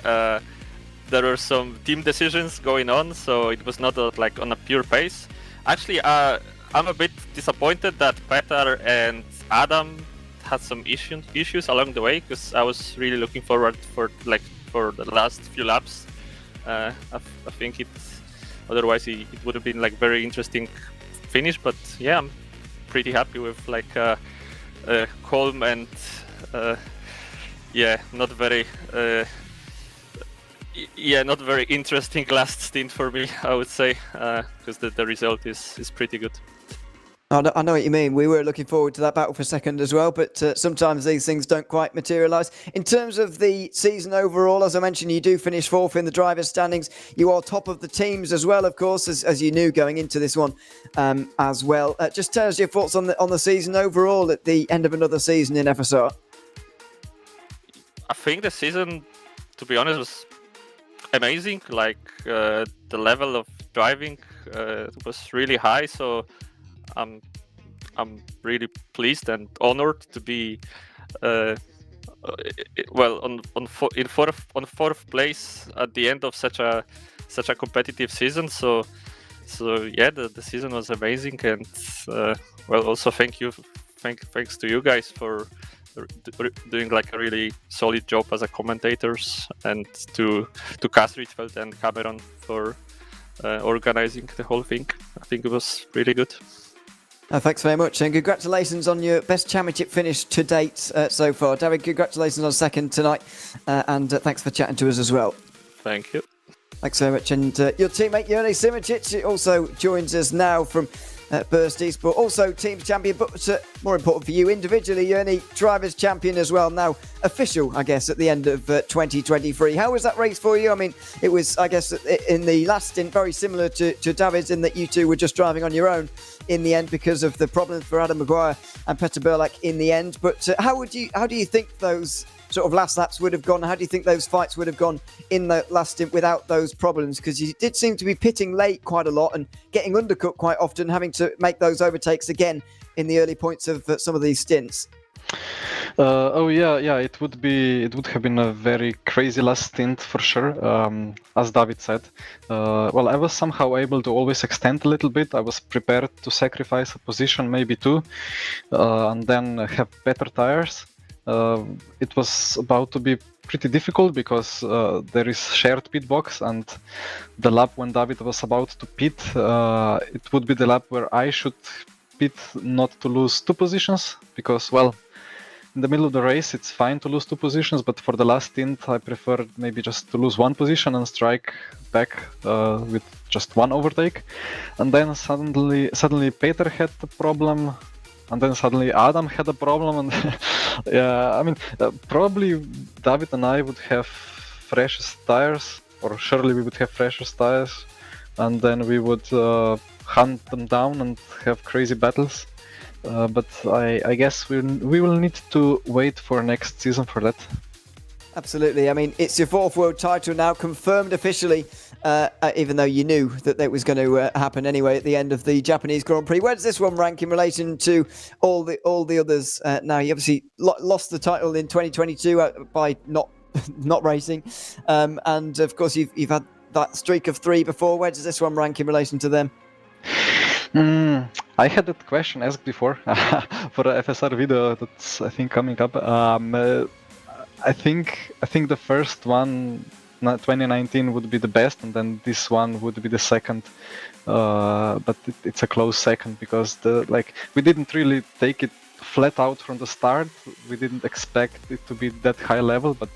there were some team decisions going on, so it was not like on a pure pace. Actually, I'm a bit disappointed that Petar and Adam had some issues along the way, because I was really looking forward for the last few laps. I think otherwise it would have been like very interesting finish. But yeah, I'm pretty happy with like calm and not very interesting last stint for me, I would say, because the result is pretty good. I know what you mean. We were looking forward to that battle for second as well, but sometimes these things don't quite materialise. In terms of the season overall, as I mentioned, you do finish 4th in the drivers' standings. You are top of the teams as well, of course, as you knew going into this one as well. Just tell us your thoughts on the season overall at the end of another season in FSR. I think the season, to be honest, was amazing. Like the level of driving was really high, so I'm really pleased and honored to be in 4th place at the end of such a competitive season. So yeah, the season was amazing, and also thanks to you guys for doing like a really solid job as a commentators, and to Cass Richfeld and Cameron for organizing the whole thing. I think it was really good. Thanks very much, and congratulations on your best championship finish to date so far. David, congratulations on second tonight, and thanks for chatting to us as well. Thank you. Thanks very much. And your teammate Journey Simincic also joins us now from Burst Esport, also teams champion, but more important for you individually, Journey drivers champion as well, now official, I guess, at the end of 2023. How was that race for you? I mean, it was, I guess, in the last stint very similar to David's, in that you two were just driving on your own in the end because of the problems for Adam Maguire and Petter Burlak in the end. But how do you think those sort of last laps would have gone? How do you think those fights would have gone in the last stint without those problems? Because you did seem to be pitting late quite a lot and getting undercut quite often, having to make those overtakes again in the early points of some of these stints. It would have been a very crazy last stint for sure. As David said, I was somehow able to always extend a little bit. I was prepared to sacrifice a position, maybe two, and then have better tires. It was about to be pretty difficult because there is shared pit box, and the lap when David was about to pit, it would be the lap where I should pit not to lose two positions, because in the middle of the race it's fine to lose two positions, but for the last stint I preferred maybe just to lose one position and strike back with just one overtake. And then suddenly Peter had a problem, and then suddenly Adam had a problem, and probably David and I would have freshest tires, or surely we would have freshest tires, and then we would hunt them down and have crazy battles. But I guess we will need to wait for next season for that. Absolutely. I mean, it's your fourth world title now, confirmed officially, even though you knew that it was going to happen anyway at the end of the Japanese Grand Prix. Where does this one rank in relation to all the others? Now, you obviously lost the title in 2022 by not racing, and of course you've had that streak of 3 before. Where does this one rank in relation to them? I had that question asked before for a FSR video that's I think coming up. I think the first one, 2019, would be the best, and then this one would be the second. But it's a close second because we didn't really take it flat out from the start. We didn't expect it to be that high level, but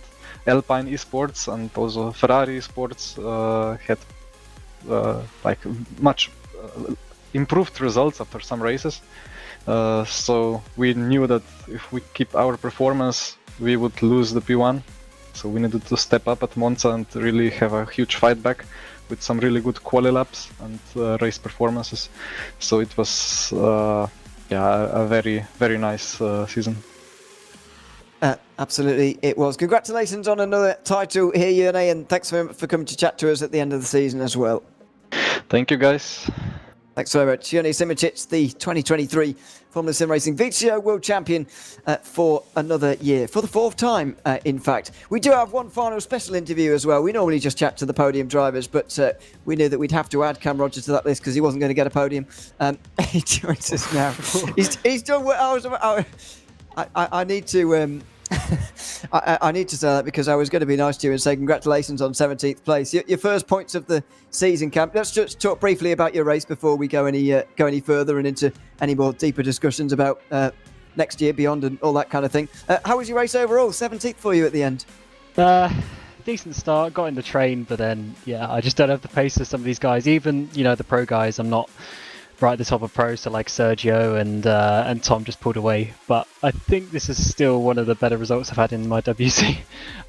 Alpine eSports and also Ferrari eSports had much improved results after some races. So we knew that if we keep our performance, we would lose the P1. So we needed to step up at Monza and really have a huge fight back with some really good quali laps and race performances. So it was a very, very nice season. Absolutely, it was. Congratulations on another title here, Yone, and thanks very much for coming to chat to us at the end of the season as well. Thank you, guys. Thanks very much. Yone Simicic, the 2023 Formula Sim Racing VCO World Champion for another year, for the fourth time, in fact. We do have one final special interview as well. We normally just chat to the podium drivers, but we knew that we'd have to add Cam Rogers to that list because he wasn't going to get a podium. He joins us now. He's done what I need to... I need to say that because I was going to be nice to you and say congratulations on 17th place. Your first points of the season, Cam. Let's just talk briefly about your race before we go any further and into any more deeper discussions about next year, beyond, and all that kind of thing. How was your race overall? 17th for you at the end. Decent start. Got in the train, but then I just don't have the pace of some of these guys. Even the pro guys, I'm not right at the top of pro, so like Sergio and Tom just pulled away. But I think this is still one of the better results I've had in my WC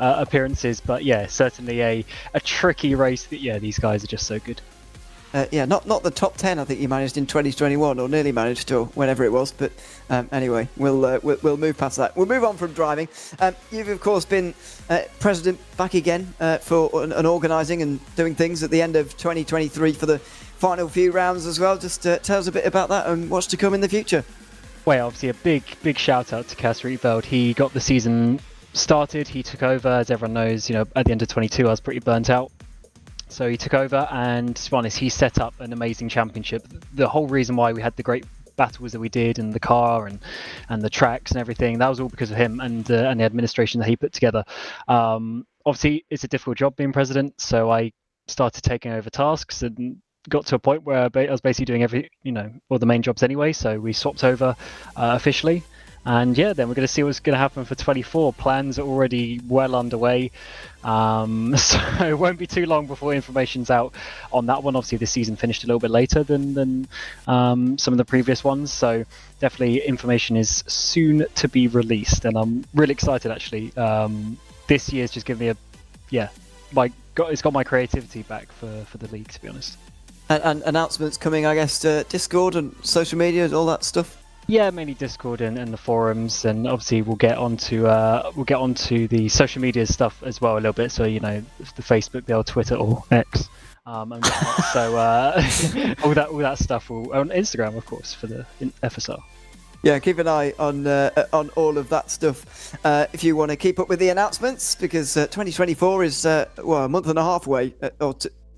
appearances. But certainly a tricky race. That these guys are just so good. Not the top 10 I think you managed in 2021, or nearly managed, or whenever it was. But anyway, we'll move past that. We'll move on from driving. You've of course been president back again for and organising and doing things at the end of 2023 for the final few rounds as well. Just tell us a bit about that and what's to come in the future. Well, obviously a big shout out to Cas Rietveld. He got the season started. He took over, as everyone knows. At the end of 22, I was pretty burnt out. So he took over, and to be honest, he set up an amazing championship. The whole reason why we had the great battles that we did, and the car and the tracks and everything, that was all because of him and the administration that he put together. Obviously, it's a difficult job being president, so I started taking over tasks and got to a point where I was basically doing all the main jobs anyway. So we swapped over officially. And then we're going to see what's going to happen for 24. Plans are already well underway. So it won't be too long before information's out on that one. Obviously, this season finished a little bit later than some of the previous ones. So definitely information is soon to be released. And I'm really excited, actually. This year's just given me it's got my creativity back for the league, to be honest. And announcements coming, I guess, to Discord and social media and all that stuff. Yeah, mainly Discord and the forums, and obviously we'll get onto the social media stuff as well a little bit. So the Facebook, the old Twitter or X, and whatnot. So all that stuff will on Instagram, of course, for the FSR. Yeah, keep an eye on all of that stuff if you want to keep up with the announcements, because 2024 is a month and a half away,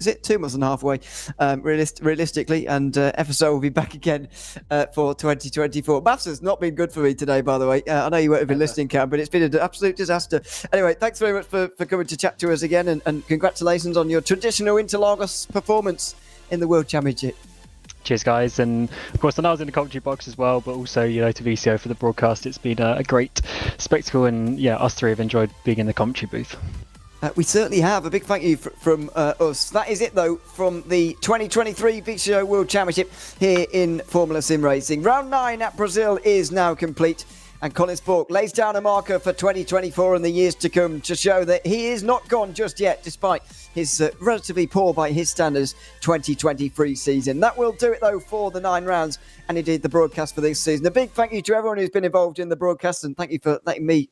is it 2 months and a half away, realistically, and FSO will be back again for 2024. Maths has not been good for me today, by the way. I know you won't have been listening, Cam, but it's been an absolute disaster. Anyway, thanks very much for coming to chat to us again, and congratulations on your traditional Interlagos performance in the World Championship. Cheers, guys, and of course, I know I was in the commentary box as well, but also to VCO for the broadcast. It's been a great spectacle, and us three have enjoyed being in the commentary booth. We certainly have. A big thank you from us. That is it, though, from the 2023 VCO World Championship here in Formula Sim Racing. Round 9 at Brazil is now complete, and Colin Spork lays down a marker for 2024 and the years to come to show that he is not gone just yet, despite his relatively poor, by his standards, 2023 season. That will do it, though, for the 9 rounds and indeed the broadcast for this season. A big thank you to everyone who's been involved in the broadcast, and thank you for letting me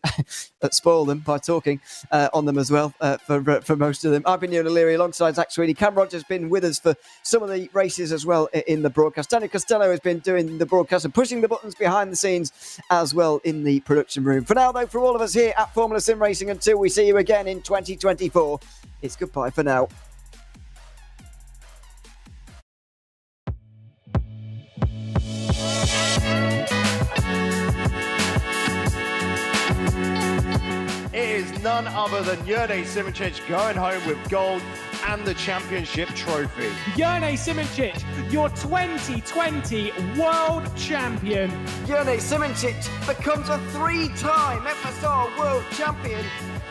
spoil them by talking on them as well for most of them. I've been Ewan O'Leary alongside Zach Sweeney. Cam Rogers has been with us for some of the races as well in the broadcast. Daniel Costello has been doing the broadcast and pushing the buttons behind the scenes as well in the production room. For now, though, from all of us here at Formula Sim Racing, until we see you again in 2024, it's goodbye for now. It is none other than Rd.9 Simoncic going home with gold and the championship trophy. Rd.9 Simoncic, your 2020 world champion. Rd.9 Simoncic becomes a 3-time FSR world champion.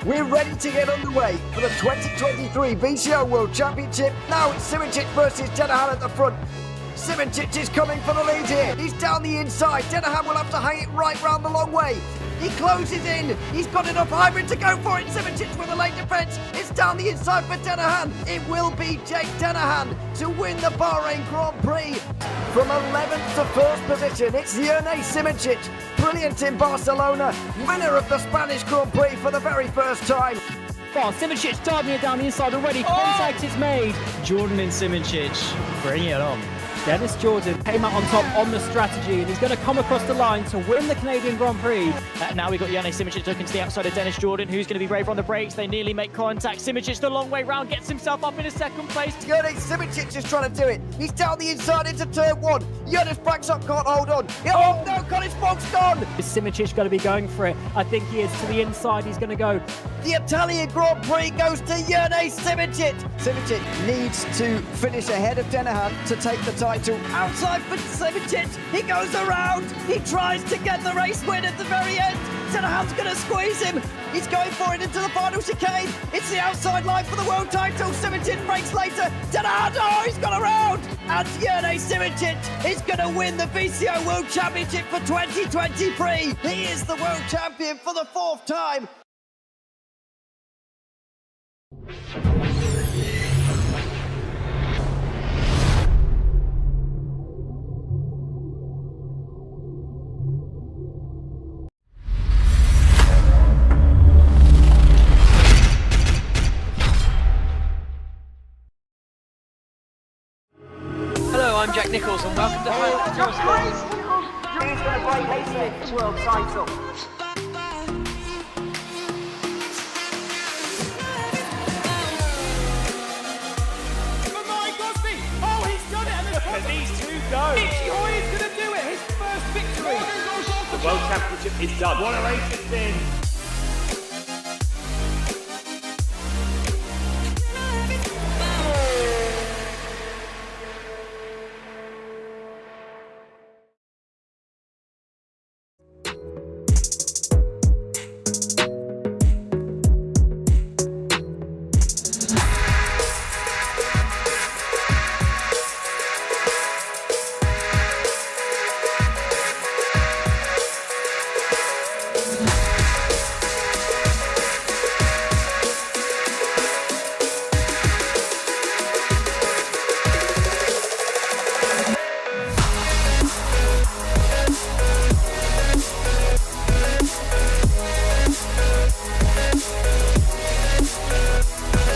We're ready to get underway for the 2023 VCO World Championship. Now it's Simoncic versus Denahan at the front. Simoncic is coming for the lead here. He's down the inside. Denahan will have to hang it right round the long way. He closes in. He's got enough hybrid to go for it. Simoncic with a late defence. It's down the inside for Denahan. It will be Jake Denahan to win the Bahrain Grand Prix. From 11th to 1st position, it's Rd.9 Simoncic. Brilliant in Barcelona. Winner of the Spanish Grand Prix for the very first time. Oh, Simoncic diving it down the inside already. Contact is made. Jordan and Simoncic bring it on. Dennis Jordan came out on top on the strategy, and he's going to come across the line to win the Canadian Grand Prix. Now we've got Rd.9 Simoncic looking to the outside of Dennis Jordan, who's going to be brave on the brakes. They nearly make contact. Simoncic the long way round, gets himself up in a second place. Rd.9 Simoncic is trying to do it. He's down the inside into turn 1. Jonas backs up, can't hold on. Oh no, Colin Spork's gone. Is Simoncic going to be going for it? I think he is. To the inside, he's going to go. The Italian Grand Prix goes to Rd.9 Simoncic. Simoncic needs to finish ahead of Denahan to take the title. Outside for Simoncic, he goes around, he tries to get the race win at the very end. Denahan's going to squeeze him, he's going for it into the final chicane. It's the outside line for the world title. Simoncic breaks later. Denahan, oh, he's got around, and Rd.9 Simoncic is going to win the VCO World Championship for 2023. He is the world champion for the 4th time. Hello, I'm Jack Nichols, and welcome to Highlight. He's going to break his world title. Oh, he's done it! Look at these two go! Itchy Hoy is going to do it! His first victory! The World Championship is done. What a race it's been!